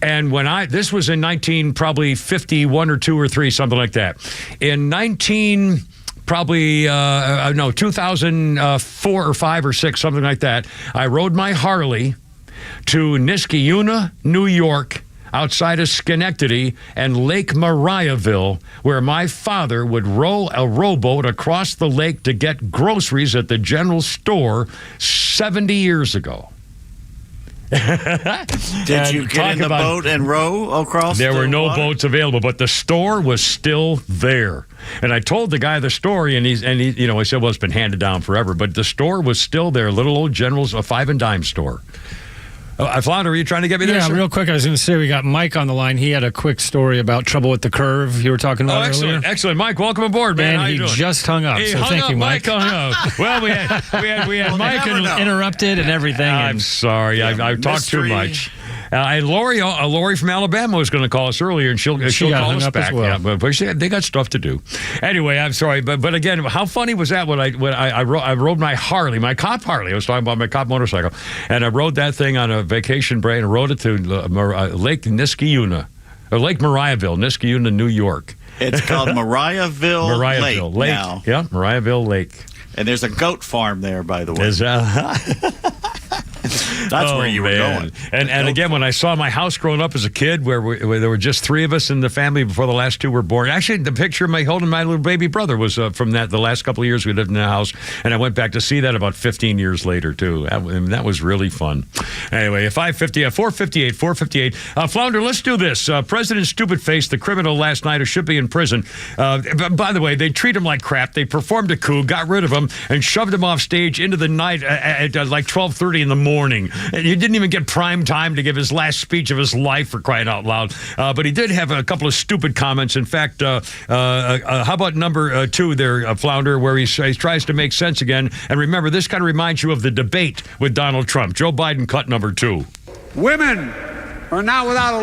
And this was in 1951 or 2 or 3, something like that. In 2004 or 5 or 6, something like that, I rode my Harley to Niskayuna, New York, outside of Schenectady, and Lake Mariahville, where my father would row a rowboat across the lake to get groceries at the general store 70 years ago. Did you get in the boat and row across? There were no water? boats available, but the store was still there. And I told the guy the story, and he I said, well, it's been handed down forever, but the store was still there, little old General's, a 5 and dime store. Flounder, are you trying to get me there? Yeah, sir? real quick, I was going to say we got Mike on the line. He had a quick story about trouble with the curve you were talking about excellent, earlier. excellent. Mike, welcome aboard, man. And How you he doing? just hung up, so thank you, Mike. Hung up. Well, we had Mike interrupted and everything. I'm sorry. I talked too much. And Lori from Alabama was going to call us earlier, and she'll call us back. As well. Yeah, but they got stuff to do. Anyway, I'm sorry, but again, how funny was that when I rode my Harley, my cop Harley? I was talking about my cop motorcycle, and I rode that thing on a vacation break and rode it to Lake Niskayuna, or Lake Mariahville, Niskayuna, New York. It's called Mariahville Lake now. Yeah, Mariahville Lake. And there's a goat farm there, by the way. That's where you were going. And again, when I saw my house growing up as a kid, where there were just 3 of us in the family before the last 2 were born. Actually, the picture of me holding my little baby brother was from the last couple of years we lived in the house, and I went back to see that about 15 years later too. That was really fun. Anyway, 458. Flounder, let's do this. President Stupid Face, the criminal last night who should be in prison. By the way, they treat him like crap. They performed a coup, got rid of him, and shoved him off stage into the night at like 12:30 in the morning. And he didn't even get prime time to give his last speech of his life, for crying out loud. But he did have a couple of stupid comments. In fact, how about number 2 there, Flounder, where he tries to make sense again. And remember, this kind of reminds you of the debate with Donald Trump. Joe Biden cut number 2. Women are not without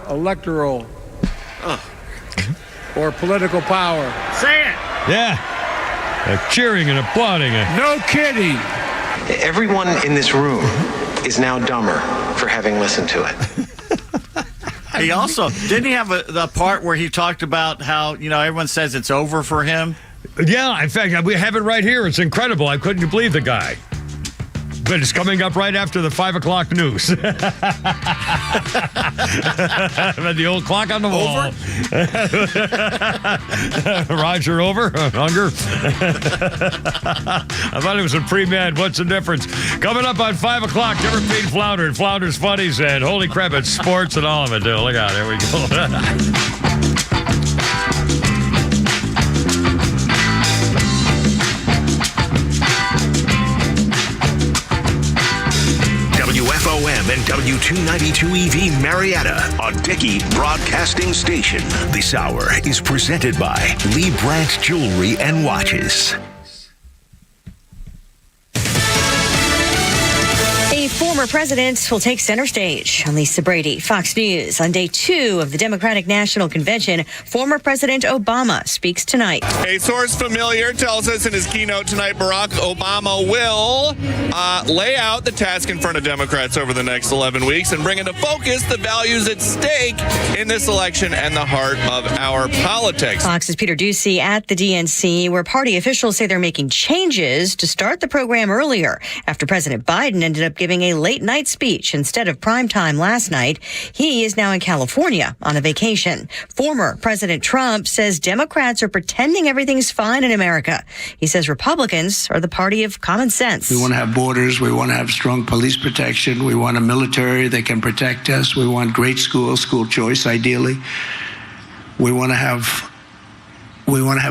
electoral or political power. Say it. Yeah. Cheering and applauding it. No kidding. Everyone in this room is now dumber for having listened to it. He also, didn't he have the part where he talked about how, everyone says it's over for him? Yeah, in fact, we have it right here. It's incredible. I couldn't believe the guy. But it's coming up right after the 5 o'clock news. The old clock on the wall. Roger, over. Unger. I thought it was a pre-med. What's the difference? Coming up on 5 o'clock, never beat Flounder and Flounder's Funnies, and holy crap, it's sports and all of it, dude. Look out. There we go. WFOM and W292 EV Marietta, a Dickey broadcasting station. This hour is presented by Lee Brandt Jewelry and Watches. A former president will take center stage. On Lisa Brady, Fox News. On day 2 of the Democratic National Convention, former President Obama speaks tonight. A source familiar tells us in his keynote tonight, Barack Obama will lay out the task in front of Democrats over the next 11 weeks and bring into focus the values at stake in this election and the heart of our politics. Fox's Peter Ducey at the DNC, where party officials say they're making changes to start the program earlier after President Biden ended up giving a late-night speech instead of prime time last night. He is now in California on a vacation. Former President Trump says Democrats are pretending everything's fine in America. He says Republicans are the party of common sense. We want to have borders. We want to have strong police protection. We want a military that can protect us. We want great schools, school choice, ideally. We want to have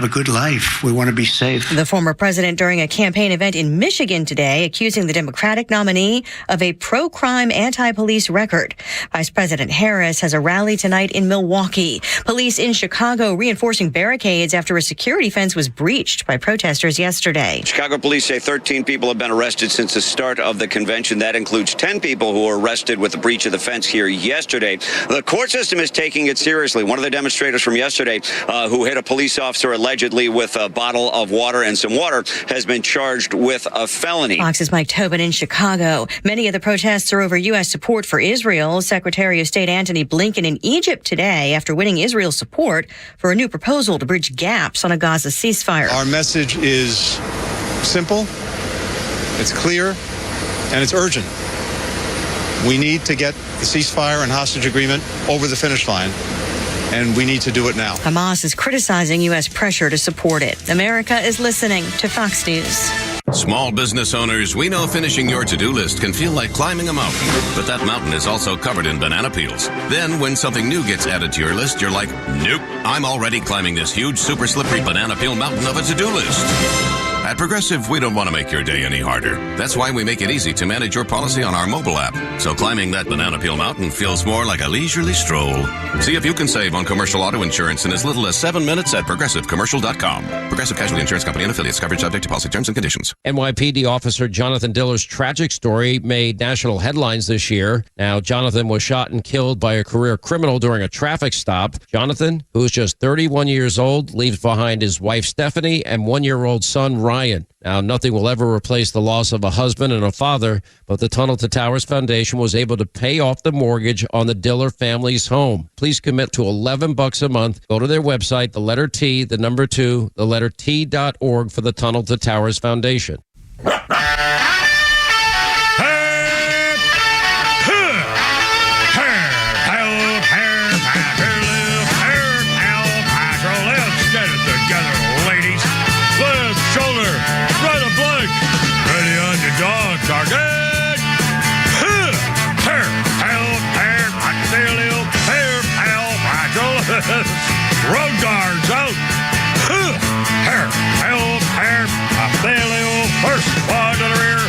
a good life. We want to be safe. The former president during a campaign event in Michigan today accusing the Democratic nominee of a pro-crime anti-police record. Vice President Harris has a rally tonight in Milwaukee. Police in Chicago reinforcing barricades after a security fence was breached by protesters yesterday. Chicago police say 13 people have been arrested since the start of the convention. That includes 10 people who were arrested with the breach of the fence here yesterday. The court system is taking it seriously. One of the demonstrators from yesterday who hit a police officer allegedly with a bottle of water and some water has been charged with a felony. Fox's Mike Tobin in Chicago. Many of the protests are over U.S. support for Israel. Secretary of State Antony Blinken in Egypt today after winning Israel's support for a new proposal to bridge gaps on a Gaza ceasefire. Our message is simple, it's clear, and it's urgent. We need to get the ceasefire and hostage agreement over the finish line, and we need to do it now. Hamas is criticizing U.S. pressure to support it. America is listening to Fox News. Small business owners, we know finishing your to-do list can feel like climbing a mountain, but that mountain is also covered in banana peels. Then when something new gets added to your list, you're like, nope, I'm already climbing this huge, super slippery banana peel mountain of a to-do list. At Progressive, we don't want to make your day any harder. That's why we make it easy to manage your policy on our mobile app. So climbing that banana peel mountain feels more like a leisurely stroll. See if you can save on commercial auto insurance in as little as 7 minutes at progressivecommercial.com. Progressive Casualty Insurance Company and affiliates. Coverage subject to policy terms and conditions. NYPD officer Jonathan Diller's tragic story made national headlines this year. Now, Jonathan was shot and killed by a career criminal during a traffic stop. Jonathan, who is just 31 years old, leaves behind his wife Stephanie and 1-year-old son Ryan. Now, nothing will ever replace the loss of a husband and a father, but the Tunnel to Towers Foundation was able to pay off the mortgage on the Diller family's home. Please commit to $11 a month. Go to their website, the letter T, the number 2, the letter T.org for the Tunnel to Towers Foundation. Target! Road guards out! First one to the rear!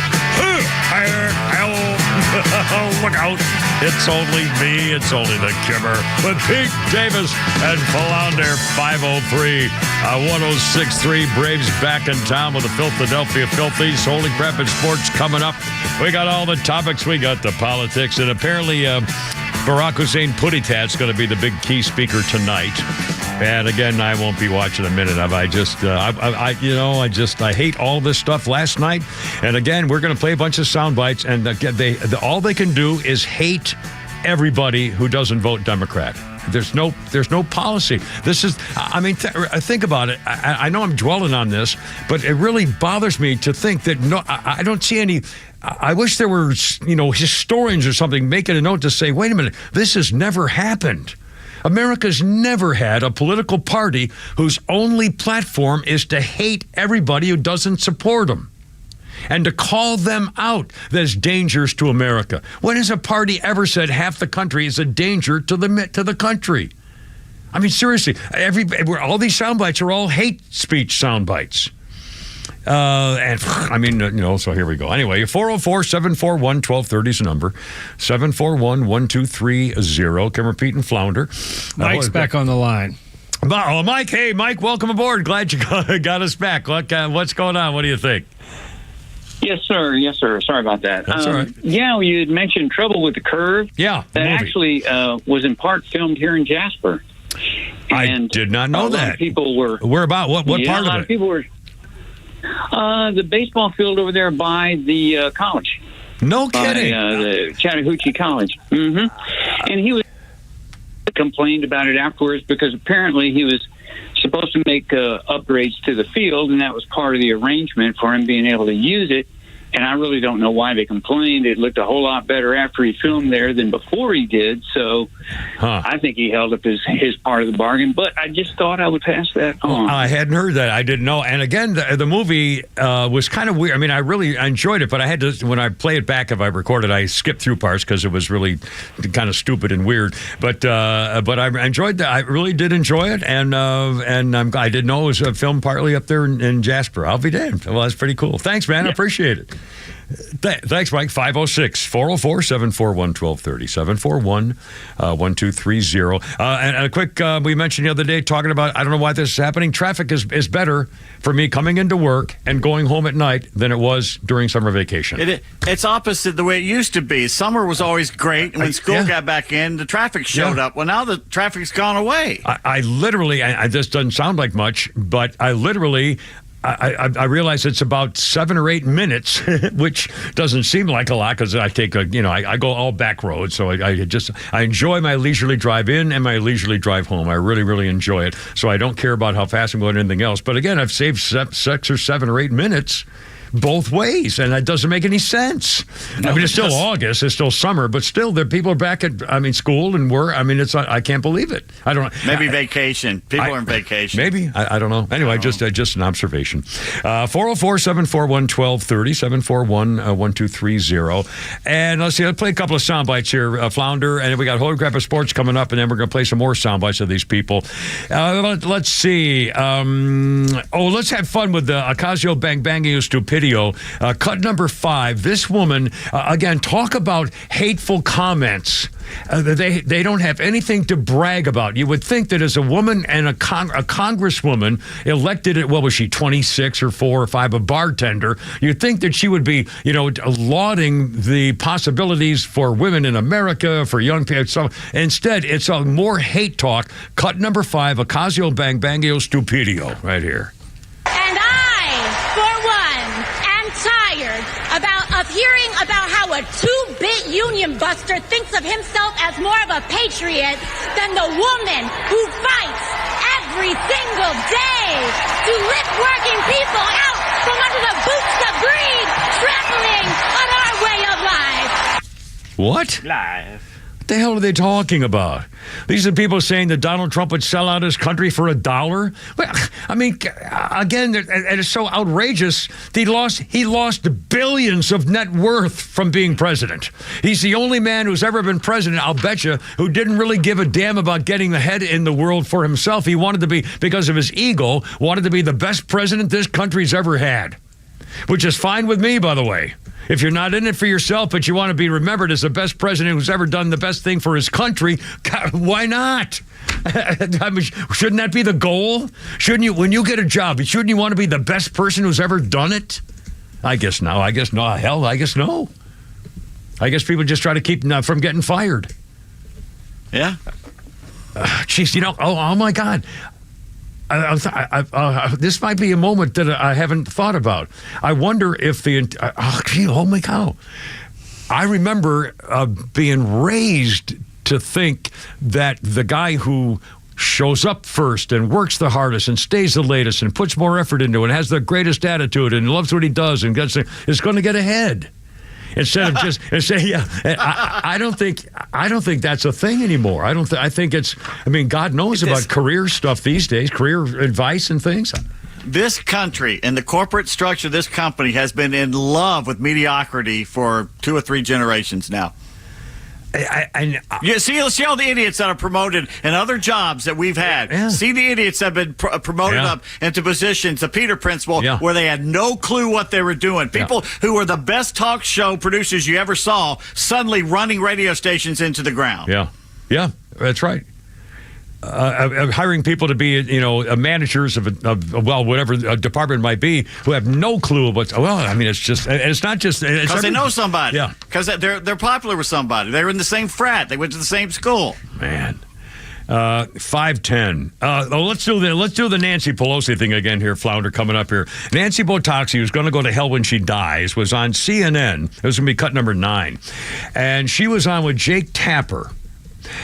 Look out! It's only me, it's only the Kimmer with Pete Davis and Flounder 503. 106.3 Braves back in town with the Philadelphia Filthies. Holy crap, it's sports coming up. We got all the topics. We got the politics. And apparently Barack Hussein Puttitat's going to be the big key speaker tonight. And again, I won't be watching a minute of. I hate all this stuff last night. And again, we're going to play a bunch of sound bites, and all they can do is hate everybody who doesn't vote Democrat. There's no policy. This is, think about it. I know I'm dwelling on this, but it really bothers me to think that I don't see any. I wish there were, historians or something making a note to say, wait a minute, this has never happened. America's never had a political party whose only platform is to hate everybody who doesn't support them and to call them out as dangers to America. When has a party ever said half the country is a danger to the country? I mean, seriously, all these sound bites are all hate speech sound bites. So here we go. Anyway, 404-741-1230 is the number. 741-1230. Kimmer, Pete, and Flounder. Mike's back on the line. Oh, Mike. Hey, Mike, welcome aboard. Glad you got us back. What's going on? What do you think? Yes, sir. Sorry about that. That's all right. Yeah, you had mentioned Trouble with the Curve. Yeah. That actually was in part filmed here in Jasper. And I did not know that. A lot of people were... Where about? What part of it? A lot of people were... the baseball field over there by the college. No kidding. The Chattahoochee College. Mm-hmm. And he was complained about it afterwards because apparently he was supposed to make upgrades to the field, and that was part of the arrangement for him being able to use it. And I really don't know why they complained. It looked a whole lot better after he filmed there than before he did. So I think he held up his part of the bargain. But I just thought I would pass that on. I hadn't heard that. I didn't know. And again, the movie was kind of weird. I mean, I really enjoyed it, but I had to, when I play it back, if I recorded, I skipped through parts because it was really kind of stupid and weird. But I enjoyed that. I really did enjoy it. And I didn't know it was filmed partly up there in Jasper. I'll be damned. Well, that's pretty cool. Thanks, man. Yeah. I appreciate it. Thanks, Mike. 506-404-741-1230. 741-1230. And a quick, we mentioned the other day talking about, I don't know why this is happening. Traffic is better for me coming into work and going home at night than it was during summer vacation. It's opposite the way it used to be. Summer was always great, and when school got back in, the traffic showed up. Well, now the traffic's gone away. I literally, this doesn't sound like much, but I literally... I realize it's about 7 or 8 minutes, which doesn't seem like a lot because I take I go all back roads. So I enjoy my leisurely drive in and my leisurely drive home. I really, really enjoy it. So I don't care about how fast I'm going or anything else. But again, I've saved 6 or 7 or 8 minutes both ways, and that doesn't make any sense. No, I mean, it's still August, it's still summer, but still, people are back at school and work. I mean, I can't believe it. I don't know. Maybe vacation. People are on vacation. Maybe. I don't know. Anyway, just an observation. 404-741-1230, 741-1230. And let's play a couple of sound bites here, Flounder, and then we got Holy Crap of Sports coming up, and then we're going to play some more sound bites of these people. Let's see. Let's have fun with the Ocasio Bang-Bangio Stupidio. Cut number 5. This woman, again, talk about hateful comments. They don't have anything to brag about. You would think that as a woman and a congresswoman elected at, what was she, 26 or 4 or 5, a bartender, you'd think that she would be, lauding the possibilities for women in America, for young people. So instead, it's more hate talk. Cut number 5, Ocasio Bang-Bangio Stupidio, right here. And I, for one, am tired of hearing about how a 2-bit union buster thinks of himself as more of a patriot than the woman who fights every single day to lift working people out from under the boots of greed, trampling on our way of life. What? Life. What the hell are they talking about? These are people saying that Donald Trump would sell out his country for $1. Well, I mean, again, and it's so outrageous. He lost billions of net worth from being president. He's the only man who's ever been president, I'll bet you, who didn't really give a damn about getting ahead in the world for himself. He wanted to be, because of his ego, wanted to be the best president this country's ever had. Which is fine with me, by the way. If you're not in it for yourself, but you want to be remembered as the best president who's ever done the best thing for his country, why not? I mean, shouldn't that be the goal? Shouldn't you, when you get a job, shouldn't you want to be the best person who's ever done it? I guess no. I guess no. Hell, I guess no. I guess people just try to keep from getting fired. Yeah. Jeez, oh my God. This might be a moment that I haven't thought about. I wonder if oh my cow. I remember being raised to think that the guy who shows up first and works the hardest and stays the latest and puts more effort into it and has the greatest attitude and loves what he does and is going to get ahead. Instead of I don't think that's a thing anymore. I think it's. I mean, God knows about career stuff these days, career advice and things. This country and the corporate structure of this company has been in love with mediocrity for 2 or 3 generations now. You see all the idiots that are promoted in other jobs that we've had. Yeah. See the idiots that have been promoted up into positions, the Peter Principle, where they had no clue what they were doing. People who were the best talk show producers you ever saw suddenly running radio stations into the ground. Yeah, that's right. Hiring people to be, managers of whatever a department might be, who have no clue about. Well, I mean, it's not just because they know somebody. Yeah, because they're popular with somebody. They were in the same frat. They went to the same school. Man, 510. Let's do the Nancy Pelosi thing again here, Flounder, coming up here. Nancy Botoxi, who's going to go to hell when she dies, was on CNN. It was going to be cut number 9, and she was on with Jake Tapper.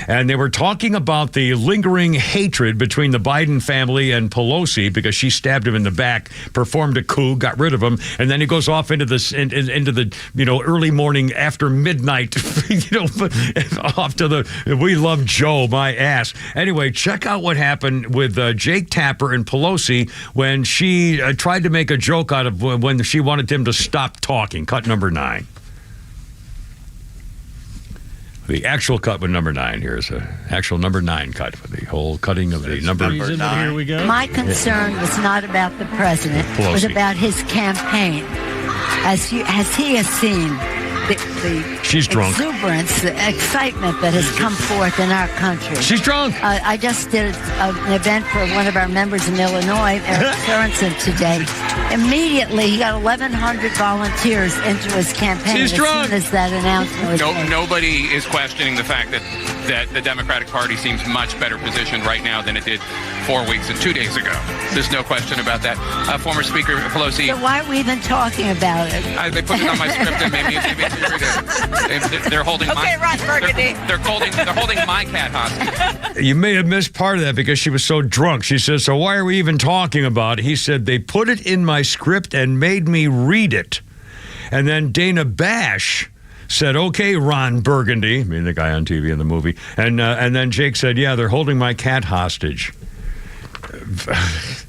And they were talking about the lingering hatred between the Biden family and Pelosi because she stabbed him in the back, performed a coup, got rid of him, and then he goes off into the early morning after midnight, off to the "We love Joe, my ass." Anyway, check out what happened with Jake Tapper and Pelosi when she tried to make a joke out of when she wanted him to stop talking. Cut number 9. The actual cut with number 9 here is an actual number 9 cut for the whole cutting of the number 9. Here we go. My concern was not about the president. Pelosi. It was about his campaign. As he has seen the She's drunk. exuberance, the excitement that has come forth in our country. She's drunk. I just did an event for one of our members in Illinois, Eric Sorensen, today. Immediately, he got 1,100 volunteers into his campaign. She's drunk. As soon as that announcement was made. Nobody is questioning the fact that that the Democratic Party seems much better positioned right now than it did 4 weeks and 2 days ago. There's no question about that. Former Speaker Pelosi. So why are we even talking about it? They put it on my script, and maybe they're holding okay, Ron Burgundy. They're holding my cat hostage. You may have missed part of that because she was so drunk. She says, so why are we even talking about it? He said, they put it in my script and made me read it. And then Dana Bash said, okay, Ron Burgundy, I mean the guy on TV in the movie. And then Jake said, yeah, they're holding my cat hostage.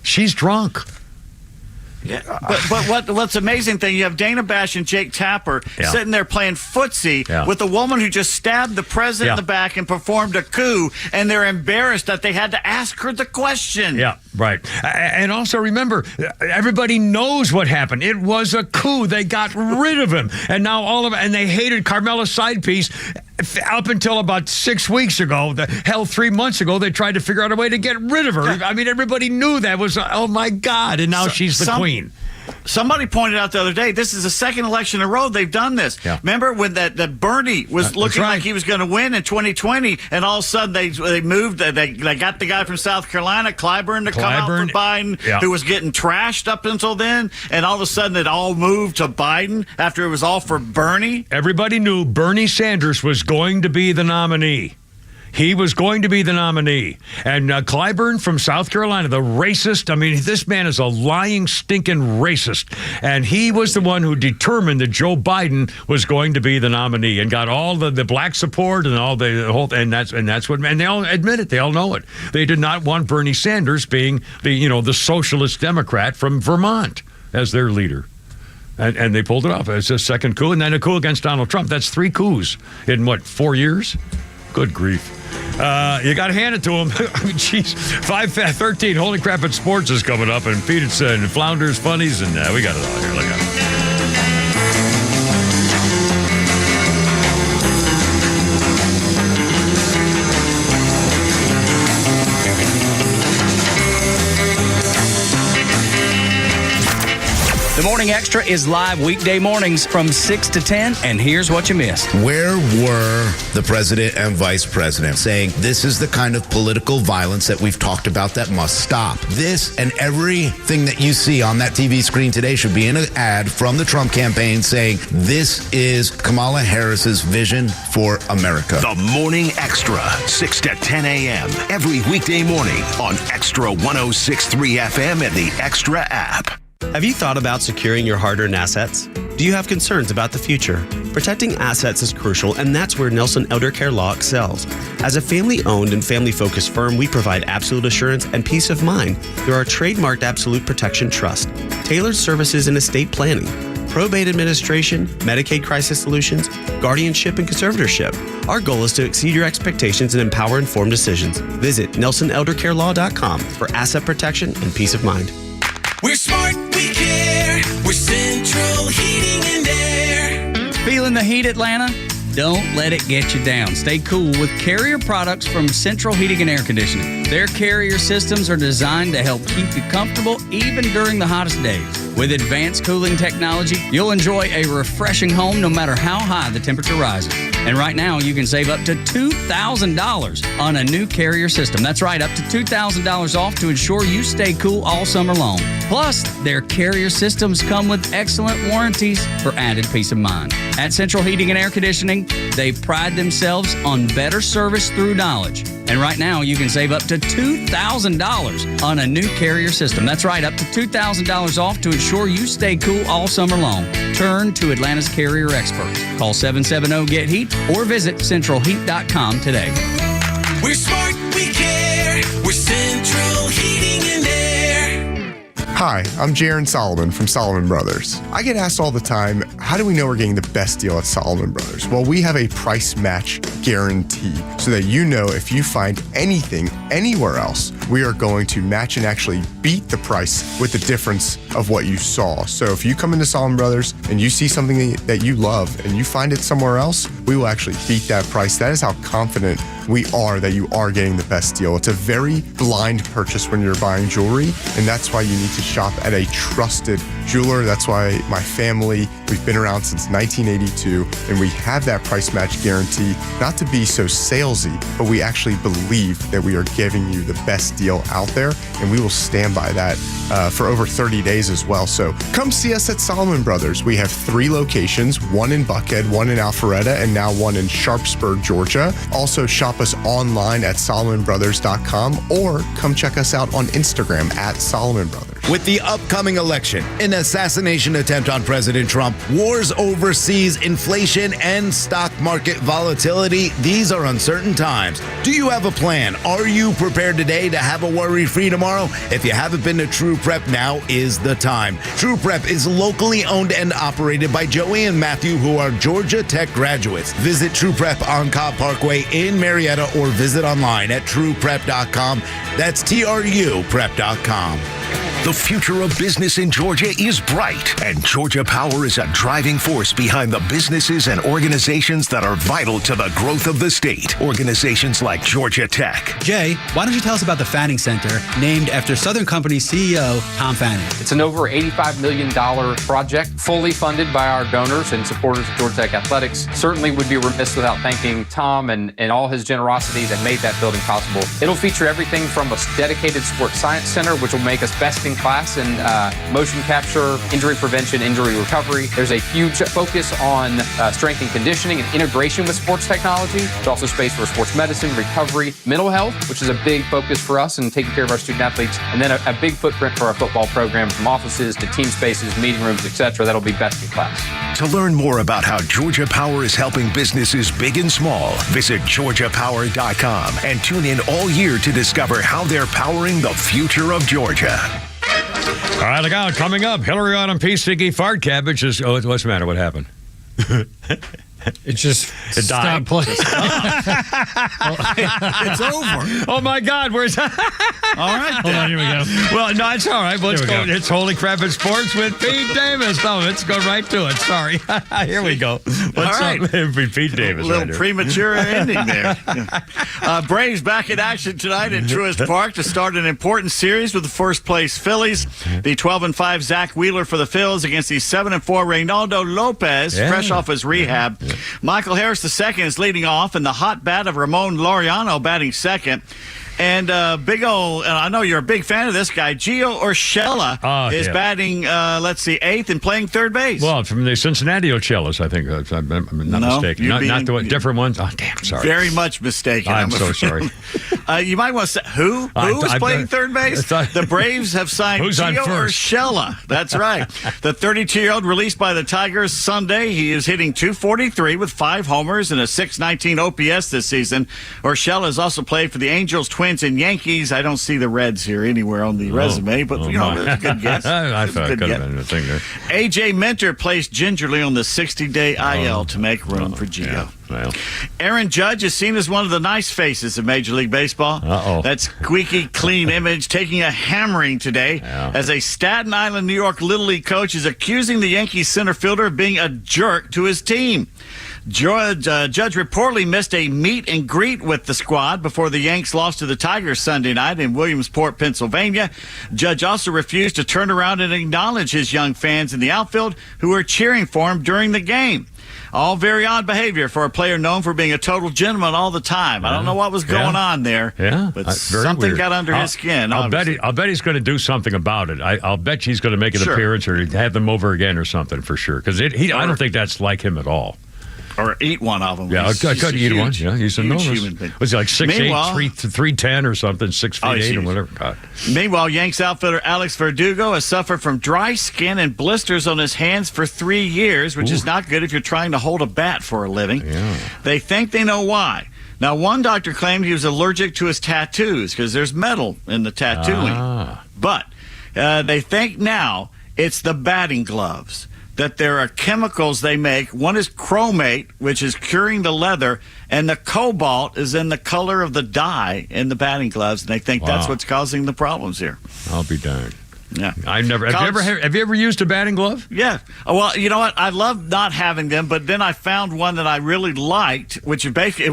She's drunk. Yeah, but what's the amazing thing, you have Dana Bash and Jake Tapper sitting there playing footsie with a woman who just stabbed the president in the back and performed a coup, and they're embarrassed that they had to ask her the question. Yeah, right. And also remember, everybody knows what happened. It was a coup. They got rid of him. And now and they hated Carmela's side piece up until about 6 weeks ago. 3 months ago, they tried to figure out a way to get rid of her. I mean, everybody knew that was, oh my God, and now she's the queen. Somebody pointed out the other day, this is the second election in a row they've done this. Yeah. Remember when that Bernie was looking like he was going to win in 2020, and all of a sudden they moved, they got the guy from South Carolina, Clyburn, to come out for Biden, who was getting trashed up until then, and all of a sudden it all moved to Biden after it was all for Bernie. Everybody knew Bernie Sanders was going to be the nominee. He was going to be the nominee. And Clyburn from South Carolina, the racist, I mean, this man is a lying, stinking racist. And he was the one who determined that Joe Biden was going to be the nominee and got all the black support and all the whole, and that's what, and they all admit it. They all know it. They did not want Bernie Sanders being the socialist Democrat from Vermont as their leader. And they pulled it off. It's a second coup, and then a coup against Donald Trump. That's 3 coups in, 4 years? Good grief. You got to hand it to him. I mean, jeez. 5:13, Holy Crap at Sports is coming up, and Pizza and Flounders, Funnies, and we got it all here. Look at it. The Morning Extra is live weekday mornings from 6 to 10, and here's what you missed. Where were the president and vice president saying this is the kind of political violence that we've talked about that must stop? This and everything that you see on that TV screen today should be in an ad from the Trump campaign saying this is Kamala Harris's vision for America. The Morning Extra, 6 to 10 a.m. every weekday morning on Extra 106.3 FM and the Extra app. Have you thought about securing your hard-earned assets? Do you have concerns about the future? Protecting assets is crucial, and that's where Nelson Elder Care Law excels. As a family-owned and family-focused firm, we provide absolute assurance and peace of mind through our trademarked Absolute Protection Trust, tailored services in estate planning, probate administration, Medicaid crisis solutions, guardianship, and conservatorship. Our goal is to exceed your expectations and empower informed decisions. Visit NelsonElderCareLaw.com for asset protection and peace of mind. We're smart, we care. We're Central Heating and Air. Feeling the heat, Atlanta? Don't let it get you down. Stay cool with Carrier products from Central Heating and Air Conditioning. Their Carrier systems are designed to help keep you comfortable even during the hottest days. With advanced cooling technology, you'll enjoy a refreshing home no matter how high the temperature rises. And right now, you can save up to $2,000 on a new Carrier system. That's right, up to $2,000 off to ensure you stay cool all summer long. Plus, their Carrier systems come with excellent warranties for added peace of mind. At Central Heating and Air Conditioning, they pride themselves on better service through knowledge. And right now, you can save up to $2,000 on a new Carrier system. That's right, up to $2,000 off to ensure you stay cool all summer long. Turn to Atlanta's Carrier experts. Call 770-GET-HEAT or visit centralheat.com today. We're smart, we care. We're Central Heating and Air. Hi, I'm Jaron Solomon from Solomon Brothers. I get asked all the time, how do we know we're getting the best deal at Solomon Brothers? Well, we have a price match guarantee so that you know if you find anything anywhere else, we are going to match and actually beat the price with the difference of what you saw. So if you come into Solomon Brothers and you see something that you love and you find it somewhere else, we will actually beat that price. That is how confident we are that you are getting the best deal. It's a very blind purchase when you're buying jewelry, and that's why you need to shop at a trusted jeweler. That's why my family, we've been around since 1982, and we have that price match guarantee, not to be so salesy, but we actually believe that we are giving you the best deal out there, and we will stand by that for over 30 days as well. So come see us at Solomon Brothers. We have 3 locations, one in Buckhead, one in Alpharetta, and now one in Sharpsburg, Georgia. Also shop us online at SolomonBrothers.com or come check us out on Instagram at Solomon Brothers. With the upcoming election, an assassination attempt on President Trump, wars overseas, inflation, and stock market volatility, these are uncertain times. Do you have a plan? Are you prepared today to have a worry-free tomorrow? If you haven't been to True Prep, now is the time. True Prep is locally owned and operated by Joey and Matthew, who are Georgia Tech graduates. Visit True Prep on Cobb Parkway in Marietta or visit online at trueprep.com. That's TRUprep.com. The future of business in Georgia is bright, and Georgia Power is a driving force behind the businesses and organizations that are vital to the growth of the state. Organizations like Georgia Tech. Jay, why don't you tell us about the Fanning Center, named after Southern Company's CEO, Tom Fanning? It's an over $85 million project, fully funded by our donors and supporters of Georgia Tech Athletics. Certainly would be remiss without thanking Tom and all his generosity that made that building possible. It'll feature everything from a dedicated sports science center, which will make us best in class in motion capture, injury prevention, injury recovery. There's a huge focus on strength and conditioning and integration with sports technology. There's also space for sports medicine, recovery, mental health, which is a big focus for us and taking care of our student athletes. And then a big footprint for our football program, from offices to team spaces, meeting rooms, etc. That'll be best in class. To learn more about how Georgia Power is helping businesses big and small, visit GeorgiaPower.com and tune in all year to discover how they're powering the future of Georgia. All right, look out. Coming up, Hillary on PC fart cabbage is... Oh, what's the matter? What happened? It just stopped playing. It's over. Oh, my God. Where's that? All right. Hold on, here we go. Well, no, it's all right. Let's go. Go. It's Holy Crap in Sports with Pete Davis. No, let's go right to it. Sorry. Here we go. What's right. up? Pete Davis. A little premature ending there. Braves back in action tonight at Truist Park to start an important series with the first-place Phillies. The 12-5 Zach Wheeler for the Phils against the 7-4 Reynaldo Lopez, fresh off his rehab. Yeah. Michael Harris II is leading off, and the hot bat of Ramon Laureano batting second. And big old, I know you're a big fan of this guy, Gio Urshela is batting, eighth and playing third base. Well, from the Cincinnati Urchelas, I think. I'm not mistaken. Not the different ones. Oh, damn, sorry. Very much mistaken. I'm so sorry. You might want to say, who is playing third base? The Braves have signed Gio Urshela. That's right. The 32-year-old released by the Tigers Sunday. He is hitting .243 with 5 homers and a .619 OPS this season. Urshela has also played for the Angels, Twins, and Yankees. I don't see the Reds here anywhere on the resume, but that's a good guess. I thought it could have been a thing there. AJ Minter placed gingerly on the 60-day IL to make room for Gio. Yeah. Well. Aaron Judge is seen as one of the nice faces of Major League Baseball. That squeaky clean image taking a hammering today as a Staten Island, New York Little League coach is accusing the Yankees center fielder of being a jerk to his team. Judge reportedly missed a meet and greet with the squad before the Yanks lost to the Tigers Sunday night in Williamsport, Pennsylvania. Judge also refused to turn around and acknowledge his young fans in the outfield who were cheering for him during the game. All very odd behavior for a player known for being a total gentleman all the time. I don't know what was going on there, but something got under his skin. I'll bet he's going to do something about it. I'll bet he's going to make an appearance or have them over again or something for sure. Because I don't think that's like him at all. Or eat one of them. Yeah, I could eat one. Yeah, he's a human being. Was he like 6'8", 310 or something, 6'8" or whatever? God. Meanwhile, Yanks outfielder Alex Verdugo has suffered from dry skin and blisters on his hands for 3 years, which is not good if you're trying to hold a bat for a living. Yeah. They think they know why. Now, one doctor claimed he was allergic to his tattoos because there's metal in the tattooing. But they think now it's the batting gloves. that there are chemicals they make. One is chromate, which is curing the leather, and the cobalt is in the color of the dye in the batting gloves, and they think that's what's causing the problems here. I'll be darned. Yeah, I've never. Have you ever used a batting glove? Yeah. Well, you know what? I love not having them, but then I found one that I really liked, which is basically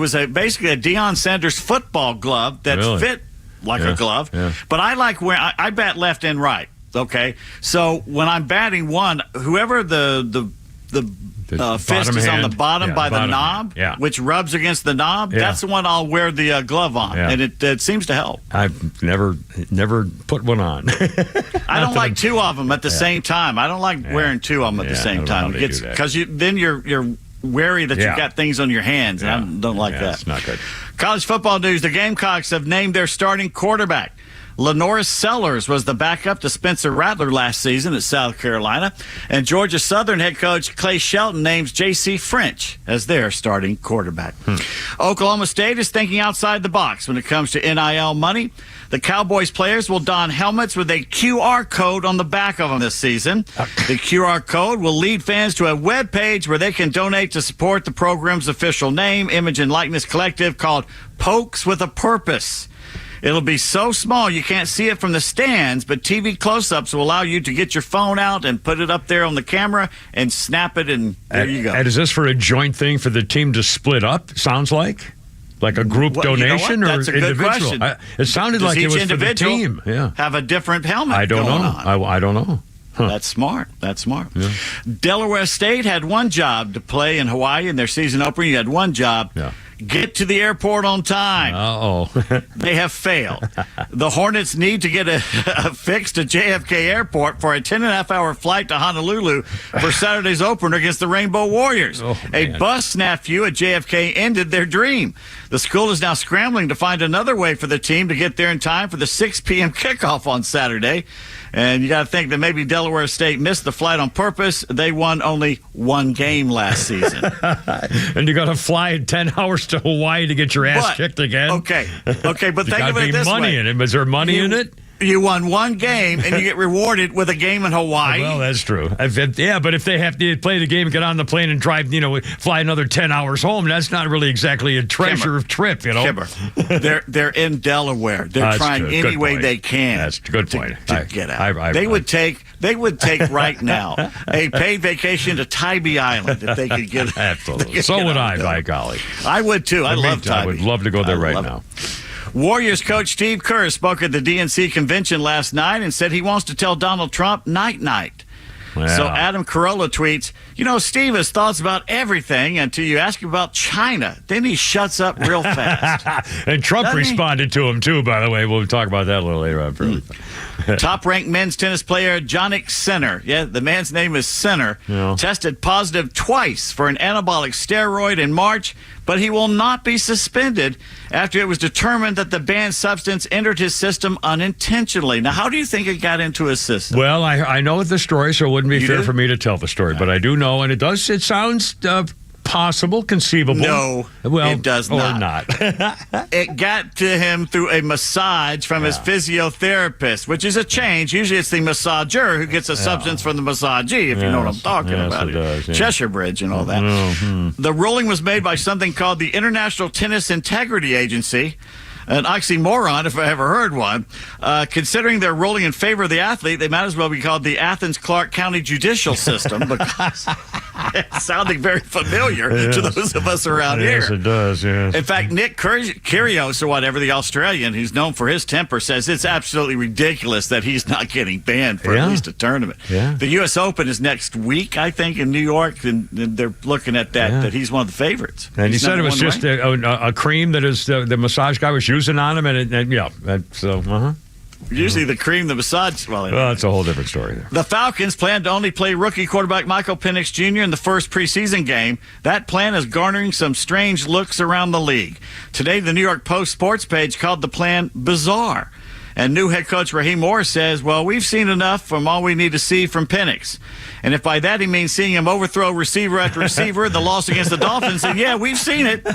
a Deion Sanders football glove that fit like a glove. Yeah. But I like wearing. I bat left and right. Okay, so when I'm batting one, whoever the fist is on the bottom by the knob, which rubs against the knob, that's the one I'll wear the glove on, and it seems to help. I've never put one on. I don't like two of them at the same time. I don't like wearing two of them at the same time. Because then you're wary that you've got things on your hands, and I don't like that. It's not good. College football news: the Gamecocks have named their starting quarterback. Lenoris Sellers was the backup to Spencer Rattler last season at South Carolina. And Georgia Southern head coach Clay Shelton names J.C. French as their starting quarterback. Oklahoma State is thinking outside the box when it comes to NIL money. The Cowboys players will don helmets with a QR code on the back of them this season. The QR code will lead fans to a web page where they can donate to support the program's official name, image, and likeness collective called Pokes with a Purpose. It'll be so small you can't see it from the stands, but TV close-ups will allow you to get your phone out and put it up there on the camera and snap it, and there you go. And is this for a joint thing for the team to split up, sounds like? Like a group donation or That's a individual? good question. It sounded like it was for the team. Yeah. Have a different helmet I don't know. I don't know. Huh. That's smart. Yeah. Delaware State had one job to play in Hawaii in their season opener. You had one job. Yeah. Get to the airport on time. They have failed. The Hornets need to get a fix to JFK Airport for a 10.5-hour flight to Honolulu for Saturday's opener against the Rainbow Warriors. A bus snafu at JFK ended their dream. The school is now scrambling to find another way for the team to get there in time for the 6 p.m. kickoff on Saturday. And you got to think that maybe Delaware State missed the flight on purpose. They won only one game last season. And you got to fly 10 hours to Hawaii to get your ass kicked again? Okay, but think of it this way. Money in it. Is there money in it? You won one game, and you get rewarded with a game in Hawaii. Well, that's true. But if they have to play the game, get on the plane, and drive, fly another 10 hours home, that's not really exactly a treasure trip, They're in Delaware. They're trying any way they can. That's a good point. To get out. They would take right now a paid vacation to Tybee Island if they could get. Absolutely. So would I, by golly. I would too. I love Tybee. I would love to go there right now. Warriors coach Steve Kerr spoke at the DNC convention last night and said he wants to tell Donald Trump night-night. Wow. So Adam Carolla tweets, Steve has thoughts about everything until you ask him about China. Then he shuts up real fast. And Trump responded to him, too, by the way. We'll talk about that a little later on. Top-ranked men's tennis player Jannik Sinner, the man's name is Sinner, tested positive twice for an anabolic steroid in March, but he will not be suspended after it was determined that the banned substance entered his system unintentionally. Now, how do you think it got into his system? Well, I know the story, so it wouldn't be fair for me to tell the story, but I do know, and it sounds possible, conceivable. No, it does not. Or not. It got to him through a massage from his physiotherapist, which is a change. Usually it's the massager who gets a substance from the massagee, if you know what I'm talking about. It does, Cheshire Bridge and all that. The ruling was made by something called the International Tennis Integrity Agency, an oxymoron, if I ever heard one. Considering they're ruling in favor of the athlete, they might as well be called the Athens-Clarke County Judicial System because it's sounding very familiar to those of us around here. Yes, it does, yes. In fact, Nick Kyrgios, or whatever, the Australian, who's known for his temper, says it's absolutely ridiculous that he's not getting banned for at least a tournament. The U.S. Open is next week, I think, in New York, and they're looking at that he's one of the favorites. And he said it was just a cream that is the massage guy was using on him, Usually the cream, the massage. Well, it's a whole different story there. The Falcons plan to only play rookie quarterback Michael Penix Jr. in the first preseason game. That plan is garnering some strange looks around the league. Today, the New York Post sports page called the plan bizarre. And new head coach Raheem Morris says, we've seen enough from all we need to see from Penix. And if by that he means seeing him overthrow receiver after receiver, the loss against the Dolphins, then we've seen it.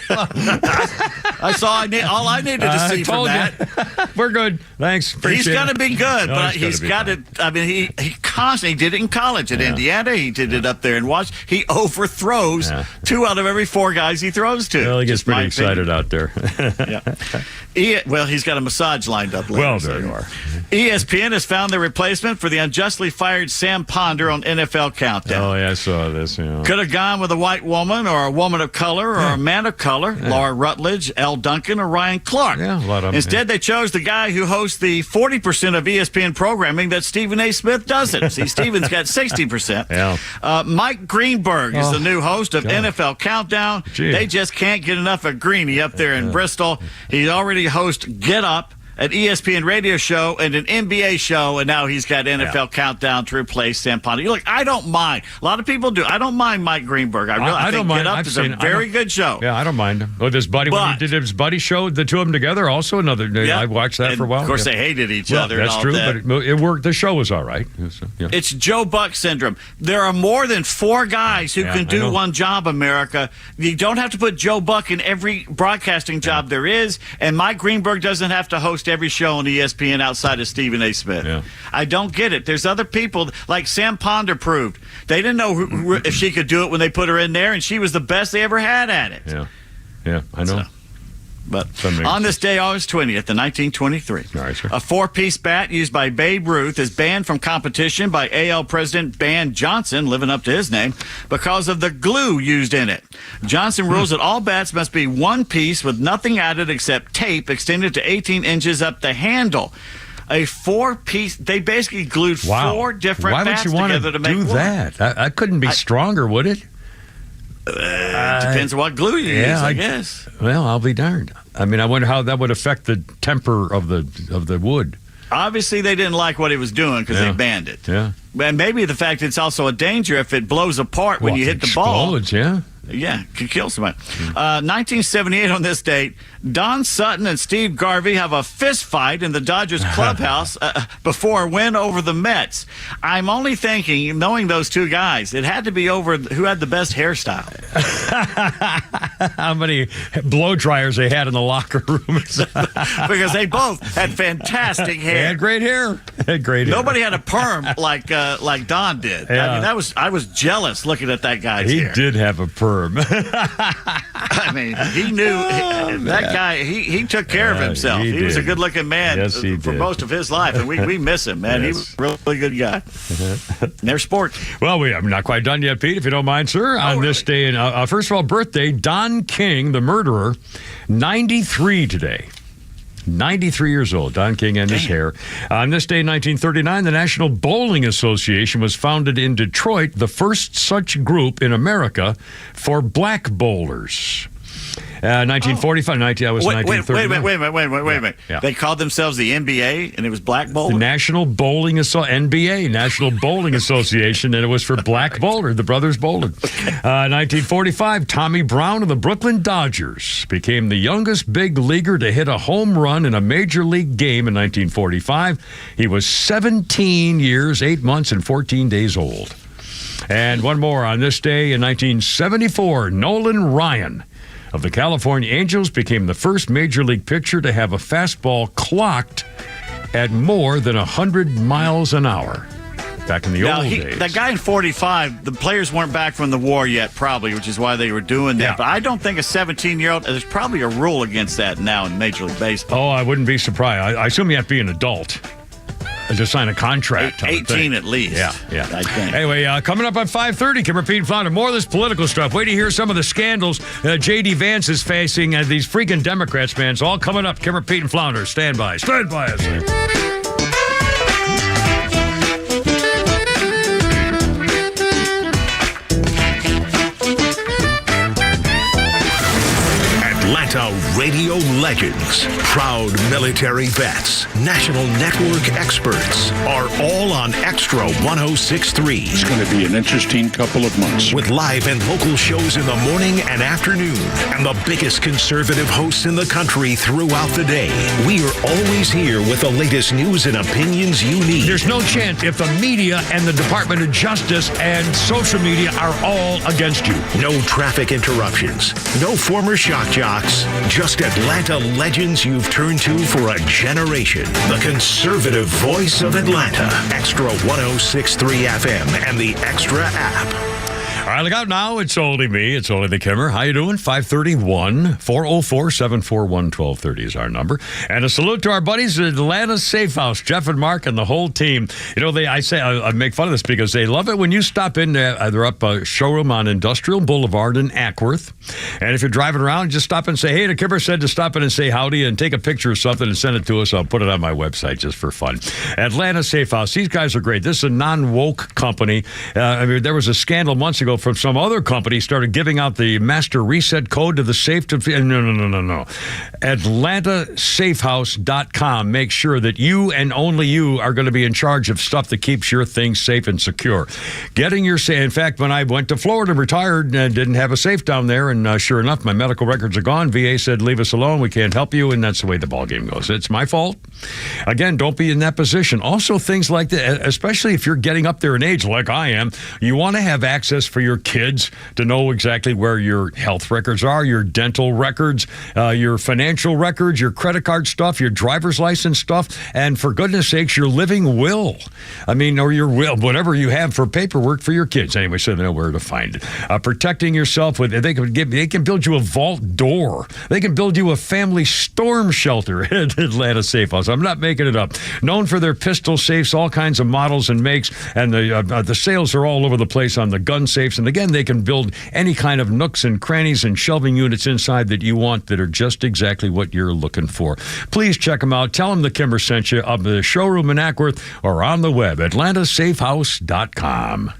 That's all I needed to see from that. We're good. Thanks. He's going to be good, No, but he's he's got gonna it. I mean, he constantly did it in college at Indiana. He did it up there in Washington. He overthrows 2 out of every 4 guys he throws to. Well, he gets pretty excited out there. Well, he's got a massage lined up later. Well, there you are. ESPN has found the replacement for the unjustly fired Sam Ponder on NFL Countdown. Oh, yeah, I saw this. Yeah. Could have gone with a white woman or a woman of color or a man of color, Laura Rutledge, L. Duncan, or Ryan Clark. Yeah, a lot of them. Instead, they chose the guy who hosts the 40% of ESPN programming that Stephen A. Smith doesn't. See, Stephen's got 60%. Yeah. Mike Greenberg is the new host of NFL Countdown. Gee. They just can't get enough of Greeny up there in Bristol. He already hosts Get Up, an ESPN radio show and an NBA show, and now he's got NFL Countdown to replace Sam Ponder. Look, I don't mind. A lot of people do. I don't mind Mike Greenberg. I think Get Up is a very good show. Yeah, I don't mind. Oh, this buddy, when he did his buddy show, the 2 of them together, also another. Yeah. I watched that for a while. Of course, they hated each other. That's and all true, that. but it worked. The show was all right. It's Joe Buck syndrome. There are more than 4 guys who can do one job, America. You don't have to put Joe Buck in every broadcasting job there is, and Mike Greenberg doesn't have to host every show on ESPN outside of Stephen A. Smith. Yeah. I don't get it. There's other people, like Sam Ponder proved. They didn't know if she could do it when they put her in there, and she was the best they ever had at it. Yeah, I know. But on this day, August 20th, 1923, a 4-piece bat used by Babe Ruth is banned from competition by AL President Ban Johnson, living up to his name, because of the glue used in it. Johnson rules that all bats must be 1 piece with nothing added except tape extended to 18 inches up the handle. A 4-piece, they basically glued 4 different bats together to make one. Why would you want to do that? That couldn't be stronger, would it? Depends on what glue you use, I guess. Well, I'll be darned. I mean, I wonder how that would affect the temper of the wood. Obviously, they didn't like what he was doing because they banned it. Yeah. And maybe the fact it's also a danger if it blows apart when you hit the ball. Explodes, Yeah, could kill somebody. 1978 on this date, Don Sutton and Steve Garvey have a fist fight in the Dodgers clubhouse before a win over the Mets. I'm only thinking, knowing those 2 guys, it had to be over who had the best hairstyle. How many blow dryers they had in the locker room. Because they both had fantastic hair. They had great hair. Nobody had a perm like Don did. Yeah. I mean, I was jealous looking at that guy's hair. He did have a perm. I mean, he knew that guy. He took care of himself. He was a good-looking man for most of his life, and we miss him, man. He was a really good guy. They're sports. Well, I'm not quite done yet, Pete, if you don't mind, sir. On this day, first of all, birthday, Don King, the murderer, 93 today. 93 years old, Don King and his hair. On this day, 1939, the National Bowling Association was founded in Detroit, the first such group in America for black bowlers. 1945, that was 1939. Wait a minute. Yeah. They called themselves the NBA, and it was black bowling? The National Bowling NBA, National Bowling Association, and it was for black bowler, the brothers bowling. 1945, Tommy Brown of the Brooklyn Dodgers became the youngest big leaguer to hit a home run in a major league game in 1945. He was 17 years, 8 months, and 14 days old. And one more on this day in 1974, Nolan Ryan of the California Angels became the first major league pitcher to have a fastball clocked at more than 100 miles an hour. Back in the old days. That guy in 45, the players weren't back from the war yet, probably, which is why they were doing that. Yeah. But I don't think a 17-year-old, there's probably a rule against that now in Major League Baseball. Oh, I wouldn't be surprised. I assume you have to be an adult to sign a contract. 18 at least. Yeah. I think. Anyway, coming up at 5:30, Kim Pete and Flounder, more of this political stuff. Wait to hear some of the scandals J.D. Vance is facing. These freaking Democrats, man. It's all coming up. Kim Pete and Flounder, stand by. Stand by us. Atlanta radio legends, proud military vets, national network experts are all on XTRA 106.3. It's going to be an interesting couple of months. With live and local shows in the morning and afternoon, and the biggest conservative hosts in the country throughout the day. We are always here with the latest news and opinions you need. There's no chance if the media and the Department of Justice and social media are all against you. No traffic interruptions, no former shock jocks, just Atlanta legends you've turned to for a generation. The conservative voice of Atlanta. XTRA 106.3 FM and the XTRA app. All right, look out now. It's only me. It's only the Kimmer. How you doing? 531-404-741-1230 is our number. And a salute to our buddies at Atlanta Safe House, Jeff and Mark and the whole team. You know, I make fun of this because they love it when you stop in. They're up a showroom on Industrial Boulevard in Ackworth. And if you're driving around, just stop and say, hey, the Kimmer said to stop in and say howdy and take a picture of something and send it to us. I'll put it on my website just for fun. Atlanta Safe House. These guys are great. This is a non-woke company. There was a scandal months ago from some other company started giving out the master reset code to the safe. No. AtlantaSafehouse.com. Make sure that you and only you are going to be in charge of stuff that keeps your things safe and secure. In fact, when I went to Florida, retired, and didn't have a safe down there, and sure enough, my medical records are gone. VA said, leave us alone. We can't help you, and that's the way the ballgame goes. It's my fault. Again, don't be in that position. Also, things like that, especially if you're getting up there in age like I am, you want to have access for your kids to know exactly where your health records are, your dental records, your financial records, your credit card stuff, your driver's license stuff, and for goodness sakes, your living will. Or your will, whatever you have for paperwork for your kids. Anyway, so they know where to find it. Protecting yourself with, they can build you a vault door. They can build you a family storm shelter at Atlanta Safe House. I'm not making it up. Known for their pistol safes, all kinds of models and makes, and the sales are all over the place on the gun safes. And again, they can build any kind of nooks and crannies and shelving units inside that you want that are just exactly what you're looking for. Please check them out. Tell them the Kimmer sent you of the showroom in Ackworth or on the web, AtlantaSafehouse.com.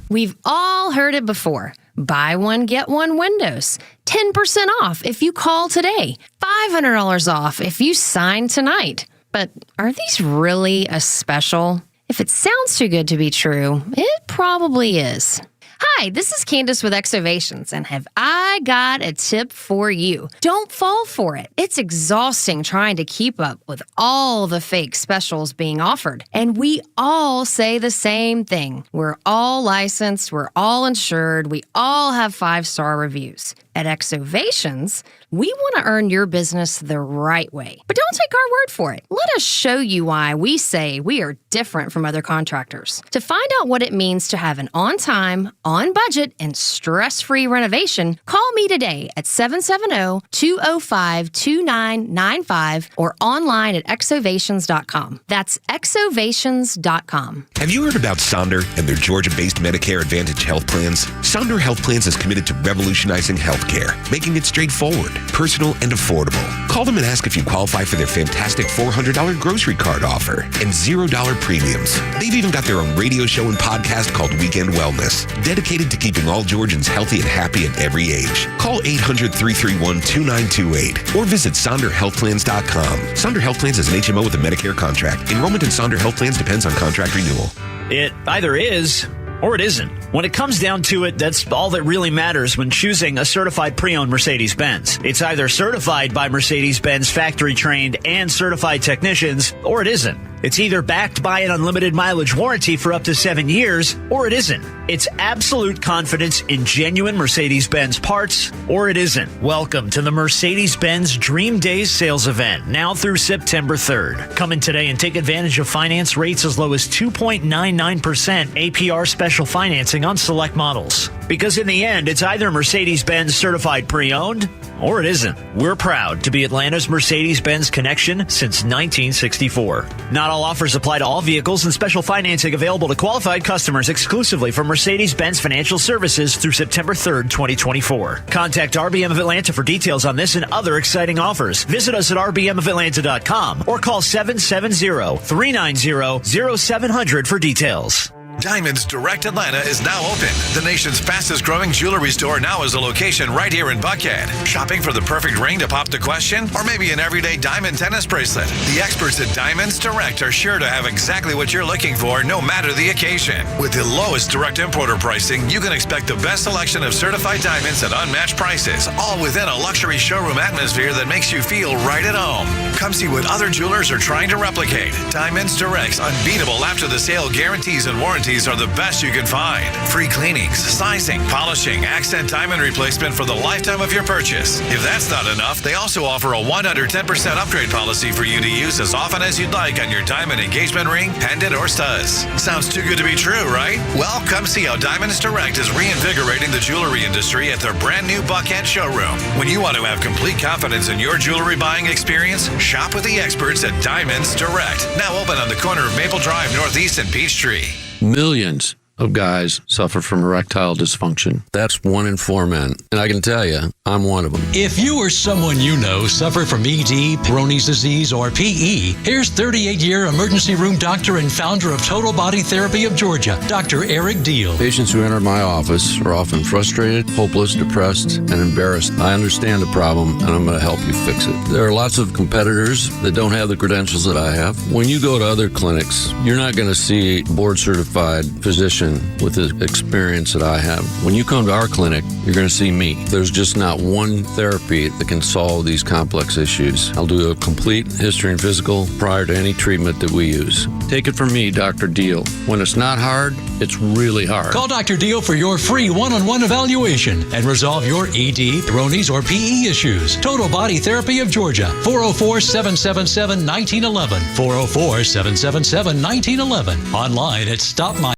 We've all heard it before. Buy one, get one Windows. 10% off if you call today. $500 off if you sign tonight. But are these really a special? If it sounds too good to be true, it probably is. Hi, this is Candace with Exovations, and have I got a tip for you. Don't fall for it. It's exhausting trying to keep up with all the fake specials being offered. And we all say the same thing. We're all licensed, we're all insured, we all have 5-star reviews. At Exovations, we want to earn your business the right way. But don't take our word for it. Let us show you why we say we are different from other contractors. To find out what it means to have an on-time, on-budget, and stress-free renovation, call me today at 770-205-2995 or online at exovations.com. That's exovations.com. Have you heard about Sonder and their Georgia-based Medicare Advantage health plans? Sonder Health Plans is committed to revolutionizing healthcare, making it straightforward, personal, and affordable. Call them and ask if you qualify for their fantastic $400 grocery card offer and $0 premiums. They've even got their own radio show and podcast called Weekend Wellness, dedicated to keeping all Georgians healthy and happy at every age. Call 800-331-2928 or visit SonderHealthPlans.com. Sonder Health Plans is an HMO with a Medicare contract. Enrollment in Sonder Health Plans depends on contract renewal. It either is or it isn't. When it comes down to it, that's all that really matters when choosing a certified pre-owned Mercedes-Benz. It's either certified by Mercedes-Benz factory-trained and certified technicians, or it isn't. It's either backed by an unlimited mileage warranty for up to 7 years, or it isn't. It's absolute confidence in genuine Mercedes-Benz parts, or it isn't. Welcome to the Mercedes-Benz Dream Days sales event, now through September 3rd. Come in today and take advantage of finance rates as low as 2.99% APR special financing on select models. Because in the end, it's either Mercedes-Benz certified pre-owned, or it isn't. We're proud to be Atlanta's Mercedes-Benz connection since 1964. Not all offers apply to all vehicles, and special financing available to qualified customers exclusively from Mercedes-Benz Financial Services through September 3rd, 2024. Contact RBM of Atlanta for details on this and other exciting offers. Visit us at rbmofatlanta.com or call 770-390-0700 for details. Diamonds Direct Atlanta is now open. The nation's fastest growing jewelry store now is a location right here in Buckhead. Shopping for the perfect ring to pop the question? Or maybe an everyday diamond tennis bracelet? The experts at Diamonds Direct are sure to have exactly what you're looking for, no matter the occasion. With the lowest direct importer pricing, you can expect the best selection of certified diamonds at unmatched prices, all within a luxury showroom atmosphere that makes you feel right at home. Come see what other jewelers are trying to replicate. Diamonds Direct's unbeatable after-the-sale guarantees and warranties are the best you can find. Free cleanings, sizing, polishing, accent diamond replacement for the lifetime of your purchase. If that's not enough, they also offer a 110% upgrade policy for you to use as often as you'd like on your diamond engagement ring, pendant, or studs. Sounds too good to be true, right? Well, come see how Diamonds Direct is reinvigorating the jewelry industry at their brand new Buckhead showroom. When you want to have complete confidence in your jewelry buying experience, shop with the experts at Diamonds Direct. Now open on the corner of Maple Drive Northeast and Peachtree. Millions of guys suffer from erectile dysfunction. That's 1 in 4 men. And I can tell you, I'm one of them. If you or someone you know suffer from ED, Peyronie's disease, or PE, here's 38-year emergency room doctor and founder of Total Body Therapy of Georgia, Dr. Eric Deal. Patients who enter my office are often frustrated, hopeless, depressed, and embarrassed. I understand the problem, and I'm going to help you fix it. There are lots of competitors that don't have the credentials that I have. When you go to other clinics, you're not going to see a board-certified physician with the experience that I have. When you come to our clinic, you're going to see me. There's just not one therapy that can solve these complex issues. I'll do a complete history and physical prior to any treatment that we use. Take it from me, Dr. Deal. When it's not hard, it's really hard. Call Dr. Deal for your free one-on-one evaluation and resolve your ED, Peyronie's, or PE issues. Total Body Therapy of Georgia, 404-777-1911, 404-777-1911. Online at StopMy.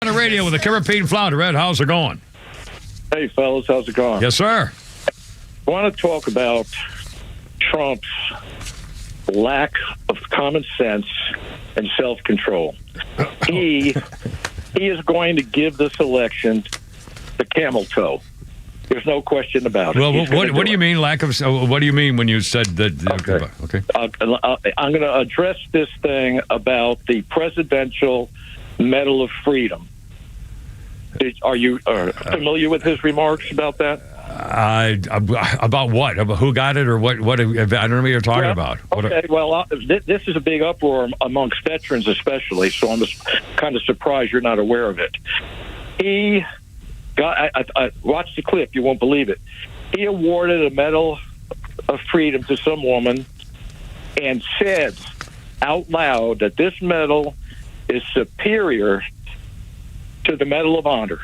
On the radio with the Caribbean Flounder. Red, how's it going? Hey, fellas, how's it going? Yes, sir. I want to talk about Trump's lack of common sense and self-control. He is going to give this election the camel toe. There's no question about it. Well, what do you mean lack of? What do you mean when you said that? Okay. I'm going to address this thing about the Presidential Medal of Freedom. Are you familiar with his remarks about that? About what? About who got it or what? I don't know what you're talking about. Okay, this is a big uproar amongst veterans especially, so I'm just kind of surprised you're not aware of it. He got, I watched the clip, you won't believe it. He awarded a Medal of Freedom to some woman and said out loud that this medal is superior to the Medal of Honor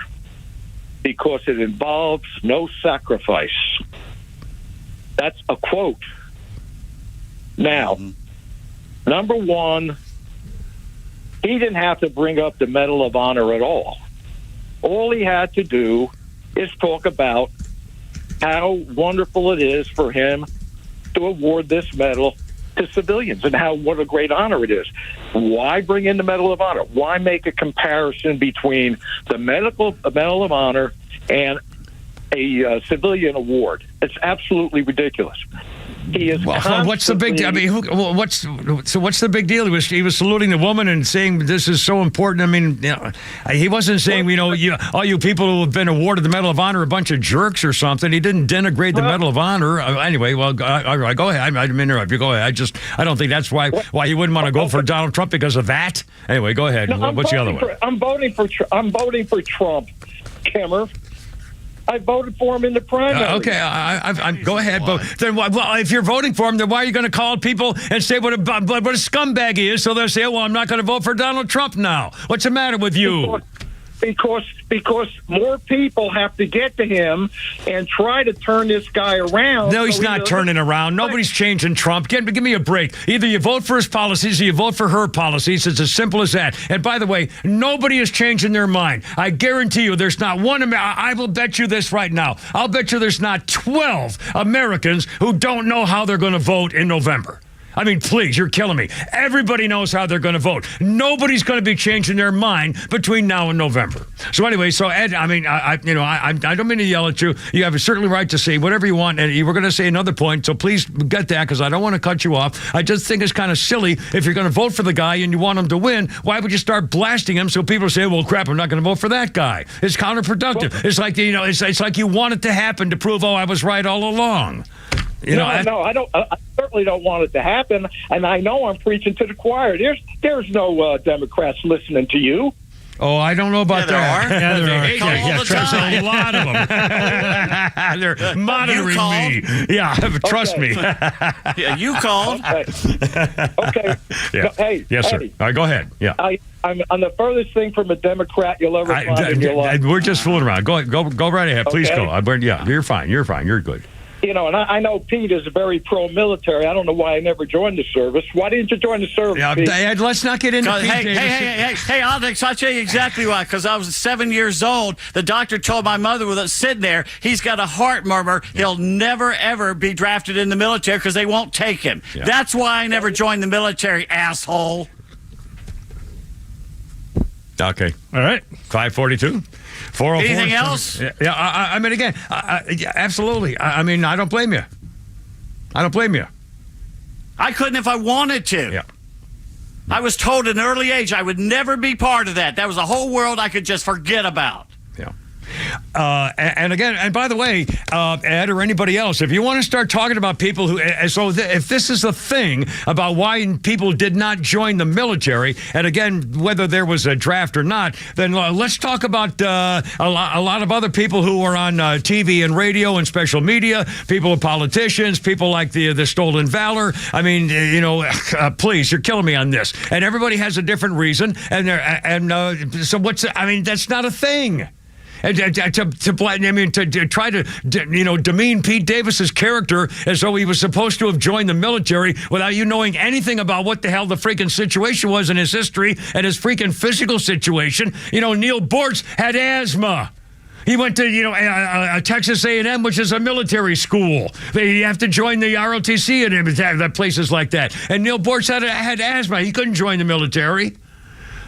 because it involves no sacrifice. That's a quote. Now, number one, he didn't have to bring up the Medal of Honor at all. All he had to do is talk about how wonderful it is for him to award this medal to civilians and what a great honor it is. Why bring in the Medal of Honor? Why make a comparison between the Medal of Honor and a civilian award? It's absolutely ridiculous. He is. Well, what's the big deal? I mean, what's the big deal? He was saluting the woman and saying this is so important. I mean, he wasn't saying all you people who have been awarded the Medal of Honor are a bunch of jerks or something. He didn't denigrate the Medal of Honor. Anyway, well, go ahead. I didn't interrupt you. Go ahead. I don't think that's why he wouldn't want to go for Donald Trump because of that. Anyway, go ahead. No, what's the other one? I'm voting for Trump, Kimmer. I voted for him in the primary. Okay, go ahead. But then, if you're voting for him, then why are you going to call people and say what a scumbag he is? So they'll say, "Well, I'm not going to vote for Donald Trump now." What's the matter with you? Because more people have to get to him and try to turn this guy around. No, he's not turning around. Nobody's changing Trump. Give me a break. Either you vote for his policies or you vote for her policies. It's as simple as that. And by the way, nobody is changing their mind. I guarantee you there's not one. I will bet you this right now. I'll bet you there's not 12 Americans who don't know how they're going to vote in November. I mean, please, you're killing me. Everybody knows how they're going to vote. Nobody's going to be changing their mind between now and November. So anyway, Ed, I mean, I don't mean to yell at you. You have a certainly right to say whatever you want, and you were going to say another point, so please get that, because I don't want to cut you off. I just think it's kind of silly if you're going to vote for the guy and you want him to win. Why would you start blasting him so people say, "Well, crap, I'm not going to vote for that guy"? It's counterproductive. Well, it's like it's like you want it to happen to prove, I was right all along. I don't. I certainly don't want it to happen, and I know I'm preaching to the choir. There's no Democrats listening to you. Oh, I don't know about that. Yeah, there are. There's a lot of them. They're monitoring me. Yeah, trust me. Yeah, you called. Okay. Yeah. Hey. Yes, sir. All right, go ahead. Yeah. I'm the furthest thing from a Democrat you'll ever find in your life. We're just fooling around. Go right ahead. Please go. Yeah, you're fine. You're good. And I know Pete is very pro-military. I don't know why I never joined the service. Why didn't you join the service, Pete? Ed, let's not get into Pete. Hey, Alex, I'll tell you exactly why. Because I was 7 years old. The doctor told my mother was sitting there, he's got a heart murmur. He'll never, ever be drafted in the military because they won't take him. Yeah. That's why I never joined the military, asshole. Okay. All right. 542. 404. Anything else? Yeah. I mean, again, absolutely. I mean, I don't blame you. I couldn't if I wanted to. Yeah. I was told at an early age I would never be part of that. That was a whole world I could just forget about. Yeah. And again, and by the way, Ed or anybody else, if you want to start talking about people who, if this is the thing about why people did not join the military, and again, whether there was a draft or not, then let's talk about a lot of other people who were on TV and radio and special media, people, politicians, people like the Stolen Valor. I mean, please, you're killing me on this. And everybody has a different reason. So that's not a thing. And to try to demean Pete Davis's character as though he was supposed to have joined the military without you knowing anything about what the hell the freaking situation was in his history and his freaking physical situation. Neil Bortz had asthma. He went to Texas A&M, which is a military school. You have to join the ROTC and places like that. And Neil Bortz had asthma. He couldn't join the military.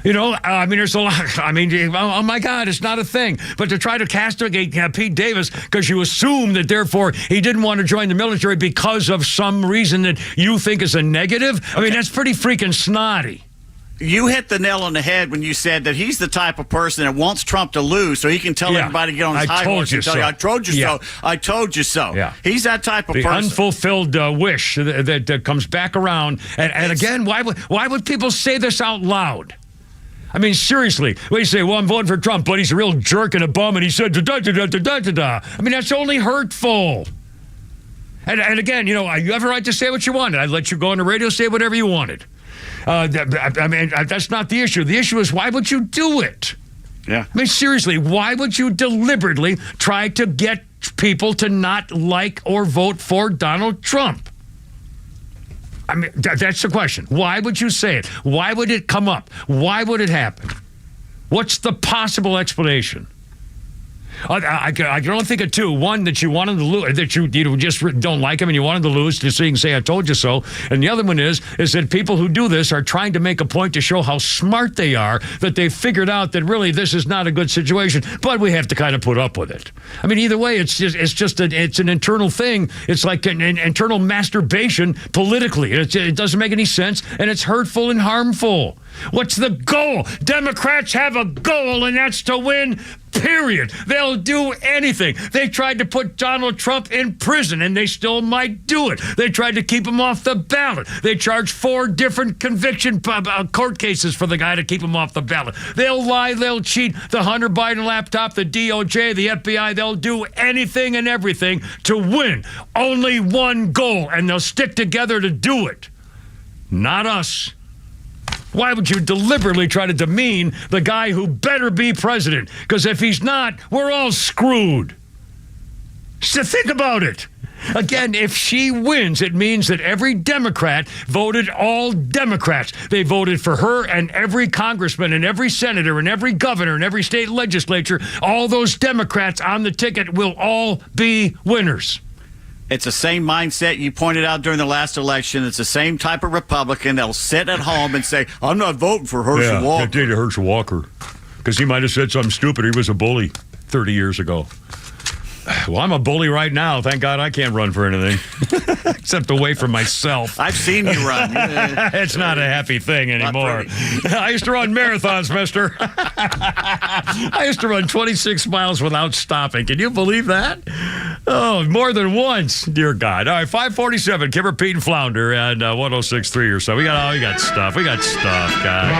There's a lot. Oh my God, it's not a thing. But to try to castigate Pete Davis because you assume that therefore he didn't want to join the military because of some reason that you think is a negative, okay. I mean, that's pretty freaking snotty. You hit the nail on the head when you said that he's the type of person that wants Trump to lose so he can tell everybody to get on his high horse and tell you, I told you so. I told you so. Yeah. He's that type of person. Unfulfilled wish that comes back around. And again, why would people say this out loud? I mean, seriously, we say, well, I'm voting for Trump, but he's a real jerk and a bum, and he said, da-da-da-da-da-da-da. I mean, that's only hurtful. And again, you have a right to say what you wanted. I'd let you go on the radio, say whatever you wanted. That's not the issue. The issue is, why would you do it? Yeah. I mean, seriously, why would you deliberately try to get people to not like or vote for Donald Trump? I mean, that's the question. Why would you say it? Why would it come up? Why would it happen? What's the possible explanation? I can only think of two. One, that you wanted to lose, that you just don't like him and you wanted to lose just so you can say, I told you so. And the other one is that people who do this are trying to make a point to show how smart they are, that they've figured out that really this is not a good situation, but we have to kind of put up with it. I mean, either way, it's an internal thing. It's like an internal masturbation politically. It doesn't make any sense, and it's hurtful and harmful. What's the goal? Democrats have a goal, and that's to win, period. They'll do anything. They tried to put Donald Trump in prison, and they still might do it. They tried to keep him off the ballot. They charged 4 different conviction court cases for the guy to keep him off the ballot. They'll lie, they'll cheat. The Hunter Biden laptop, the DOJ, the FBI, they'll do anything and everything to win. Only one goal, and they'll stick together to do it. Not us. Why would you deliberately try to demean the guy who better be president? Because if he's not, we're all screwed. So think about it. Again, if she wins, it means that every Democrat voted all Democrats. They voted for her and every congressman and every senator and every governor and every state legislature. All those Democrats on the ticket will all be winners. It's the same mindset you pointed out during the last election. It's the same type of Republican. They'll sit at home and say, I'm not voting for Herschel Walker. I did Herschel Walker because he might have said something stupid. He was a bully 30 years ago. Well, I'm a bully right now. Thank God I can't run for anything except away from myself. I've seen you run. It's not a happy thing anymore. I used to run marathons, mister. I used to run 26 miles without stopping. Can you believe that? Oh, more than once. Dear God. All right, 547, Kimmer, Pete, and Flounder, and 106.3 or so. We got stuff. We got stuff, God.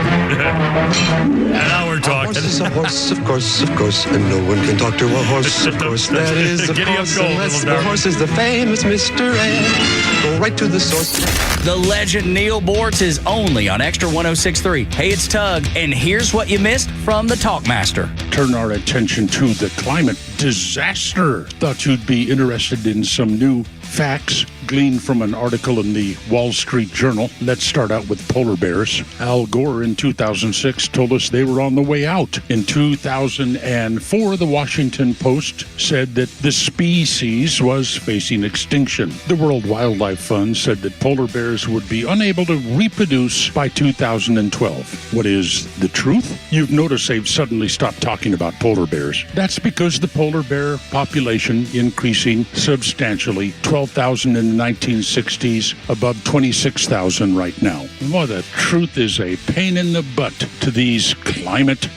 And now we're talking. A horse is a horse, of course, and no one can talk to a horse, of course. That is, of course, unless the horse is the famous Mr. Ed. Go right to the source. The legend Neil Bortz is only on Extra 106.3. Hey, it's Tug, and here's what you missed from the Talkmaster. Turn our attention to the climate disaster. Thought you'd be interested in some new facts gleaned from an article in the Wall Street Journal. Let's start out with polar bears. Al Gore in 2006 told us they were on the way out. In 2004, the Washington Post said that the species was facing extinction. The World Wildlife Fund said that polar bears would be unable to reproduce by 2012. What is the truth? You've noticed they've suddenly stopped talking about polar bears. That's because the polar bear population increasing substantially, 12,000 in the 1960s, above 26,000 right now. Well, the truth is a pain in the butt to these climate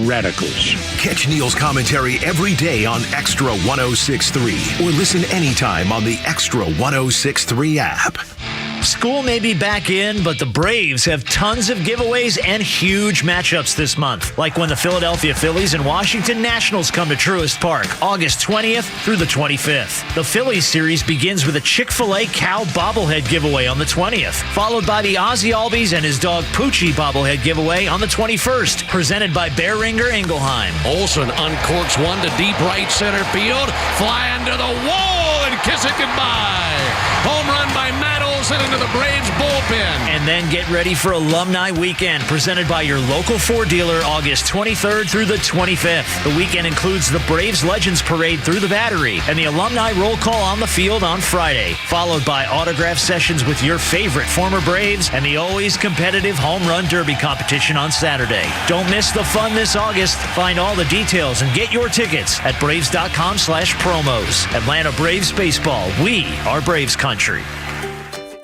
radicals. Catch Neil's commentary every day on Extra 106.3 or listen anytime on the Extra 106.3 app. School may be back in, but the Braves have tons of giveaways and huge matchups this month, like when the Philadelphia Phillies and Washington Nationals come to Truist Park, August 20th through the 25th. The Phillies series begins with a Chick-fil-A cow bobblehead giveaway on the 20th, followed by the Ozzie Albies and his dog Poochie bobblehead giveaway on the 21st, presented by Bear Ringer Ingelheim. Olsen uncorks one to deep right center field, flying to the wall and kiss it goodbye. Home run by Matt Olsen into the Braves bullpen. And then get ready for Alumni Weekend, presented by your local Ford dealer, August 23rd through the 25th. The weekend includes the Braves Legends Parade through the Battery and the Alumni Roll Call on the field on Friday, followed by autograph sessions with your favorite former Braves and the always competitive Home Run Derby competition on Saturday. Don't miss the fun this August. Find all the details and get your tickets at Braves.com/promos. Atlanta Braves Baseball. We are Braves Country.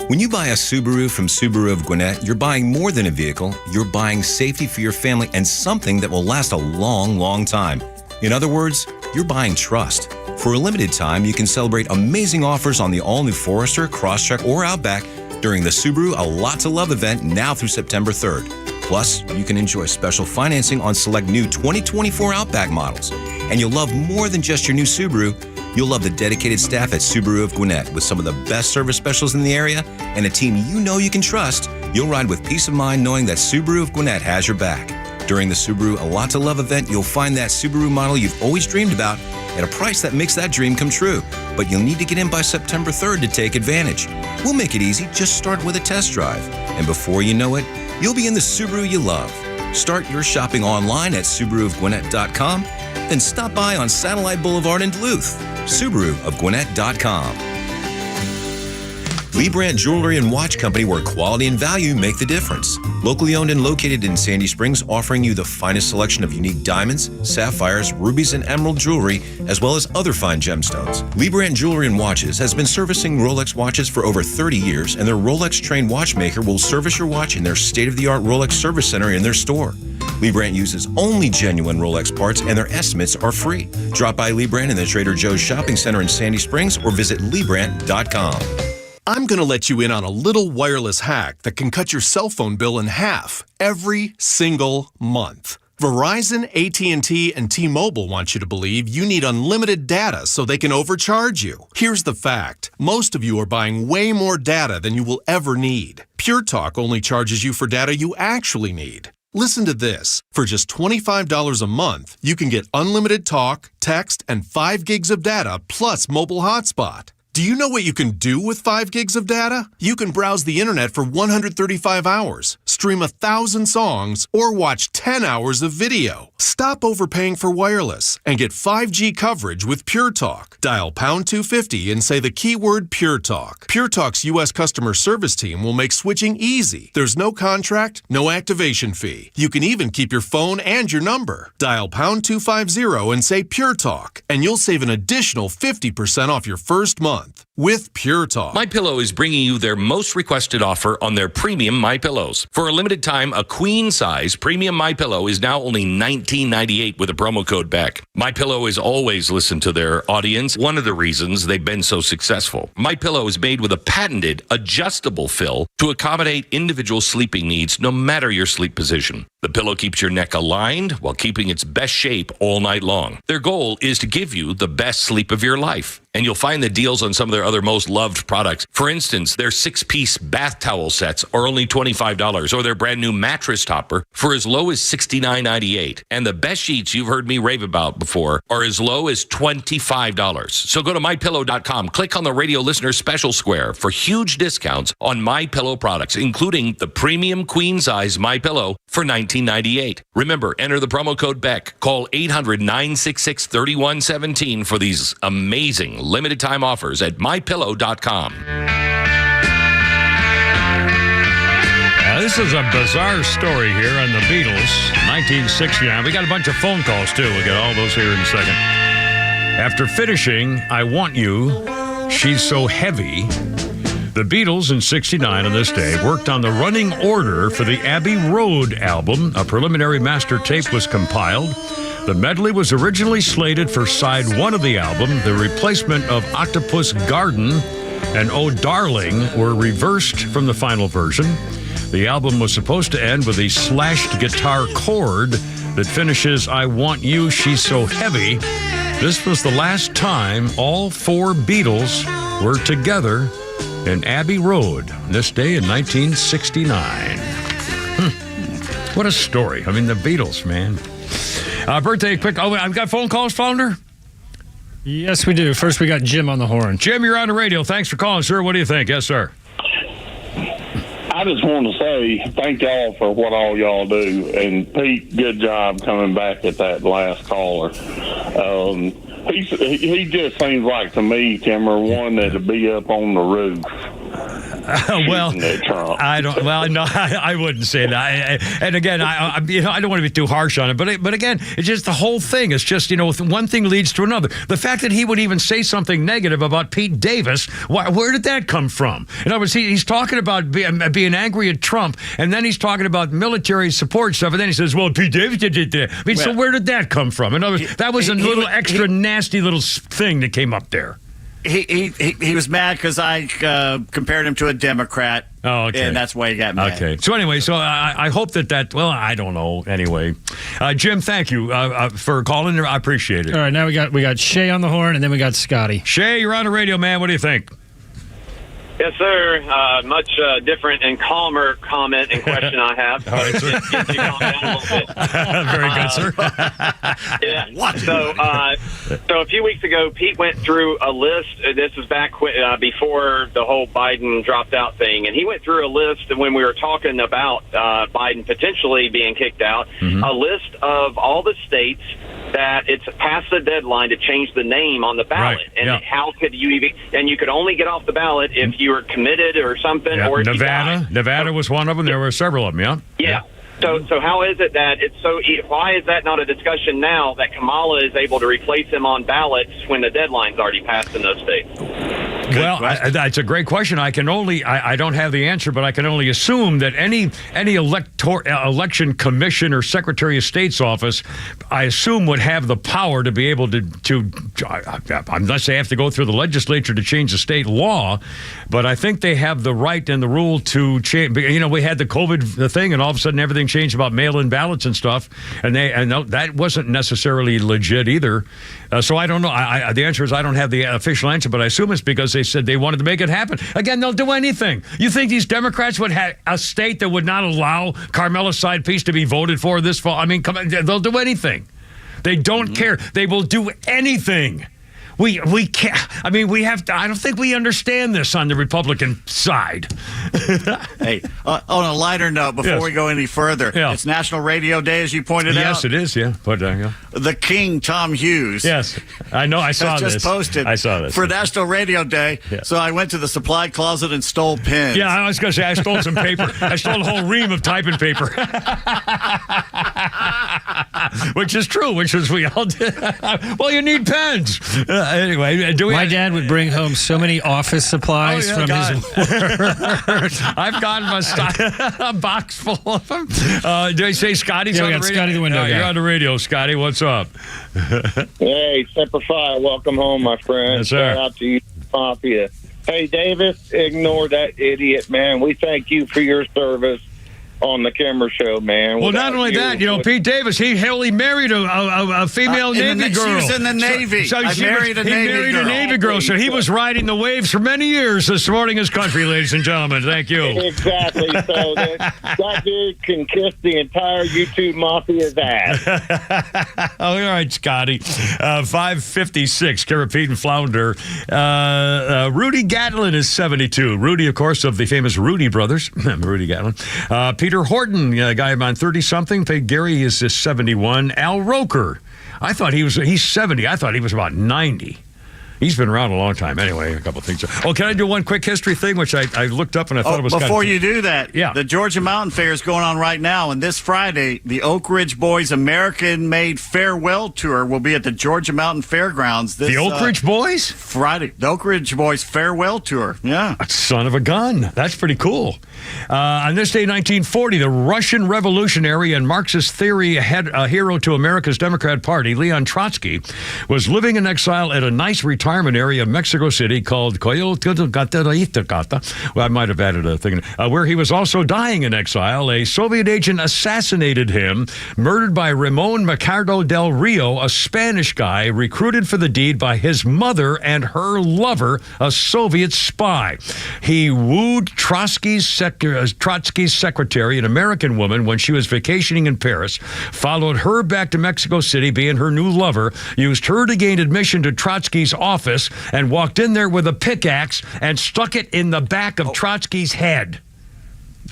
When you buy a Subaru from Subaru of Gwinnett, you're buying more than a vehicle. You're buying safety for your family and something that will last a long, long time. In other words, you're buying trust. For a limited time, you can celebrate amazing offers on the all-new Forester, Crosstrek, or Outback during the Subaru A Lot to Love event now through September 3rd. Plus, you can enjoy special financing on select new 2024 Outback models. And you'll love more than just your new Subaru. You'll love the dedicated staff at Subaru of Gwinnett with some of the best service specialists in the area and a team you know you can trust. You'll ride with peace of mind knowing that Subaru of Gwinnett has your back. During the Subaru A Lot to Love event, you'll find that Subaru model you've always dreamed about at a price that makes that dream come true. But you'll need to get in by September 3rd to take advantage. We'll make it easy. Just start with a test drive. And before you know it, you'll be in the Subaru you love. Start your shopping online at SubaruofGwinnett.com. Then stop by on Satellite Boulevard in Duluth. SubaruofGwinnett.com. Lee Brandt Jewelry and Watch Company, where quality and value make the difference. Locally owned and located in Sandy Springs, offering you the finest selection of unique diamonds, sapphires, rubies, and emerald jewelry, as well as other fine gemstones. Lee Brandt Jewelry and Watches has been servicing Rolex watches for over 30 years, and their Rolex-trained watchmaker will service your watch in their state-of-the-art Rolex service center in their store. Lee Brandt uses only genuine Rolex parts, and their estimates are free. Drop by Lee Brandt in the Trader Joe's Shopping Center in Sandy Springs or visit LeeBrandt.com. I'm going to let you in on a little wireless hack that can cut your cell phone bill in half every single month. Verizon, AT&T, and T-Mobile want you to believe you need unlimited data so they can overcharge you. Here's the fact. Most of you are buying way more data than you will ever need. Pure Talk only charges you for data you actually need. Listen to this. For just $25 a month, you can get unlimited talk, text, and 5 gigs of data plus mobile hotspot. Do you know what you can do with 5 gigs of data? You can browse the internet for 135 hours, stream 1,000 songs, or watch 10 hours of video. Stop overpaying for wireless and get 5G coverage with Pure Talk. Dial pound 250 and say the keyword Pure Talk. Pure Talk's U.S. customer service team will make switching easy. There's no contract, no activation fee. You can even keep your phone and your number. Dial pound 250 and say Pure Talk, and you'll save an additional 50% off your first month. With Pure Talk. MyPillow is bringing you their most requested offer on their premium MyPillows. For a limited time, a queen-size premium MyPillow is now only $19.98 with a promo code BECK. MyPillow has always listened to their audience. One of the reasons they've been so successful. MyPillow is made with a patented adjustable fill to accommodate individual sleeping needs no matter your sleep position. The pillow keeps your neck aligned while keeping its best shape all night long. Their goal is to give you the best sleep of your life. And you'll find the deals on some of their other most loved products. For instance, their 6-piece bath towel sets are only $25, or their brand new mattress topper for as low as $69.98. And the best sheets you've heard me rave about before are as low as $25. So go to MyPillow.com, click on the radio listener special square for huge discounts on MyPillow products, including the premium queen-size MyPillow for $19.98. Remember, enter the promo code BECK. Call 800-966-3117 for these amazing limited time offers at MyPillow.com. This is a bizarre story here on the Beatles, 1969. We got a bunch of phone calls, too. We'll get all those here in a second. After finishing I Want You, She's So Heavy, the Beatles in 69 on this day worked on the running order for the Abbey Road album. A preliminary master tape was compiled. The medley was originally slated for side 1 of the album. The replacement of Octopus Garden and Oh Darling were reversed from the final version. The album was supposed to end with a slashed guitar chord that finishes I Want You, She's So Heavy. This was the last time all 4 Beatles were together in Abbey Road this day in 1969. What a story. I mean, the Beatles, man. Birthday quick. Oh, I've got phone calls, Flounder? Yes, we do. First, we got Jim on the horn. Jim, you're on the radio. Thanks for calling, sir. What do you think? Yes, sir. I just want to say thank y'all for what all y'all do. And Pete, good job coming back at that last caller. He just seems like to me, Timmer, one that'd be up on the roof. Well, I don't. Well, no, I wouldn't say that. And again, I don't want to be too harsh on it. But again, it's just the whole thing. It's just one thing leads to another. The fact that he would even say something negative about Pete Davis, where did that come from? In other words, he's talking about being angry at Trump, and then he's talking about military support stuff, and then he says, "Well, Pete Davis did that." I mean, so where did that come from? In other words, that was a little extra nasty little thing that came up there. He was mad because I compared him to a Democrat. Oh, okay. And that's why he got mad. Okay. So anyway, I hope that, well, I don't know. Anyway, Jim, thank you for calling. I appreciate it. All right, now we got Shay on the horn, and then we got Scotty. Shay, you're on the radio, man. What do you think? Yes, sir. Much different and calmer comment and question I have. All right, sir. Get you calm down a little bit. Very good, sir. Yeah. So a few weeks ago, Pete went through a list. This was back before the whole Biden dropped out thing, and he went through a list when we were talking about Biden potentially being kicked out, a list of all the states that it's past the deadline to change the name on the ballot. Right. And yeah. How could you even... And you could only get off the ballot if you were committed or something. Yeah. Or if Nevada was one of them. There were several of them, yeah. So how is it that it's so... Why is that not a discussion now that Kamala is able to replace him on ballots when the deadline's already passed in those states? That's a great question. I don't have the answer, but I can only assume that any election commission or Secretary of State's office, I assume, would have the power to be able to unless they have to go through the legislature to change the state law. But I think they have the right and the rule to change. We had the COVID thing, and all of a sudden everything changed about mail-in ballots and stuff, and that wasn't necessarily legit either. So I don't know. The answer is I don't have the official answer, but I assume it's because they said they wanted to make it happen. Again, they'll do anything. You think these Democrats would have a state that would not allow Carmela's side piece to be voted for this fall? I mean, come on, they'll do anything. They don't care. They will do anything. We can't. I mean, we have to. I don't think we understand this on the Republican side. Hey, on a lighter note, before we go any further, it's National Radio Day, as you pointed out. Yes, it is. Yeah, but the King, Tom Hughes. Yes, I know. I saw this. Just posted. I saw this for National Radio Day. Yeah. So I went to the supply closet and stole pens. Yeah, I was going to say I stole some paper. I stole a whole ream of typing paper, which is true. Which is we all did. Well, you need pens. Anyway, my dad would bring home so many office supplies from his work. I've got a box full of them. Do I say Scotty's on the radio? Scotty the window guy. You're on the radio, Scotty. What's up? Hey, Semper Fi. Welcome home, my friend. Yes, sir. Shout out to you, Mafia. Hey, Davis, ignore that idiot, man. We thank you for your service on the Kimmer Show, man. Well, not only that, Pete Davis, he married a female Navy girl. She was in the Navy. He married a Navy girl, so he was riding the waves for many years, supporting his country, ladies and gentlemen. Thank you. Exactly. So that dude can kiss the entire YouTube Mafia's ass. All right, Scotty. 556, Kara, Pete, and Flounder. Rudy Gatlin is 72. Rudy, of course, of the famous Rudy Brothers. Rudy Gatlin. Peter Horton, a guy about 30-something. Gary is 71. Al Roker. He's 70. I thought he was about 90. He's been around a long time. Anyway, a couple of things. Oh, can I do one quick history thing, which I looked up and I thought it was kind of... Before you do that, the Georgia Mountain Fair is going on right now, and this Friday, the Oak Ridge Boys American-made farewell tour will be at the Georgia Mountain Fairgrounds. The Oak Ridge Boys? Friday. The Oak Ridge Boys farewell tour. Yeah. Son of a gun. That's pretty cool. On this day, 1940, the Russian revolutionary and Marxist theory hero to America's Democrat Party, Leon Trotsky, was living in exile at a nice retirement area of Mexico City called Coyoltecatl. Well, I might have added a thing. Where he was also dying in exile. A Soviet agent assassinated him, murdered by Ramon Mercado del Rio, a Spanish guy recruited for the deed by his mother and her lover, a Soviet spy. He wooed Trotsky's secretary, an American woman, when she was vacationing in Paris, followed her back to Mexico City, being her new lover, used her to gain admission to Trotsky's office, and walked in there with a pickaxe and stuck it in the back of Trotsky's head.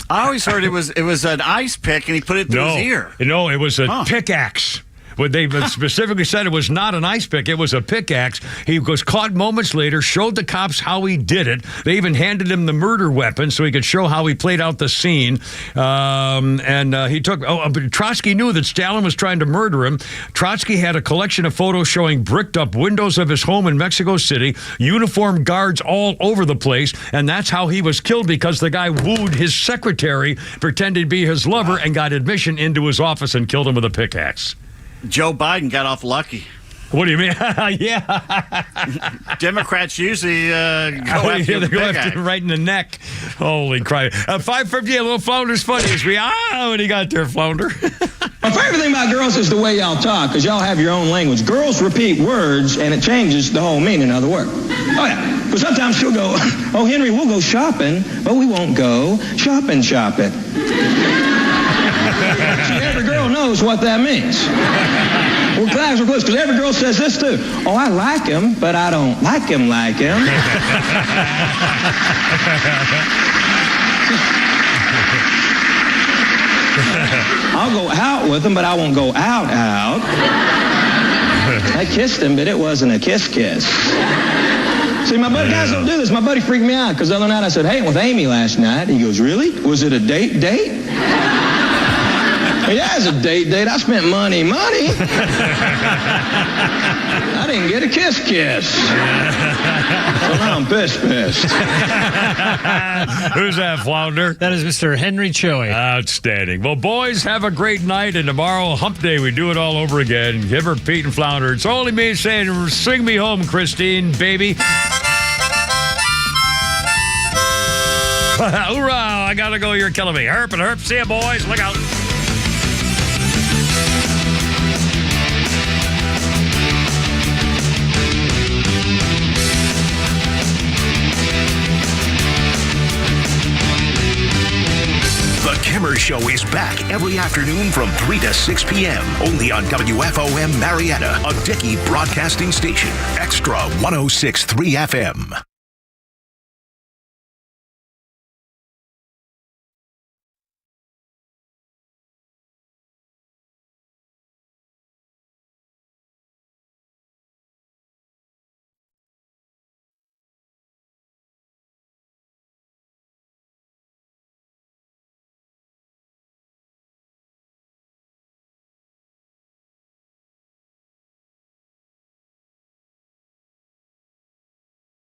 I always heard it was an ice pick, and he put it through his ear. No, it was a pickaxe. But they specifically said it was not an ice pick, it was a pickaxe. He was caught moments later, showed the cops how he did it. They even handed him the murder weapon so he could show how he played out the scene. He took... but Trotsky knew that Stalin was trying to murder him. Trotsky had a collection of photos showing bricked up windows of his home in Mexico City, uniformed guards all over the place, and that's how he was killed, because the guy wooed his secretary, pretended to be his lover, and got admission into his office and killed him with a pickaxe. Joe Biden got off lucky. What do you mean? Yeah. Democrats usually go after they go after right in the neck. Holy crap. 550, a little Flounder's funny. What do you got there, Flounder? My favorite thing about girls is the way y'all talk, because y'all have your own language. Girls repeat words, and it changes the whole meaning of the word. Oh, yeah. Because sometimes she'll go, oh, Henry, we'll go shopping, but we won't go shopping. See, every girl knows what that means. We're class, because every girl says this too. Oh, I like him, but I don't like him. I'll go out with him, but I won't go out. I kissed him, but it wasn't a kiss. See, my buddy, guys don't do this. My buddy freaked me out, because the other night I said, hey, I went with Amy last night. He goes, really? Was it a date? Yeah, it's a date. I spent money. I didn't get a kiss. So now I'm pissed. Who's that, Flounder? That is Mr. Henry Choi. Outstanding. Well, boys, have a great night, and tomorrow, hump day, we do it all over again. Give her Pete and Flounder. It's only me saying, sing me home, Christine, baby. Hoorah! I gotta go. You're killing me. Herp and herp. See ya, boys. Look out. The Kimmer Show is back every afternoon from 3 to 6 p.m. only on WFOM Marietta, a Dickey broadcasting station. Extra 106.3 FM.